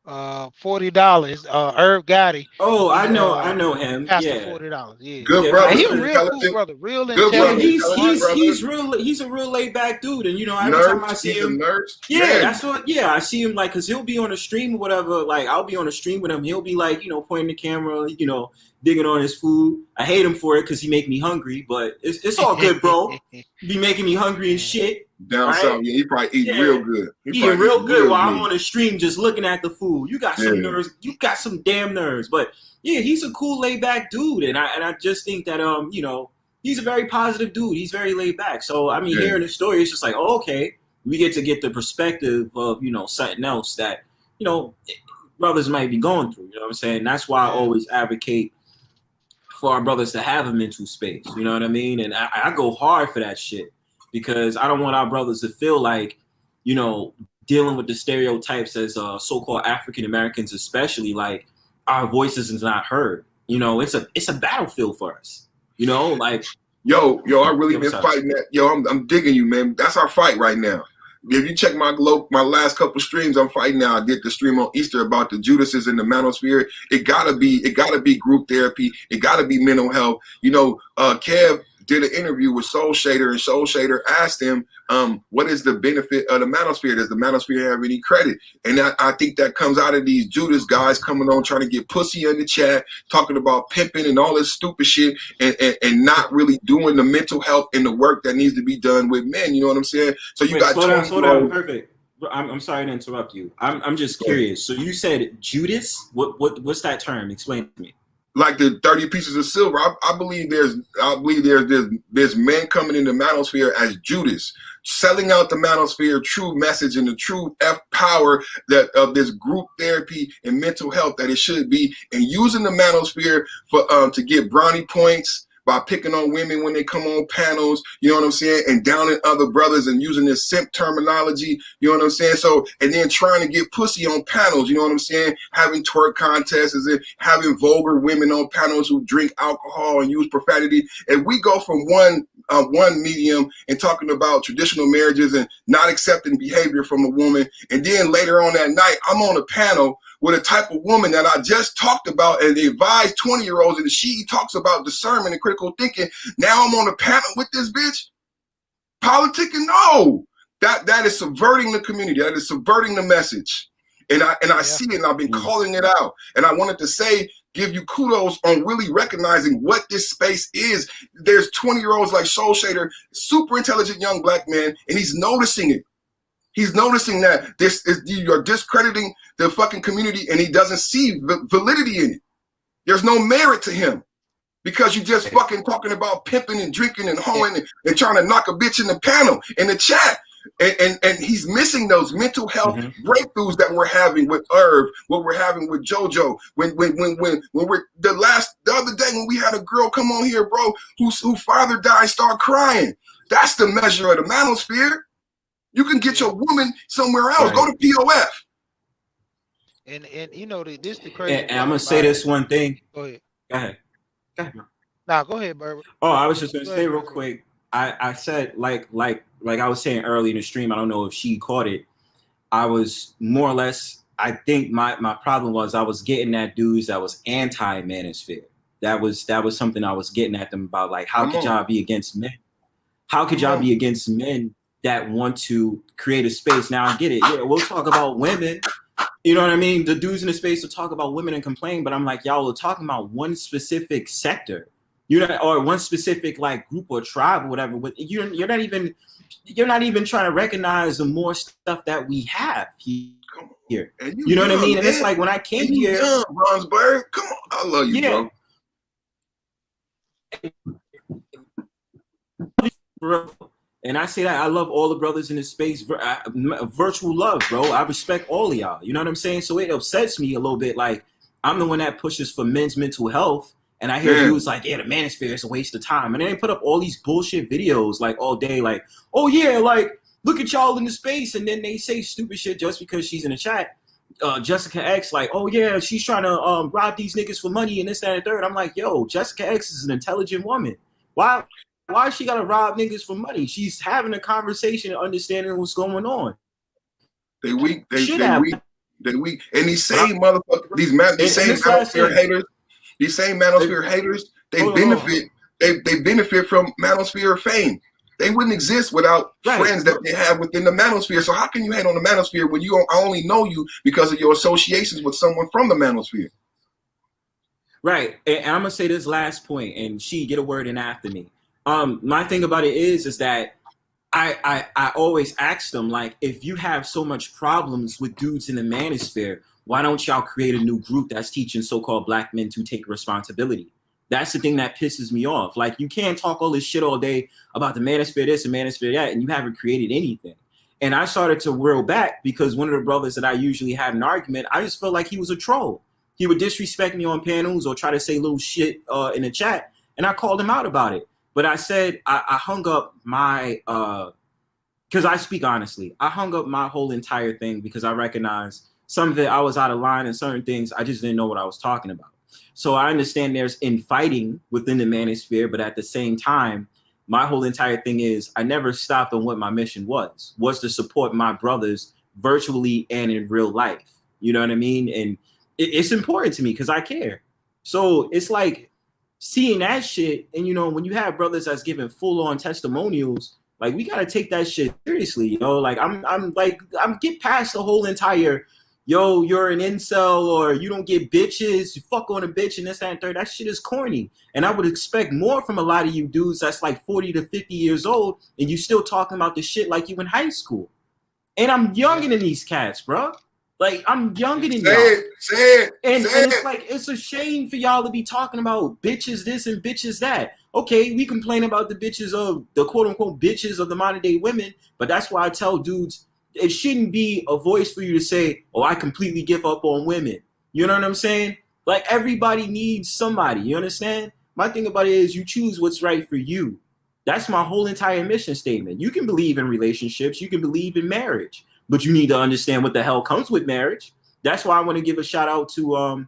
$40. Irv Gotti.
Oh,
He's
I know him.
Pastor
Yeah.
$40. Yeah.
Good
Yeah,
brother.
And he a
Pastor.
real cool
Intelligent.
brother, real
Good
Yeah,
brother.
intelligent.
he's a real laid back dude, and, you know, every
Nurse.
time I see
He's
him,
a nurse.
yeah, that's what. Yeah, I see him, like, cause he'll be on a stream or whatever. Like, I'll be on a stream with him. He'll be like, you know, pointing the camera, you know, digging on his food. I hate him for it because he make me hungry, but it's all good, bro. Be making me hungry and shit.
Down
right?
south, yeah, he probably eating real good.
Eating real good while I'm on the stream just looking at the food. You got some
Yeah.
nerves. You got some damn nerves. But yeah, he's a cool, laid back dude, and I just think that you know, he's a very positive dude. He's very laid back. So I mean, hearing the story, it's just like, oh, okay, we get to get the perspective of, you know, something else that, you know, brothers might be going through. You know what I'm saying? That's why I always advocate for our brothers to have a mental space. You know what I mean? And I go hard for that shit, because I don't want our brothers to feel like, you know, dealing with the stereotypes as so-called African Americans, especially, like our voices is not heard. you know, it's a battlefield for us. You know, like
Yo, I really been
sorry.
fighting that. Yo, I'm digging you, man. That's our fight right now. If you check my last couple streams, I'm fighting now. I did the stream on Easter about the Judases in the manosphere. It gotta be group therapy. It gotta be mental health. You know, Kev did an interview with Soul Shader, and Soul Shader asked him, what is the benefit of the manosphere? Does the manosphere have any credit? And I think that comes out of these Judas guys coming on trying to get pussy in the chat, talking about pimping and all this stupid shit, and not really doing the mental health and the work that needs to be done with men. You know what I'm saying? So you got
slow down, perfect. I'm sorry to interrupt you. I'm just curious. So you said Judas? What's that term? Explain to me.
Like the 30 pieces of silver. I believe there's men coming in the manosphere as Judas, selling out the manosphere true message and the true power that of this group therapy and mental health that it should be, and using the manosphere for to get brownie points by picking on women when they come on panels, you know what I'm saying, and downing other brothers and using this simp terminology, you know what I'm saying? So, and then trying to get pussy on panels, you know what I'm saying? Having twerk contests and having vulgar women on panels who drink alcohol and use profanity. And we go from one medium and talking about traditional marriages and not accepting behavior from a woman, and then later on that night, I'm on a panel with a type of woman that I just talked about and advised 20-year-olds, and she talks about discernment and critical thinking. Now I'm on a panel with this bitch? Politicking? No. That is subverting the community. That is subverting the message. And I see it, and I've been calling it out. And I wanted to say, give you kudos on really recognizing what this space is. There's 20-year-olds like Soul Shader, super intelligent young black man, and he's noticing it. He's noticing that you're discrediting the fucking community, and he doesn't see validity in it. There's no merit to him because you just fucking talking about pimping and drinking and hoeing and trying to knock a bitch in the panel, in the chat. And he's missing those mental health breakthroughs that we're having with Irv, what we're having with JoJo. When we're the other day when we had a girl come on here, bro, whose father died, start crying. That's the measure of the manosphere. You can get your woman somewhere else. Right. Go to POF.
And you know this the crazy.
And I'm gonna say this one thing.
Go ahead.
Go ahead.
Nah, go ahead, Barbara.
Oh, I was just gonna say real quick. I said like I was saying early in the stream. I don't know if she caught it. I was more or less. I think my problem was I was getting at dudes that was anti-manosphere. That was something I was getting at them about. Like, how could y'all be against men? How could y'all be against men that want to create a space? Now I get it. Yeah, we'll talk about women. You know what I mean? The dudes in the space will talk about women and complain, but I'm like, y'all are talking about one specific sector, or one specific like group or tribe or whatever. But you're not even trying to recognize the more stuff that we have here. You know what I mean? And it's like when I came here,
Bronzebird, come on, I love you,
bro. And I say that I love all the brothers in this space, virtual love, bro. I respect all of y'all. You know what I'm saying? So it upsets me a little bit. Like, I'm the one that pushes for men's mental health, and I hear dudes like, yeah, the manosphere is a waste of time. And then they put up all these bullshit videos like all day, like, oh yeah, like, look at y'all in the space, and then they say stupid shit just because she's in the chat. Jessica X, like, oh yeah, she's trying to rob these niggas for money and this, that, and third. I'm like, yo, Jessica X is an intelligent woman. Why she gotta rob niggas for money? She's having a conversation and understanding what's going on.
They weak. They weak. And these same motherfuckers, these same manosphere haters, they benefit. They benefit from manosphere fame. They wouldn't exist without friends that they have within the manosphere. So how can you hate on the manosphere when I only know you because of your associations with someone from the manosphere?
Right. And I'm gonna say this last point, and she get a word in after me. My thing about it is that I always ask them, like, if you have so much problems with dudes in the manosphere, why don't y'all create a new group that's teaching so-called black men to take responsibility? That's the thing that pisses me off. Like, you can't talk all this shit all day about the manosphere this and manosphere that, and you haven't created anything. And I started to reel back because one of the brothers that I usually had an argument, I just felt like he was a troll. He would disrespect me on panels or try to say little shit in the chat, and I called him out about it. But I said I hung up my because I speak honestly. I hung up my whole entire thing because I recognized some of it I was out of line and certain things I just didn't know what I was talking about. So I understand there's infighting within the manosphere, but at the same time, my whole entire thing is I never stopped on what my mission was to support my brothers virtually and in real life. You know what I mean? And it's important to me because I care. So it's like seeing that shit, and you know, when you have brothers that's giving full on testimonials, like we gotta take that shit seriously, you know. Like I'm get past the whole entire yo, you're an incel or you don't get bitches, you fuck on a bitch and this, that, and third. That shit is corny. And I would expect more from a lot of you dudes that's like 40 to 50 years old and you still talking about the shit like you in high school. And I'm younger than these cats, bro. Like, I'm younger than y'all.
Say it.
And it's like, it's a shame for y'all to be talking about bitches this and bitches that. Okay, we complain about the bitches of, the quote-unquote bitches of the modern-day women, but that's why I tell dudes, it shouldn't be a voice for you to say, oh, I completely give up on women. You know what I'm saying? Like, everybody needs somebody, you understand? My thing about it is you choose what's right for you. That's my whole entire mission statement. You can believe in relationships, you can believe in marriage, but you need to understand what the hell comes with marriage. That's why I want to give a shout out to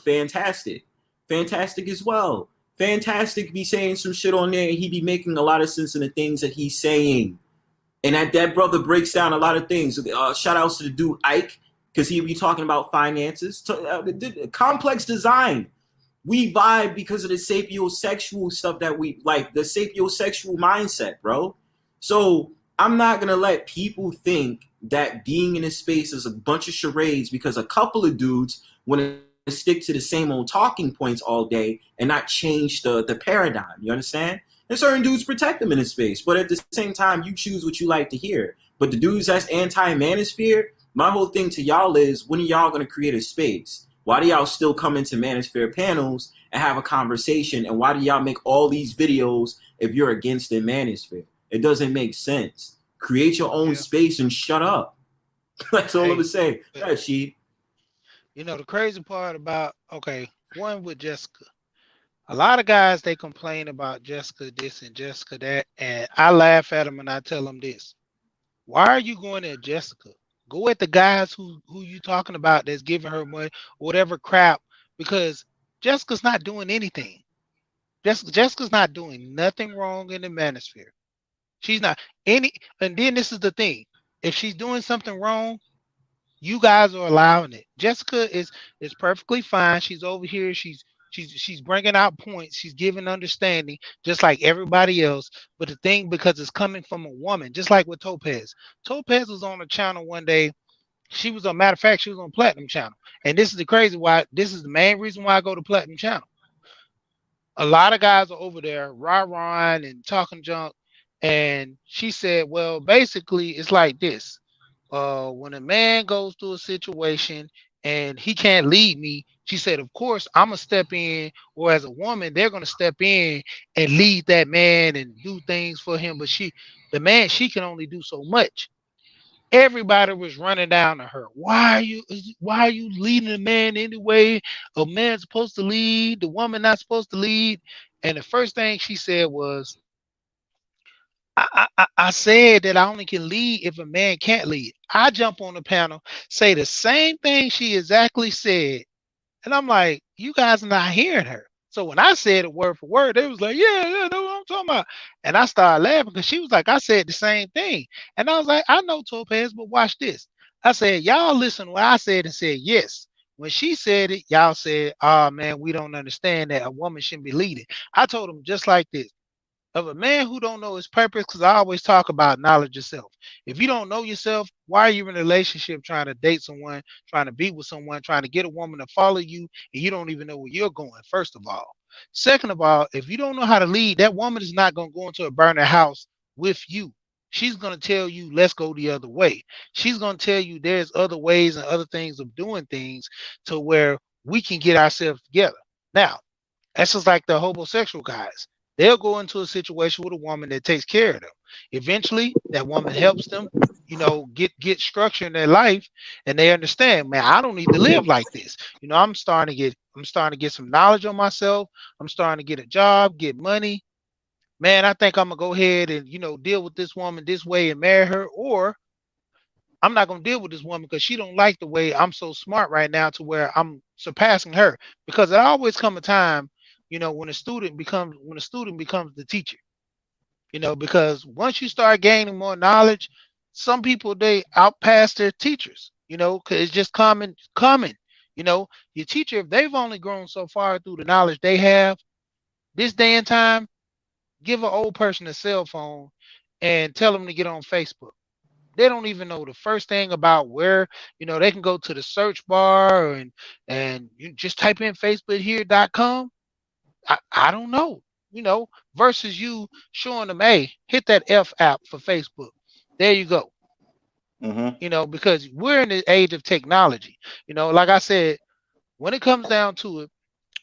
Fantastic as well. Fantastic be saying some shit on there, and he be making a lot of sense in the things that he's saying. And that brother breaks down a lot of things. Shout outs to the dude Ike, because he be talking about finances. Complex design. We vibe because of the sapiosexual stuff that we like, the sapiosexual mindset, bro. So I'm not gonna let people think that being in a space is a bunch of charades because a couple of dudes want to stick to the same old talking points all day and not change the paradigm. You understand? And certain dudes protect them in a space, but at the same time, you choose what you like to hear. But the dudes that's anti-manosphere, my whole thing to y'all is, when are y'all gonna create a space? Why do y'all still come into manosphere panels and have a conversation? And why do y'all make all these videos if you're against the manosphere? It doesn't make sense. Create your own space and shut up. That's all I'm gonna say. That's cheap.
You know, the crazy part about, okay, one with Jessica. A lot of guys, they complain about Jessica this and Jessica that, and I laugh at them and I tell them this. Why are you going at Jessica? Go at the guys who you talking about that's giving her money, whatever crap, because Jessica's not doing anything. Jessica's not doing nothing wrong in the manosphere. She's not any, and then this is the thing. If she's doing something wrong, you guys are allowing it. Jessica is perfectly fine. She's over here. She's bringing out points. She's giving understanding, just like everybody else. But the thing, because it's coming from a woman, just like with Topaz. Topaz was on a channel one day. She was, a matter of fact, she was on Platinum channel. And this is the crazy why. This is the main reason why I go to Platinum channel. A lot of guys are over there rah-rahing and talking junk. And she said, well, basically, it's like this. When a man goes through a situation and he can't lead me, she said, of course, I'm going to step in, or as a woman, they're going to step in and lead that man and do things for him. But she can only do so much. Everybody was running down to her. Why are you leading a man anyway? A man's supposed to lead, the woman not supposed to lead. And the first thing she said was, I said that I only can lead if a man can't lead. I jump on the panel, say the same thing she exactly said. And I'm like, you guys are not hearing her. So when I said it word for word, they was like, yeah, that's what I'm talking about. And I started laughing because she was like, I said the same thing. And I was like, I know, Topaz, but watch this. I said, y'all listen to what I said and said yes. When she said it, y'all said, oh, man, we don't understand that a woman shouldn't be leading. I told them just like this. Of a man who don't know his purpose, because I always talk about knowledge yourself. If you don't know yourself, why are you in a relationship trying to date someone, trying to be with someone, trying to get a woman to follow you, and you don't even know where you're going, first of all. Second of all, if you don't know how to lead, that woman is not going to go into a burning house with you. She's going to tell you, let's go the other way. She's going to tell you there's other ways and other things of doing things to where we can get ourselves together. Now, that's just like the homosexual guys. They'll go into a situation with a woman that takes care of them. Eventually, that woman helps them, get structure in their life, and they understand, man, I don't need to live like this. I'm starting to get some knowledge on myself. I'm starting to get a job, get money. Man, I think I'm gonna go ahead and deal with this woman this way and marry her, or I'm not gonna deal with this woman because she don't like the way I'm so smart right now to where I'm surpassing her, because it always come a time, when a student becomes the teacher. Because once you start gaining more knowledge, some people they outpass their teachers. Because it's just common. Your teacher, if they've only grown so far through the knowledge they have, this day and time, give an old person a cell phone and tell them to get on Facebook. They don't even know the first thing about where, they can go to the search bar and you just type in facebookhere.com. I don't know, versus you showing them, hey, hit that F app for Facebook. There you go. Because we're in the age of technology. Like I said, when it comes down to it,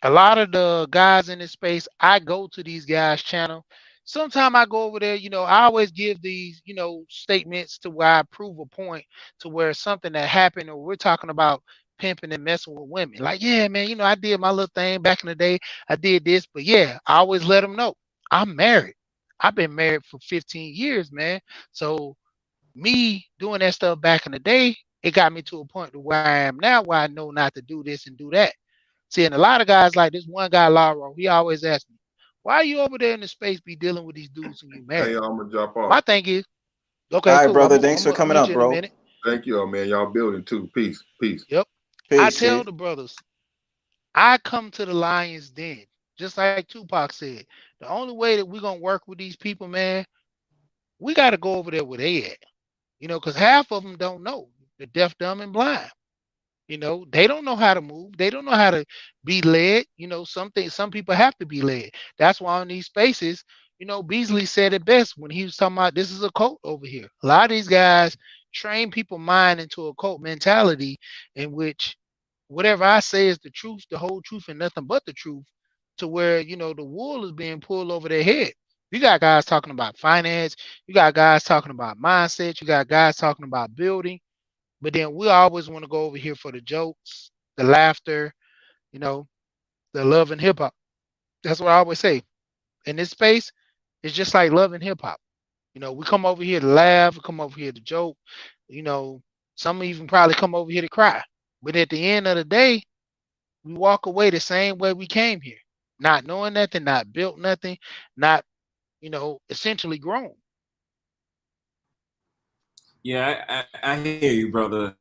a lot of the guys in this space, I go to these guys' channel. Sometimes I go over there, I always give these, statements to where I prove a point to where something that happened, or we're talking about pimping and messing with women. Like, yeah, man, I did my little thing back in the day. I did this, but yeah, I always let them know I'm married. I've been married for 15 years, man. So me doing that stuff back in the day, it got me to a point to where I am now, where I know not to do this and do that. See, and a lot of guys like this one guy, Lauro, he always asks me, why are you over there in the space be dealing with these dudes and you
Hey,
married?
I'm gonna drop off.
My thing is, okay,
All right,
cool.
brother.
I'm
Thanks for
gonna
coming
meet
up,
you in a
bro.
minute.
Thank you, man. Y'all building too. Peace.
Yep. I
Peace,
tell
Chief.
the brothers, I come to the lion's den, just like Tupac said. The only way that we're gonna work with these people, man, we got to go over there where they at. Because half of them don't know. They're deaf, dumb, and blind. They don't know how to move. They don't know how to be led. Some people have to be led. That's why in these spaces, Beasley said it best when he was talking about this is a cult over here. A lot of these guys train people mind into a cult mentality in which whatever I say is the truth, the whole truth, and nothing but the truth, to where, the wool is being pulled over their head. You got guys talking about finance, you got guys talking about mindset, you got guys talking about building. But then we always want to go over here for the jokes, the laughter, you know, the love and hip hop. That's what I always say. In this space, it's just like love and hip hop. We come over here to laugh, we come over here to joke. You know, some even probably come over here to cry. But at the end of the day, we walk away the same way we came here, not knowing nothing, not built nothing, not, essentially grown.
Yeah, I hear you, brother.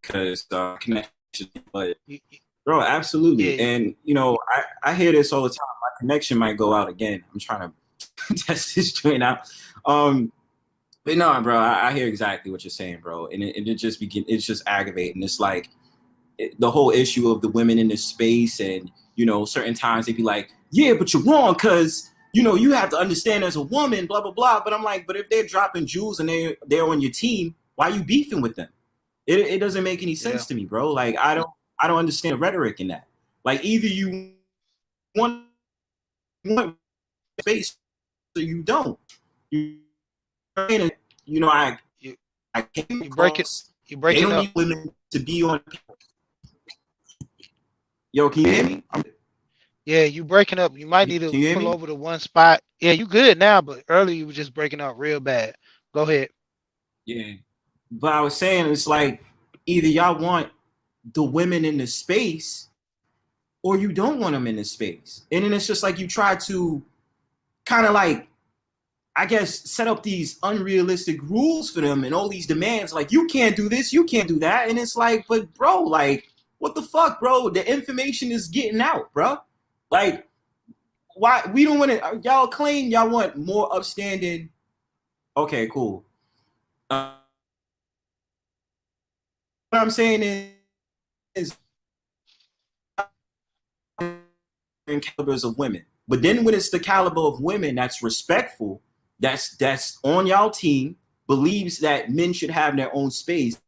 Because connection, but
Y- y-
bro, absolutely.
Yeah,
And I hear this all the time. My connection might go out again. I'm trying to test this joint out. But no, bro, I hear exactly what you're saying, bro. And it just it's just aggravating. It's like the whole issue of the women in this space, and certain times they'd be like, yeah, but you're wrong, because you have to understand as a woman, blah blah blah. But I'm like, but if they're dropping jewels and they're on your team, why are you beefing with them? It doesn't make any
yeah.
sense to me, bro. Like I don't understand the rhetoric in that. Like either you want space or you don't. You I
You
I came
you break it.
across
You
they
breaking
don't
up.
need women to be on. Yo, can you hear me?
Yeah, you breaking up. You might
Can
need to
you hear
pull
me?
over to one spot. Yeah, you good now, but earlier you were just breaking up real bad. Go ahead.
Yeah. But I was saying it's like either y'all want the women in the space or you don't want them in the space. And then it's just like you try to kind of like, I guess, set up these unrealistic rules for them and all these demands. Like, you can't do this, you can't do that. And it's like, but bro, like, what the fuck, bro? The information is getting out, bro. Like, why we don't want to, y'all claim y'all want more upstanding. Okay, cool. What I'm saying is calibers of women. But then when it's the caliber of women that's respectful, that's on y'all team, believes that men should have their own space,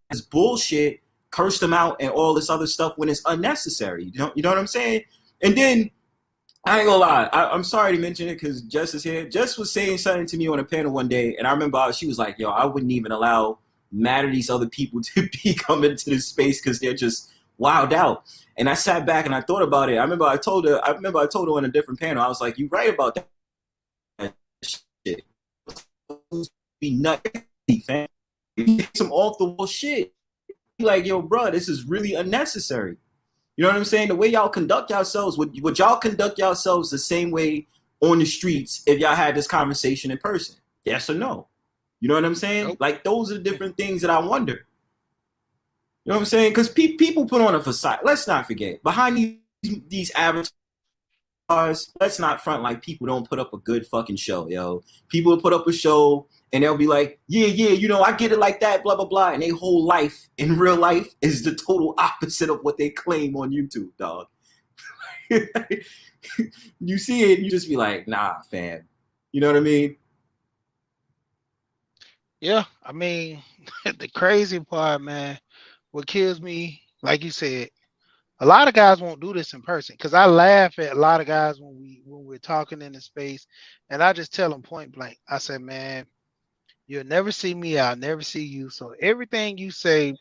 it's bullshit, curse them out and all this other stuff when it's unnecessary. You know what I'm saying? And then I ain't gonna lie, I'm sorry to mention it because Jess is here. Jess was saying something to me on a panel one day, and I remember she was like, yo, I wouldn't even allow mad at these other people to be coming to this space because they're just wild out. And I sat back and I thought about it. I remember I told her on a different panel, I was like, you right about that shit. Be nutty, fam. some off the wall shit. Like, yo, bro, this is really unnecessary. You know what I'm saying? The way y'all conduct yourselves, would y'all conduct yourselves the same way on the streets if y'all had this conversation in person? Yes or no? You know what I'm saying?
Nope.
Like, those are the different things that I wonder. You know what I'm saying? Because people put on a facade. Let's not forget, behind these avatars, let's not front like people don't put up a good fucking show, yo. People will put up a show and they'll be like, yeah, you know, I get it like that, blah, blah, blah. And their whole life in real life is the total opposite of what they claim on YouTube, dog. You see it, you just be like, nah, fam. You know what I mean?
Yeah, I mean, the crazy part, man, what kills me, like you said, a lot of guys won't do this in person because I laugh at a lot of guys when we're talking in the space, and I just tell them point blank. I say, man, you'll never see me, I'll never see you. So everything you say,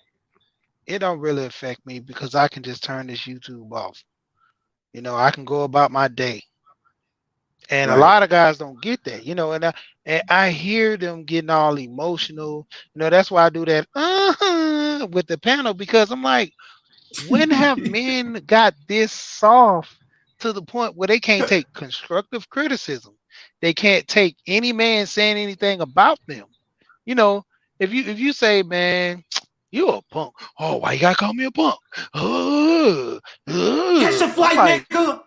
it don't really affect me because I can just turn this YouTube off. You know, I can go about my day. And a
Right.
lot of guys don't get that, you know, and I hear them getting all emotional. You know, that's why I do that with the panel because I'm like, when have men got this soft to the point where they can't take constructive criticism? They can't take any man saying anything about them. You know, if you say, man, you a punk. Oh, why you gotta call me a punk?
Catch a
I'm
flight,
like,
nigga.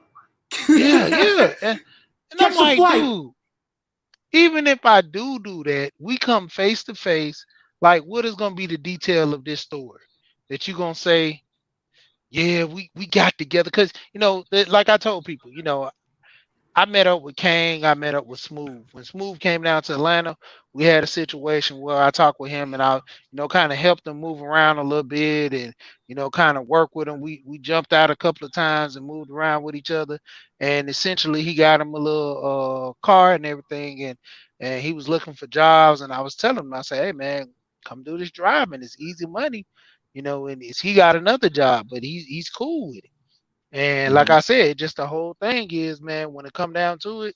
yeah. And I'm
Catch a
like,
flight.
dude, even if I do that, we come face to face. Like, what is gonna be the detail of this story that you gonna say? Yeah, we got together because you know, like I told people, you know, I met up with Kane, I met up with Smooth. When Smooth came down to Atlanta, we had a situation where I talked with him and I, you know, kind of helped him move around a little bit and, you know, kind of work with him. We jumped out a couple of times and moved around with each other. And essentially he got him a little car and everything and he was looking for jobs and I was telling him, I said, hey man, come do this driving. It's easy money, you know, and he got another job, but he's cool with it. And like
Mhm.
I said, just the whole thing is, man, when it come down to it,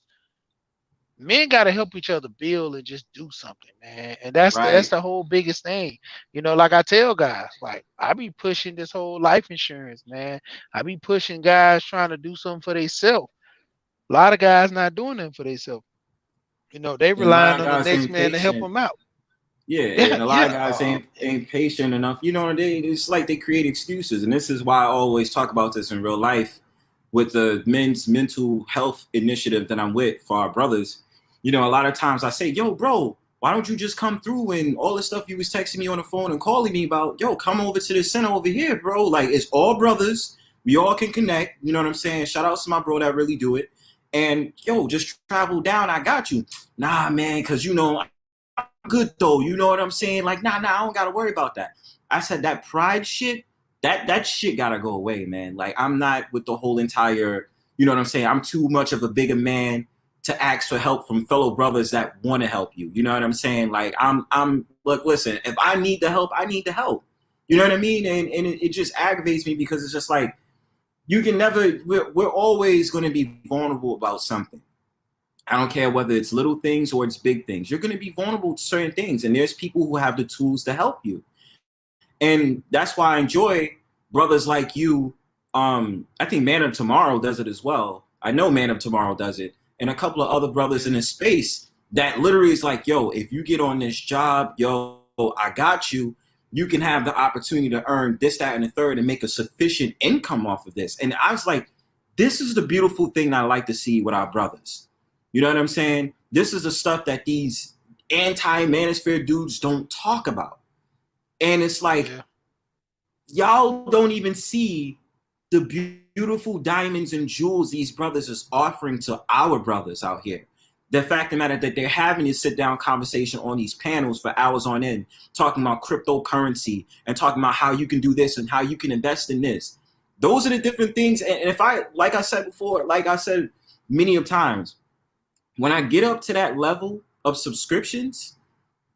men gotta help each other build and just do something, man. And that's
Right.
the whole biggest thing. You know, like I tell guys, like I be pushing this whole life insurance, man. I be pushing guys trying to do something for themselves. A lot of guys not doing them for themselves. You know, they
And a lot
relying
of
on the
guys
next
ain't
man to help
patient.
them out.
Yeah,
Yeah,
and a lot of
yeah.
guys ain't patient enough. You know, it's like they create excuses, and this is why I always talk about this in real life with the men's mental health initiative that I'm with for our brothers. You know, a lot of times I say, "Yo, bro, why don't you just come through and all the stuff you was texting me on the phone and calling me about? Yo, come over to the center over here, bro. Like it's all brothers. We all can connect. You know what I'm saying? Shout out to my bro that really do it. And yo, just travel down. I got you. Nah, man, because you know good though. You know what I'm saying? Like, nah, I don't gotta worry about that. I said that pride shit, that shit gotta go away, man. Like, I'm not with the whole entire, you know what I'm saying? I'm too much of a bigger man to ask for help from fellow brothers that want to help you. You know what I'm saying? Like, I'm look, listen, if I need the help, I need the help. You know what I mean? And it just aggravates me because it's just like you can never we're always gonna be vulnerable about something. I don't care whether it's little things or it's big things. You're going to be vulnerable to certain things, and there's people who have the tools to help you. And that's why I enjoy brothers like you. I think Man of Tomorrow does it as well. I know Man of Tomorrow does it, and a couple of other brothers in
Yeah,
this space that literally is like, yo, if you get on this job, yo, I got you. You can have the opportunity to earn this, that, and the third, and make a sufficient income off of this. And I was like, this is the beautiful thing that I like to see with our brothers. You know what I'm saying? This is the stuff that these anti-manosphere dudes don't talk about. And it's like,
yeah,
y'all don't even see the beautiful diamonds and jewels these brothers is offering to our brothers out here. The fact of the matter that they're having this sit down conversation on these panels for hours on end, talking about cryptocurrency and talking about how you can do this and how you can invest in this. Those are the different things. And if I, like I said before, like I said many of times, when I get up to that level of subscriptions,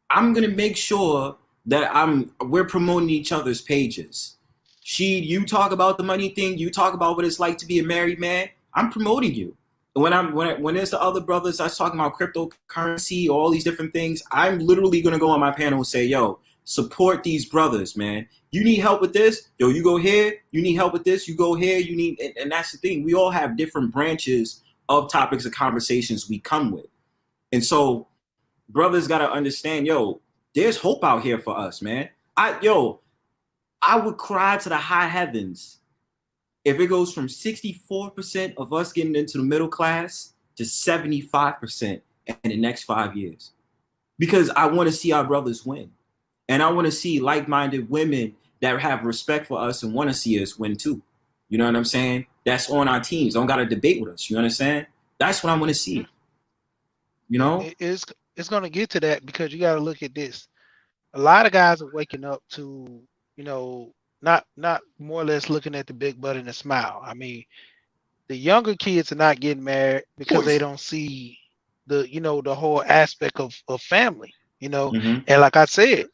I'm gonna make sure that we're promoting each other's pages. You talk about the money thing, you talk about what it's like to be a married man. I'm promoting you. And when there's the other brothers that's talking about cryptocurrency, all these different things, I'm literally gonna go on my panel and say, yo, support these brothers, man. You need help with this, yo, you go here. You need help with this, you go here. You need, and that's the thing. We all have different branches of topics of conversations we come with. And so brothers got to understand, yo, there's hope out here for us, man. I would cry to the high heavens if it goes from 64% of us getting into the middle class to 75% in the next 5 years. Because I want to see our brothers win. And I want to see like-minded women that have respect for us and want to see us win too. You know what I'm saying? That's on our teams. Don't got to debate with us. You understand? That's what I want to see. You know?
It's going to get to that because you got to look at this. A lot of guys are waking up to, not more or less looking at the big butt and the smile. I mean, the younger kids are not getting married because they don't see the whole aspect of family,
Mm-hmm.
And like I said,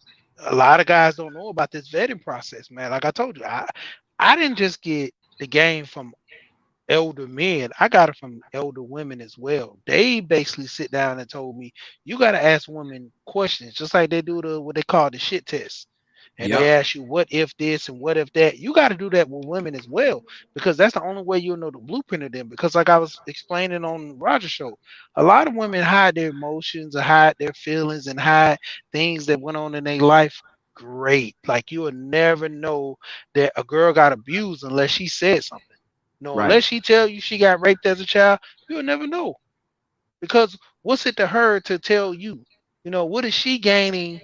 a lot of guys don't know about this vetting process, man. Like I told you, I didn't just get the game from elder men. I got it from elder women as well. They basically sit down and told me, you got to ask women questions, just like they do what they call the shit test. And they ask you, what if this and what if that? You got to do that with women as well, because that's the only way you'll know the blueprint of them. Because like I was explaining on Roger's show, a lot of women hide their emotions or hide their feelings and hide things that went on in their life. Great. Like you will never know that a girl got abused unless she said something. No,
Right.
unless she tell you she got raped as a child, you'll never know. Because what's it to her to tell you? What is she gaining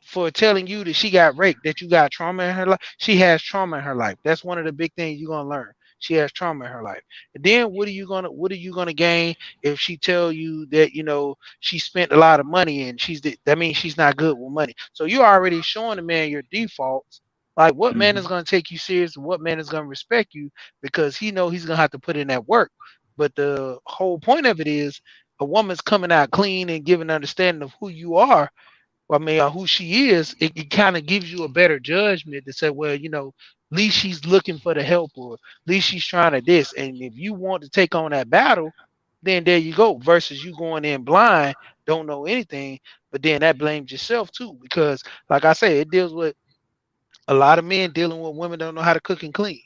for telling you that she got raped, that you got trauma in her life? She has trauma in her life. That's one of the big things you're gonna learn. She has trauma in her life. And then what are you gonna gain if she tell you that she spent a lot of money and that means she's not good with money. So you're already showing the man your defaults. Like what man is gonna take you serious and what man is gonna respect you, because he know he's gonna have to put in that work. But the whole point of it is a woman's coming out clean and giving understanding of who you are. I mean, who she is, it kind of gives you a better judgment to say, well, at least she's looking for the help, or at least she's trying to this. And if you want to take on that battle, then there you go. Versus you going in blind, don't know anything, but then that blames yourself too. Because, like I say, it deals with a lot of men dealing with women don't know how to cook and clean.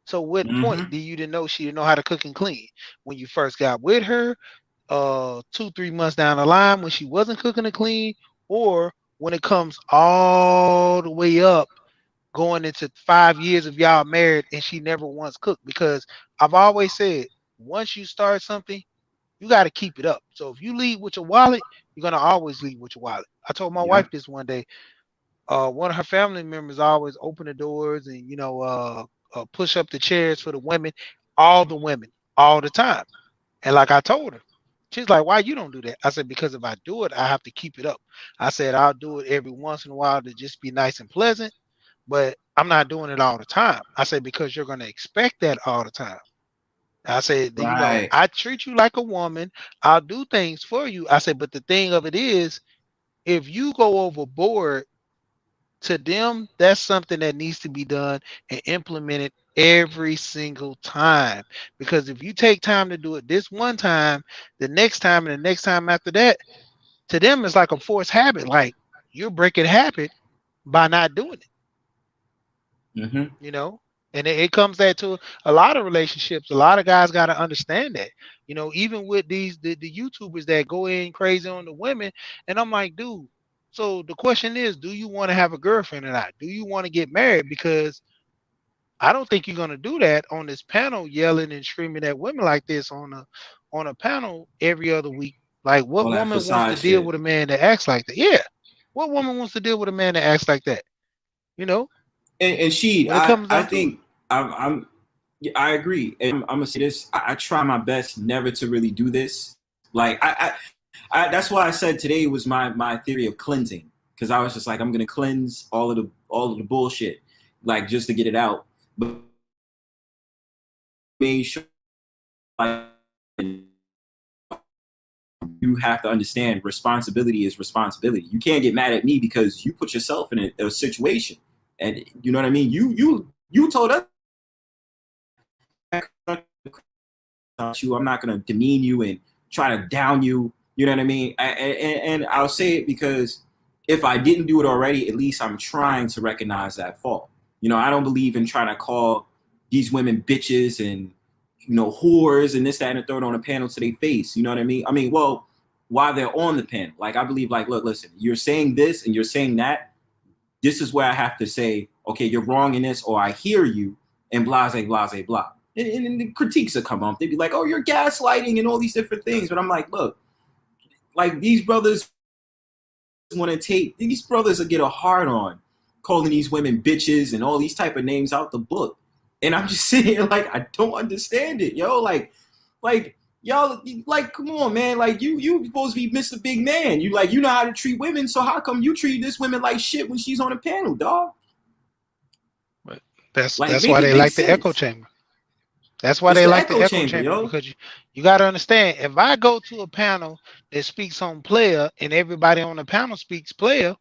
So, what point do you didn't know she didn't know how to cook and clean when you first got with her? 2-3 months down the line when she wasn't cooking and clean, or when it comes all the way up going into 5 years of y'all married and she never once cooked? Because I've always said, once you start something, you got to keep it up. So if you lead with your wallet, you're gonna always lead with your wallet. I told my wife this one day. One of her family members always open the doors and push up the chairs for the women, all the women, all the time. And like I told her, she's like, why you don't do that? I said, because if I do it, I have to keep it up. I said, I'll do it every once in a while to just be nice and pleasant, but I'm not doing it all the time. I said, because you're going to expect that all the time. I said,
Right.
I treat you like a woman. I'll do things for you. I said, but the thing of it is, if you go overboard, to them, that's something that needs to be done and implemented every single time. Because if you take time to do it this one time, the next time and the next time after that, to them it's like a forced habit. Like you're breaking habit by not doing it. And it comes that to a lot of relationships. A lot of guys got to understand that. Even with the YouTubers that go in crazy on the women, and I'm like, dude. So the question is, do you want to have a girlfriend or not? Do you want to get married? Because I don't think you're gonna do that on this panel, yelling and screaming at women like this on a panel every other week. Like, what
All that
woman wants to
facade
deal
shit.
with a man that acts like that? Yeah, what woman wants to deal with a man that acts like that?
And she,
When it comes
I
down to it.
think I agree. And I'm gonna say this. I try my best never to really do this. Like that's why I said today was my theory of cleansing, because I was just like, I'm gonna cleanse all of the bullshit, like just to get it out. But made sure, like, you have to understand responsibility is responsibility. You can't get mad at me because you put yourself in a situation, and you know what I mean. You told us I'm not gonna demean you and try to down you. You know what I mean? And I'll say it because if I didn't do it already, at least I'm trying to recognize that fault. You know, I don't believe in trying to call these women bitches and, you know, whores and this, that, and the third on a panel to their face. You know what I mean? I mean, well, while they're on the panel, like I believe, like, look, listen, you're saying this and you're saying that. This is where I have to say, okay, you're wrong in this, or I hear you, and blase, blase, blah. And the critiques will come up. They'd be like, oh, you're gaslighting and all these different things. But I'm like, look, like these brothers want to take, these brothers will get a hard on calling these women bitches and all these type of names out the book. And I'm just sitting here like, I don't understand it, yo. Like y'all, like, come on, man. Like you supposed to be Mr. Big Man. You like, you know how to treat women. So how come you treat this woman like shit when she's on a panel, dog?
But that's
Like,
why they like
sense.
the echo chamber. That's why
It's
they
the
like the
echo
echo
chamber,
chamber,
yo.
because you got to understand, if I go to a panel that speaks on player and everybody on the panel speaks player,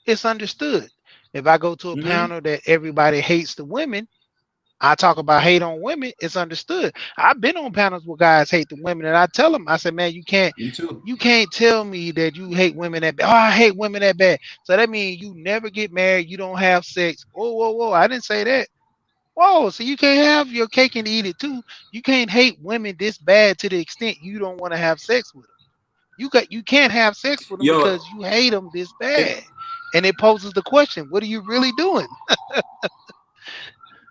it's understood. If I go to a panel that everybody hates the women, I talk about hate on women, it's understood. I've been on panels where guys hate the women, and I tell them, I said, man, you can't tell me that you hate women that bad. Oh, I hate women that bad. So that means you never get married, you don't have sex. Whoa, I didn't say that. Whoa, so you can't have your cake and eat it too. You can't hate women this bad to the extent you don't want to have sex with them. You can't have sex with them
Yo,
because you hate them this bad. And it poses the question, what are you really doing?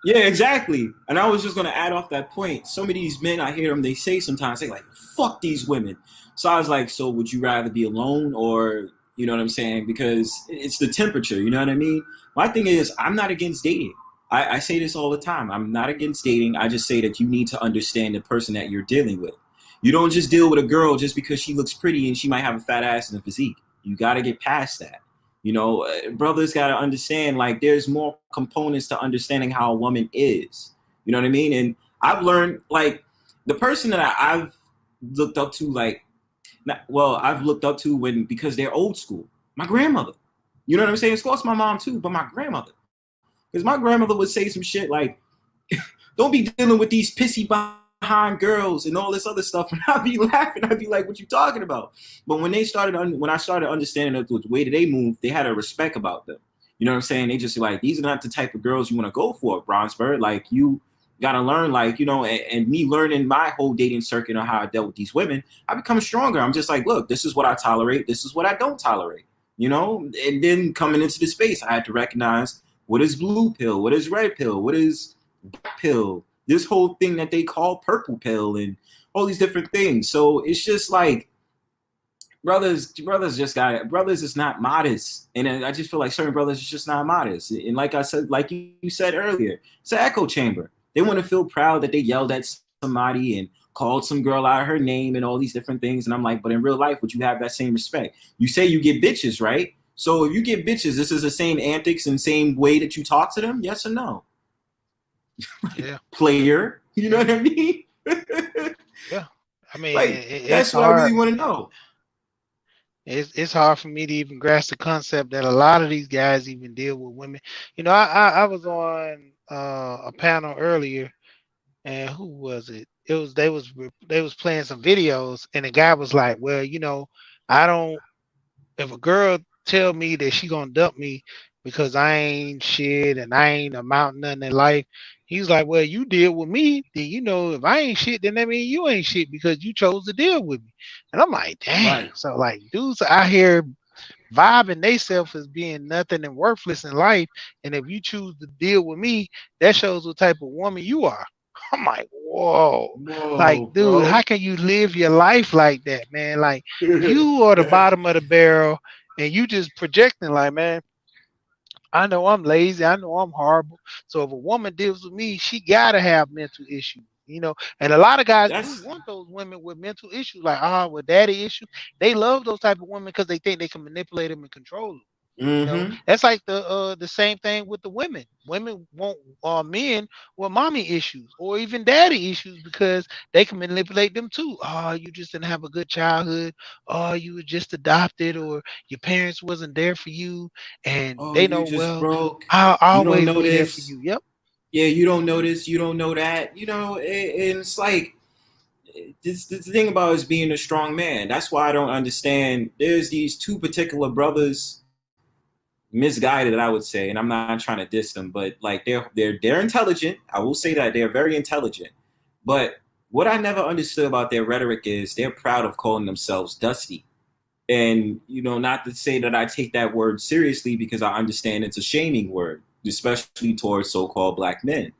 Yeah, exactly. And I was just gonna add off that point. Some of these men, I hear them, they say sometimes, they like, fuck these women. So I was like, so would you rather be alone, or, you know what I'm saying? Because it's the temperature, you know what I mean? My thing is, I'm not against dating. I say this all the time. I'm not against dating. I just say that you need to understand the person that you're dealing with. You don't just deal with a girl just because she looks pretty and she might have a fat ass and a physique. You got to get past that. You know, brothers got to understand, like, there's more components to understanding how a woman is. You know what I mean? And I've learned, like, the person that I've looked up to, like, I've looked up to because they're old school. My grandmother. You know what I'm saying? Of course, my mom too, but my grandmother. Because my grandmother would say some shit like, don't be dealing with these pissy behind girls and all this other stuff. And I'd be laughing. I'd be like, what you talking about? But when I started understanding the way that they move, they had a respect about them. You know what I'm saying? They just like, these are not the type of girls you want to go for, Bronzebird. Like, you got to learn, like, you know, and me learning my whole dating circuit on how I dealt with these women, I become stronger. I'm just like, look, this is what I tolerate. This is what I don't tolerate, you know? And then coming into the space, I had to recognize, what is blue pill? What is red pill? What is black pill? This whole thing that they call purple pill and all these different things. So it's just like, brothers is not modest. And I just feel like certain brothers is just not modest. And like I said, like you said earlier, it's an echo chamber. They want to feel proud that they yelled at somebody and called some girl out of her name and all these different things. And I'm like, but in real life, would you have that same respect? You say you get bitches, right? So if you get bitches, this is the same antics and same way that you talk to them? Yes or no?
Yeah.
Player. You know what I mean?
Yeah. I mean,
like, that's what hard. I really want to know.
It's hard for me to even grasp the concept that a lot of these guys even deal with women. You know, I was on a panel earlier, and who was it? It was they was playing some videos, and the guy was like, well, you know, if a girl tell me that she gonna dump me because I ain't shit and I ain't amount nothing in life, he's like, well, you deal with me, then you know, if I ain't shit, then that means you ain't shit because you chose to deal with me. And I'm like, dang. Right. So like, dudes out here vibing theyself as being nothing and worthless in life, and if you choose to deal with me, that shows what type of woman you are. I'm like, whoa, like, dude, bro, how can you live your life like that, man? Like, you are the bottom of the barrel, and you just projecting like, man, I know I'm lazy, I know I'm horrible. So if a woman deals with me, she gotta have mental issues, you know. And a lot of guys do want those women with mental issues, like with daddy issues. They love those type of women because they think they can manipulate them and control them. You know, that's like the same thing with the women. Women want men with mommy issues or even daddy issues because they can manipulate them too. Oh, you just didn't have a good childhood. Oh, you were just adopted, or your parents wasn't there for you, and they know, well, broke. I'll always be there for you. Yep.
Yeah, you don't know this, you don't know that. You know, and it's like, this the thing about is being a strong man. That's why I don't understand. There's these two particular brothers misguided, I would say, and I'm not trying to diss them, but like they're intelligent. I will say that they're very intelligent. But what I never understood about their rhetoric is they're proud of calling themselves dusty. And not to say that I take that word seriously, because I understand it's a shaming word, especially towards so-called black men.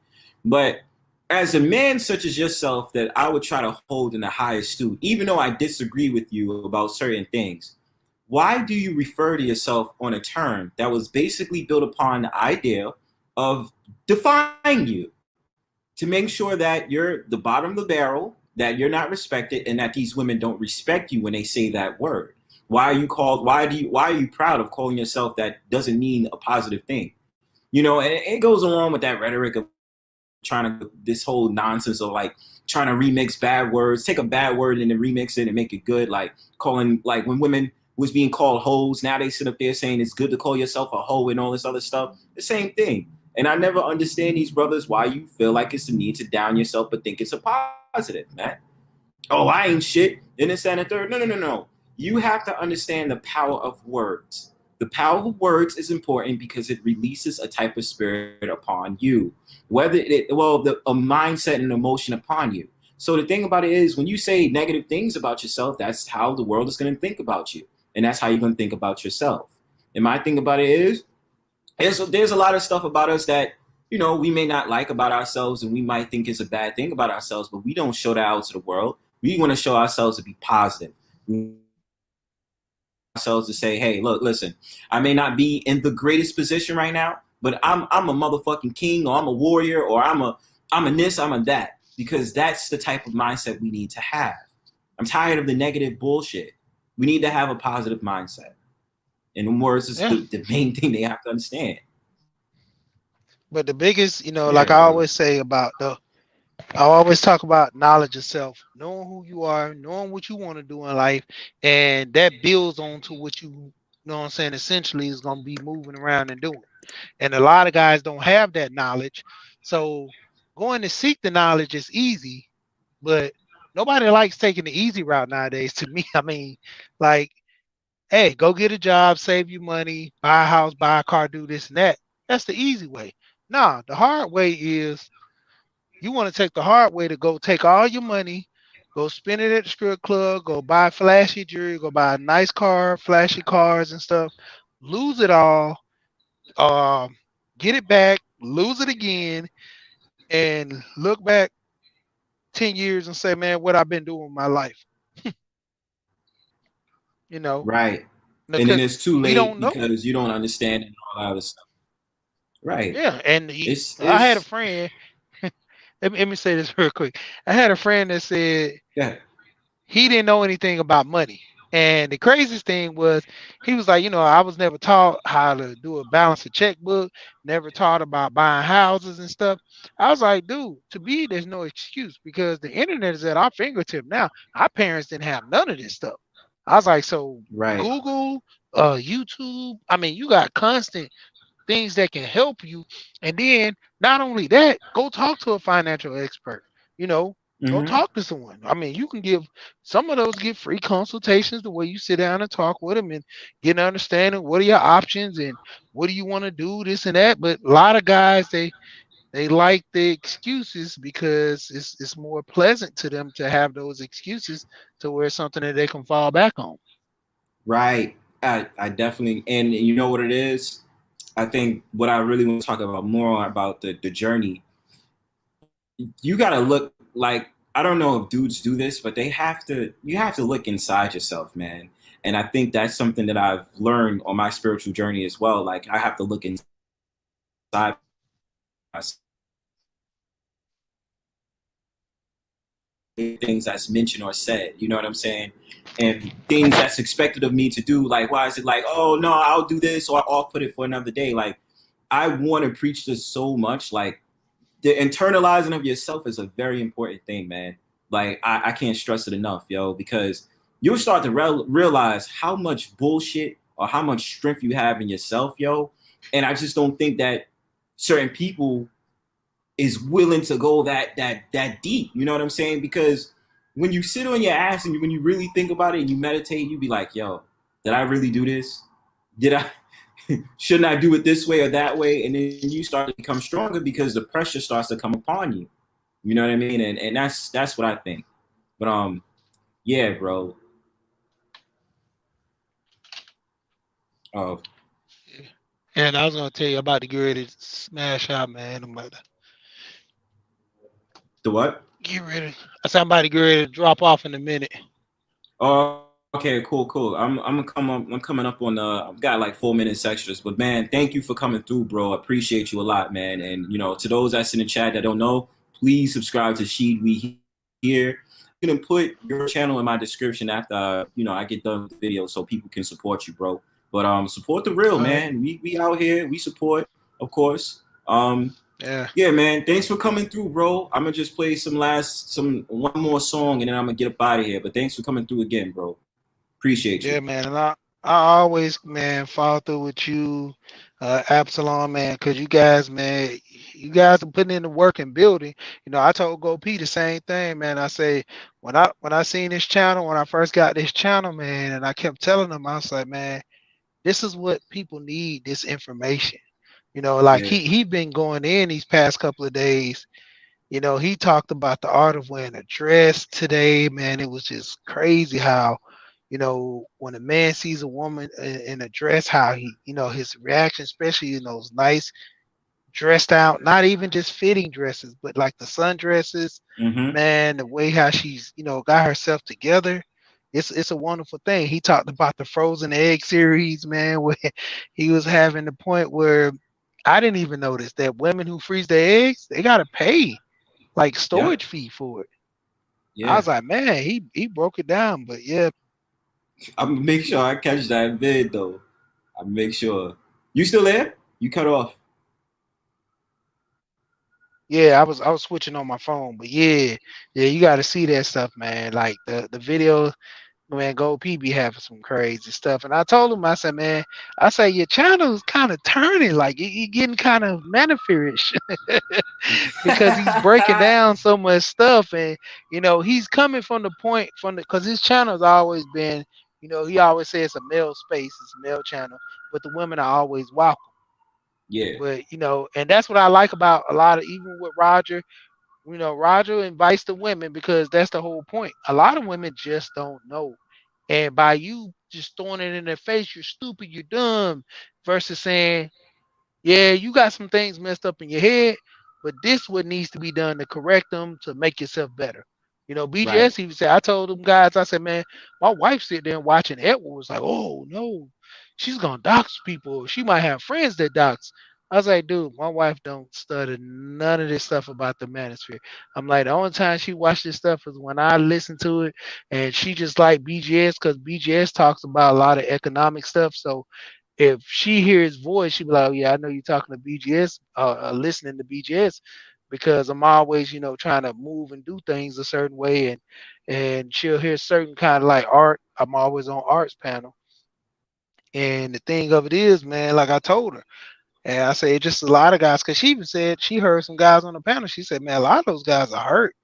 But as a man such as yourself, that I would try to hold in the highest esteem, even though I disagree with you about certain things, why do you refer to yourself on a term that was basically built upon the idea of defying you, to make sure that you're the bottom of the barrel, that you're not respected, and that these women don't respect you when they say that word? Why are you proud of calling yourself that doesn't mean a positive thing? And it goes along with that rhetoric of trying to, this whole nonsense of like trying to remix bad words, take a bad word and then remix it and make it good. Like calling, like when women was being called hoes, now they sit up there saying it's good to call yourself a hoe and all this other stuff. The same thing. And I never understand these brothers, why you feel like it's the need to down yourself but think it's a positive, man. Oh, I ain't shit. And this and the third. No. You have to understand the power of words. The power of words is important because it releases a type of spirit upon you, a mindset and emotion upon you. So the thing about it is, when you say negative things about yourself, that's how the world is going to think about you, and that's how you're going to think about yourself. And my thing about it is, there's a lot of stuff about us that we may not like about ourselves, and we might think is a bad thing about ourselves, but we don't show that out to the world. We want to show ourselves to be positive. Ourselves to say, hey, look, listen, I may not be in the greatest position right now, but I'm a motherfucking king, or I'm a warrior, or I'm a this, I'm a that, because that's the type of mindset we need to have. I'm tired of the negative bullshit. We need to have a positive mindset. And the words is the main thing they have to understand.
But the biggest, like I always say I always talk about knowledge of self, knowing who you are, knowing what you want to do in life, and that builds on to what you know what I'm saying, essentially is going to be moving around and doing. And a lot of guys don't have that knowledge. So going to seek the knowledge is easy, but nobody likes taking the easy route nowadays, to me. I mean, like, hey, go get a job, save you money, buy a house, buy a car, do this and that. That's the easy way. Nah, the hard way is you want to take the hard way to go take all your money, go spend it at the strip club, go buy flashy jewelry, go buy a nice car, flashy cars and stuff, lose it all, get it back, lose it again, and look back 10 years and say, man, what I've been doing with my life.
Right. And then
Because
it's too
we
late
don't know.
because you don't understand and all that other stuff. Right.
Yeah, and
It's
I had a friend. Let me say this real quick. I had a friend that said
yeah.
he didn't know anything about money. And the craziest thing was he was like, I was never taught how to do a balance a checkbook, never taught about buying houses and stuff. I was like, dude, to me, there's no excuse because the internet is at our fingertip now. Our parents didn't have none of this stuff. I was like, so
Right.
Google, YouTube, I mean, you got constant things that can help you. And then not only that, go talk to a financial expert. Go
Mm-hmm.
talk to someone. I mean, you can give some of those get free consultations the way you sit down and talk with them and get an understanding what are your options and what do you want to do, this and that. But a lot of guys they like the excuses because it's more pleasant to them to have those excuses to where it's something that they can fall back on.
Right. I definitely, and you know what it is? I think what I really want to talk about more about the journey. You got to look, like, I don't know if dudes do this, but you have to look inside yourself, man. And I think that's something that I've learned on my spiritual journey as well. Like, I have to look inside myself. Things that's mentioned or said, you know what I'm saying? And things that's expected of me to do, like, why is it like, oh no, I'll do this, or I'll put it for another day. Like, I want to preach this so much. Like, the internalizing of yourself is a very important thing, man. Like, I can't stress it enough, yo, because you'll start to realize how much bullshit or how much strength you have in yourself, yo. And I just don't think that certain people is willing to go that deep. You know what I'm saying? Because when you sit on your ass and when you really think about it and you meditate, you be like, yo, did I really do this? Did I shouldn't I do it this way or that way? And then you start to become stronger because the pressure starts to come upon you. You know what I mean? And that's what I think. But yeah, bro. Oh,
And I was gonna tell you about to get ready to smash out, man. I'm about to
the what?
get ready. I said I'm about to get ready to drop off in a minute.
Oh, okay, cool. I'm gonna come up. I'm coming up on. I've got like 4 minutes extras, but man, thank you for coming through, bro. I appreciate you a lot, man. And you know, to those that's in the chat that don't know, please subscribe to Sheed We Here. You can put your channel in my description after you know I get done with the video, so people can support you, bro. But support the real,
All right.
man. We out here. We support, of course.
Yeah.
Yeah, man. Thanks for coming through, bro. I'm gonna just play one more song, and then I'm gonna get up out of here. But thanks for coming through again, bro. Appreciate you.
Yeah, man. And I always, man, follow through with you, Absalom, man, because you guys, man, you guys are putting in the work and building. You know, I told Go P the same thing, man. I say when I seen this channel, when I first got this channel, man, and I kept telling them, I was like, man, this is what people need, this information. You know, like
Yeah.
he been going in these past couple of days. You know, he talked about the art of wearing a dress today, man. It was just crazy how, you know, when a man sees a woman in a dress, how he, you know, his reaction, especially in those nice dressed out, not even just fitting dresses, but like the sundresses,
Mm-hmm.
man, the way how she's, you know, got herself together. It's a wonderful thing. He talked about the frozen egg series, man, where he was having the point where I didn't even notice that women who freeze their eggs, they gotta pay like
Yep.
storage fee for it. I
Yeah.
was like, man, he broke it down. But yeah,
I'm gonna make sure I catch that vid though. I make sure. You still there? You cut off.
yeah, I was switching on my phone. But yeah, you gotta see that stuff, man. Like the video, man, Gold P be having some crazy stuff. And I told him, I said, man, I say your channel's kind of turning, like you getting kind of maniferish because he's breaking down so much stuff, and you know he's coming from the point from the because his channel's always been, you know, he always says it's a male space, it's a male channel, but the women are always welcome.
Yeah.
But you know, and that's what I like about a lot of even with Roger. You know, Roger invites the women because that's the whole point. A lot of women just don't know. And by you just throwing it in their face, you're stupid, you're dumb, versus saying, yeah, you got some things messed up in your head, but this what needs to be done to correct them to make yourself better. You know,
Right.
BGS even said, I told them guys, I said, man, my wife sit there and watching Edward was like, oh no, she's gonna dox people. She might have friends that dox. I was like, dude, my wife don't study none of this stuff about the manosphere. I'm like, the only time she watched this stuff is when I listen to it, and she just like BGS because BGS talks about a lot of economic stuff. So if she hears voice, she be like, oh, yeah, I know you're talking to BGS, listening to BGS, because I'm always, you know, trying to move and do things a certain way, and she'll hear certain kind of like art. I'm always on arts panel, and the thing of it is, man, like I told her, and I say just a lot of guys, because she even said she heard some guys on the panel. She said, man, a lot of those guys are hurt.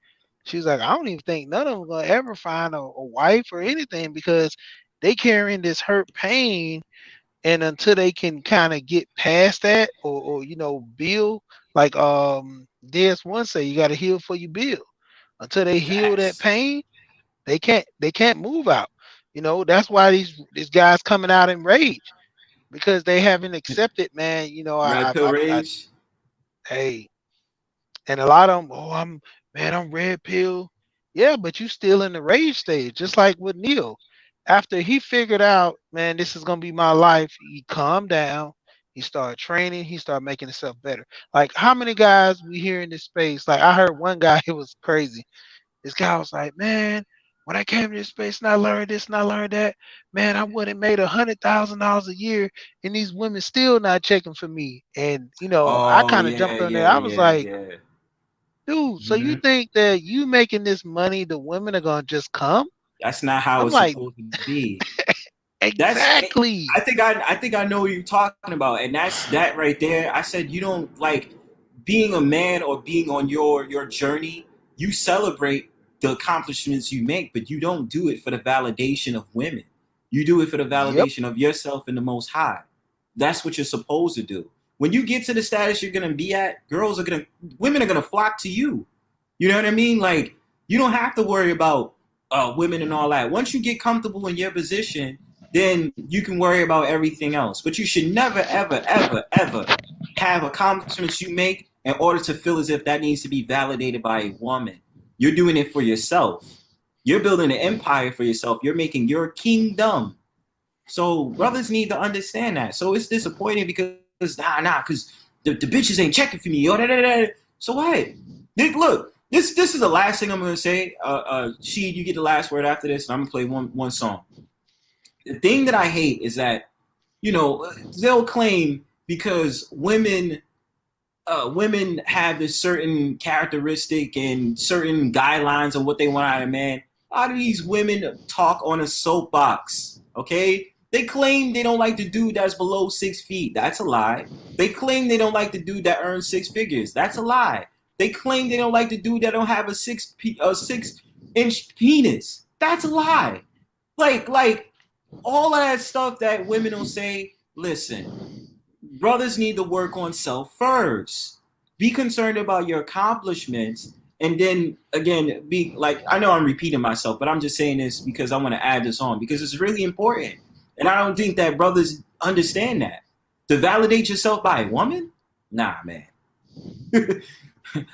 She's like, I don't even think none of them gonna ever find a wife or anything because they carrying this hurt pain, and until they can kind of get past that or you know build like there's one say you got to heal for you build. Until they heal that
Facts.
pain, they can't move out. You know, that's why these guys coming out in rage because they haven't accepted, man. You know,
Red pill
I
rage.
hey, and a lot of them, oh, I'm red pill. Yeah, but you still in the rage stage, just like with Neil. After he figured out, man, this is gonna be my life, he calmed down. He started training. He started making himself better. Like how many guys we hear in this space? Like I heard one guy, it was crazy. This guy was like, man, when I came to this space and I learned this and I learned that, man, I would have made $100,000 a year, and these women still not checking for me. And you know, I
Oh
kind of
yeah,
jumped on there.
yeah,
I was
yeah,
like,
yeah.
dude, so you
Hmm.
think that you making this money, the women are gonna just come?
That's not how
I'm
it's
like,
supposed to be. That's
exactly.
I think I know what you're talking about, and that's that right there. I said you don't like being a man or being on your journey. You celebrate the accomplishments you make, but you don't do it for the validation of women. You do it for the
Yep.
validation of yourself and the Most High. that's what you're supposed to do. When you get to the status you're gonna be at, women are gonna flock to you. You know what I mean? Like, you don't have to worry about women and all that. Once you get comfortable in your position, then you can worry about everything else. But you should never, ever, ever, ever have accomplishments you make in order to feel as if that needs to be validated by a woman. You're doing it for yourself. You're building an empire for yourself. You're making your kingdom. So brothers need to understand that. So it's disappointing because because the bitches ain't checking for me. So what? Look, this is the last thing I'm gonna say. Sheed, you get the last word after this, and I'm gonna play one song. The thing that I hate is that, they'll claim because women have this certain characteristic and certain guidelines on what they want out of a man. A lot of these women talk on a soapbox, okay? They claim they don't like the dude that's below 6 feet. That's a lie. They claim they don't like the dude that earns 6 figures. That's a lie. They claim they don't like the dude that don't have a 6-inch penis. That's a lie. Like all of that stuff that women will say, listen, brothers need to work on self first. Be concerned about your accomplishments. And then, again, be like, I know I'm repeating myself, but I'm just saying this because I want to add this on because it's really important. And I don't think that brothers understand that. To validate yourself by a woman? Nah, man.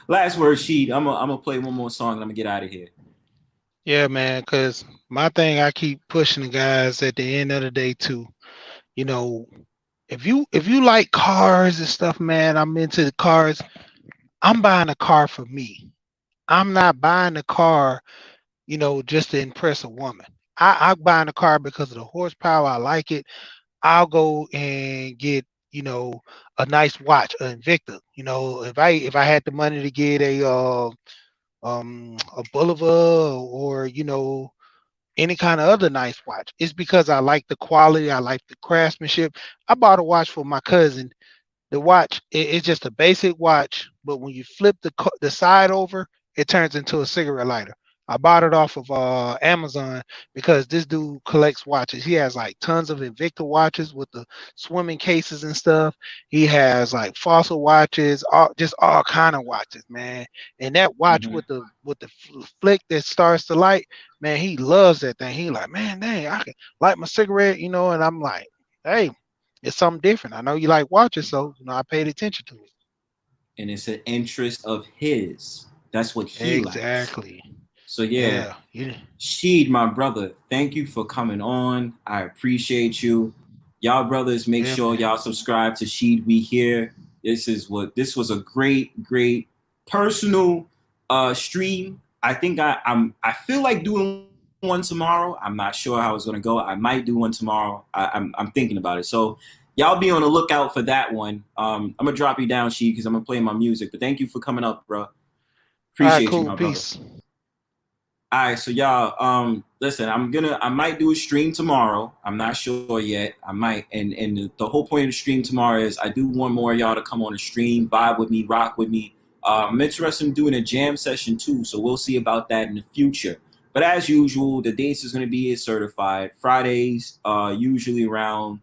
Last word, Sheed. I'm gonna play one more song and I'm going to get out of here.
Yeah, man, because my thing, I keep pushing the guys at the end of the day, too. If you like cars and stuff, man, I'm into the cars. I'm buying a car for me. I'm not buying a car, just to impress a woman. I'm buying a car because of the horsepower. I like it. I'll go and get, a nice watch, an Invicta. If I had the money to get a Boulevard or any kind of other nice watch, it's because I like the quality. I like the craftsmanship. I bought a watch for my cousin. The watch, it's just a basic watch, but when you flip the side over, it turns into a cigarette lighter. I bought it off of Amazon because this dude collects watches. He has like tons of Invicta watches with the swimming cases and stuff. He has like fossil watches, all kind of watches, man. And that watch with the flick that starts to light, man, he loves that thing. He like, man, dang, I can light my cigarette, and I'm like, hey, it's something different. I know you like watches, so I paid attention to it.
And it's an interest of his. That's what he likes.
Exactly.
So yeah. Sheed, my brother, thank you for coming on. I appreciate you. Y'all brothers, make sure y'all subscribe to Sheed We Here. This was a great personal stream. I think I feel like doing one tomorrow. I'm not sure how it's gonna go. I might do one tomorrow. I'm thinking about it. So y'all be on the lookout for that one. I'm gonna drop you down, Sheed, because I'm gonna play my music. But thank you for coming up, bro. Appreciate you, my
peace.
brother. All right, so y'all, listen, I might do a stream tomorrow. I'm not sure yet. I might, and the whole point of the stream tomorrow is I do want more of y'all to come on the stream, vibe with me, rock with me. I'm interested in doing a jam session too, so we'll see about that in the future. But as usual, the dates is going to be certified. Fridays, usually around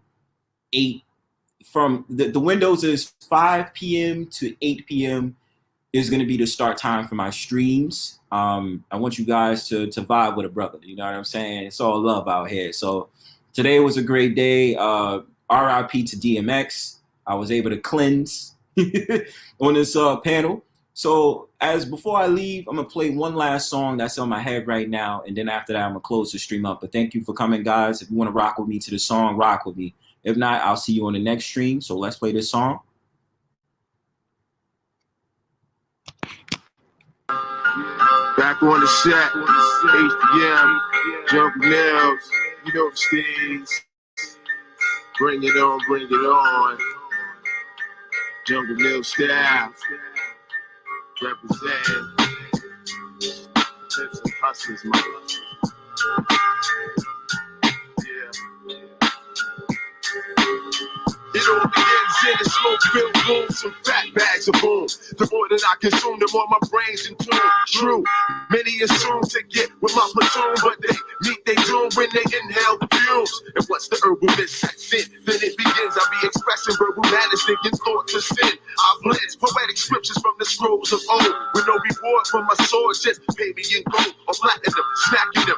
8. From the windows is 5 p.m. to 8 p.m. is going to be the start time for my streams. I want you guys to vibe with a brother. You know what I'm saying? It's all love out here. So today was a great day. RIP to DMX. I was able to cleanse on this panel. So before I leave, I'm going to play one last song that's on my head right now. And then after that, I'm going to close the stream up. But thank you for coming, guys. If you want to rock with me to the song, rock with me. If not, I'll see you on the next stream. So let's play this song.
Back on the set, HDM, Jumping Nails, you know the things. Bring it on. Jungle Mill style. Represent. Tips and hustlers, man. Yeah.
It all begins in a smoke-filled room, some fat bags of boom. The more that I consume, the more my brain's in tune. True, many assume to get with my platoon, but they meet they doom when they inhale the fumes. And once the herbal mist sets in, then it begins. I'll be expressing verbal madness, thinking thoughts of sin. I blitz poetic scriptures from the scrolls of old, with no reward for my sword, just pay me in gold or platinum, smacking them.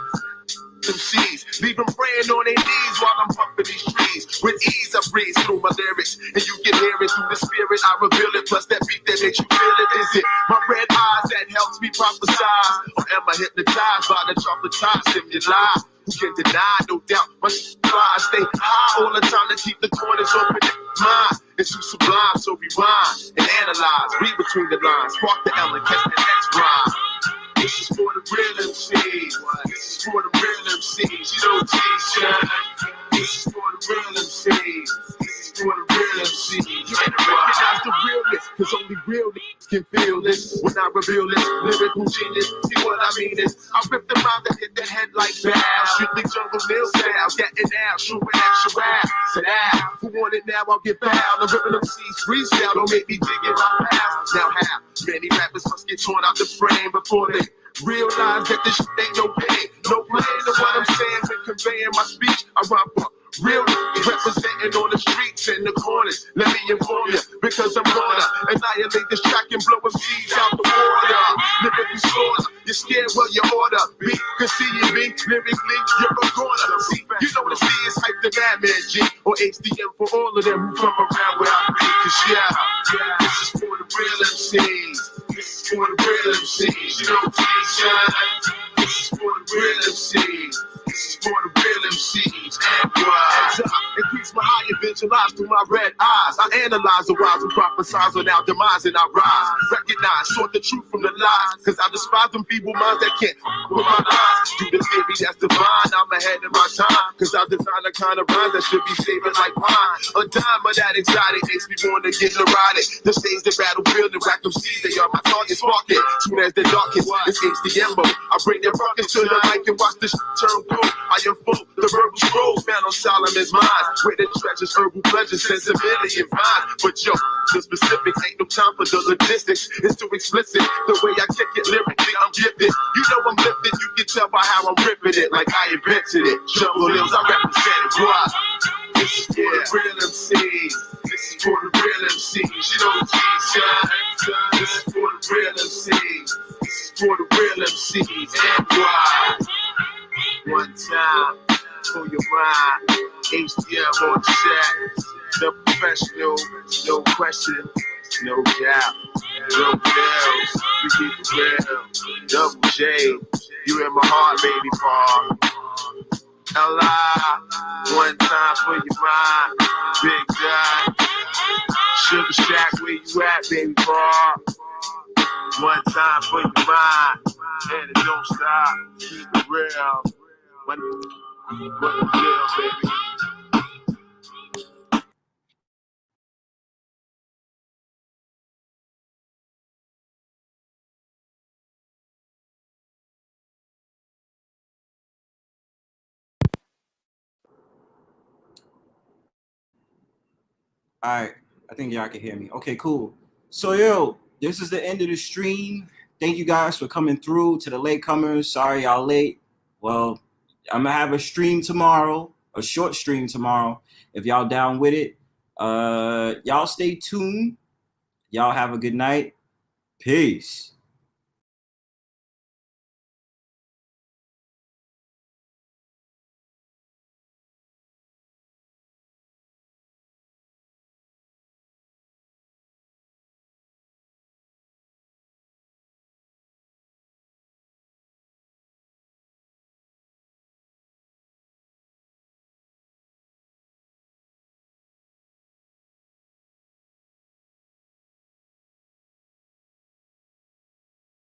MCs, leave them praying on their knees while I'm pumping these trees. With ease, I breeze through my lyrics, and you can hear it through the spirit. I reveal it, plus that beat that makes you feel it. Is it my red eyes that helps me prophesize, or am I hypnotized by the traumatized stimuli? Who can deny? No doubt, my fly stay high all the time to keep the corners open in my mind. It's too sublime, so rewind and analyze, read between the lines, spark the element, catch the next rhyme. This is for the real MCs. This is for the real MCs. You know T-shirt. This is for the real MCs. This is for the real MCs. You better recognize the realness, cause only real niggas can feel this. When I reveal this lyrical genius, see what I mean is I rip the rhyme that hit the head like bash. Strictly jungle nil style, getting out, shooting extra rap. Said who want it now? I'll get fouled. I'm ripping MCs freestyle, don't make me dig in my past. Now how many rappers must get torn out the frame before they realize that this shit ain't no pain, no pain to what I'm saying when conveying my speech. I rhyme for real representing on the streets and the corners. Let me inform you, because I'm gonna annihilate this track and blow MCs out the water. Lyrically slaughter, you're scared, well you order. B, cause seeing me lyrically, you're a corner. See, you know the C is hype the Madman G, or HDM for all of them who from around where I be. Cause this is for the real MCs. This is for the real MCs. You know T-shirt. This is for the real MCs. This is for the real MCs. And as I increase my higher visualize through my red eyes, I analyze the wise and prophesize on our demise and I rise. Recognize, sort the truth from the lies, cause I despise them feeble minds that can't with my lines. Do the theory that's divine, I'm ahead of my time, cause I design the kind of rhymes that should be saving like pine. A dime of that exotic makes me wanna get neurotic. The stage, the battlefield, and rack them seas, they are my target. Spark it, soon as the darkest, it's HDM mode. I bring their ruckus to the mic and watch this turn cold. I unfold the verbal scrolls found on Solomon's mind, where the treasures, herbal pleasures, sensibility and vine. But yo, the specifics ain't no time for the logistics. It's too explicit, the way I kick it lyrically, I'm gifted. You know I'm lifted, you can tell by how I'm ripping it, like I invented it. Jungle Hills, I represent it. Why? This is for the real MCs. This is for the real MCs. You know T-shirt. This is for the real MCs. This is for the real MCs. And why? One time for your mind. HDM on set. The professional, no question, no doubt. No bills, we keep it real. Double J, you in my heart, baby, Paul. L.I., one time for your mind. Big Dot, Sugar Shack, where you at, baby, Paul? One time for your mind, and it don't stop. Keep it real. What the deal, baby?
All right, I think y'all can hear me. Okay, cool. So yo, this is the end of the stream. Thank you guys for coming through. To the latecomers, sorry y'all late. Well, I'm gonna have a stream tomorrow, a short stream tomorrow. If y'all down with it, y'all stay tuned. Y'all have a good night. Peace.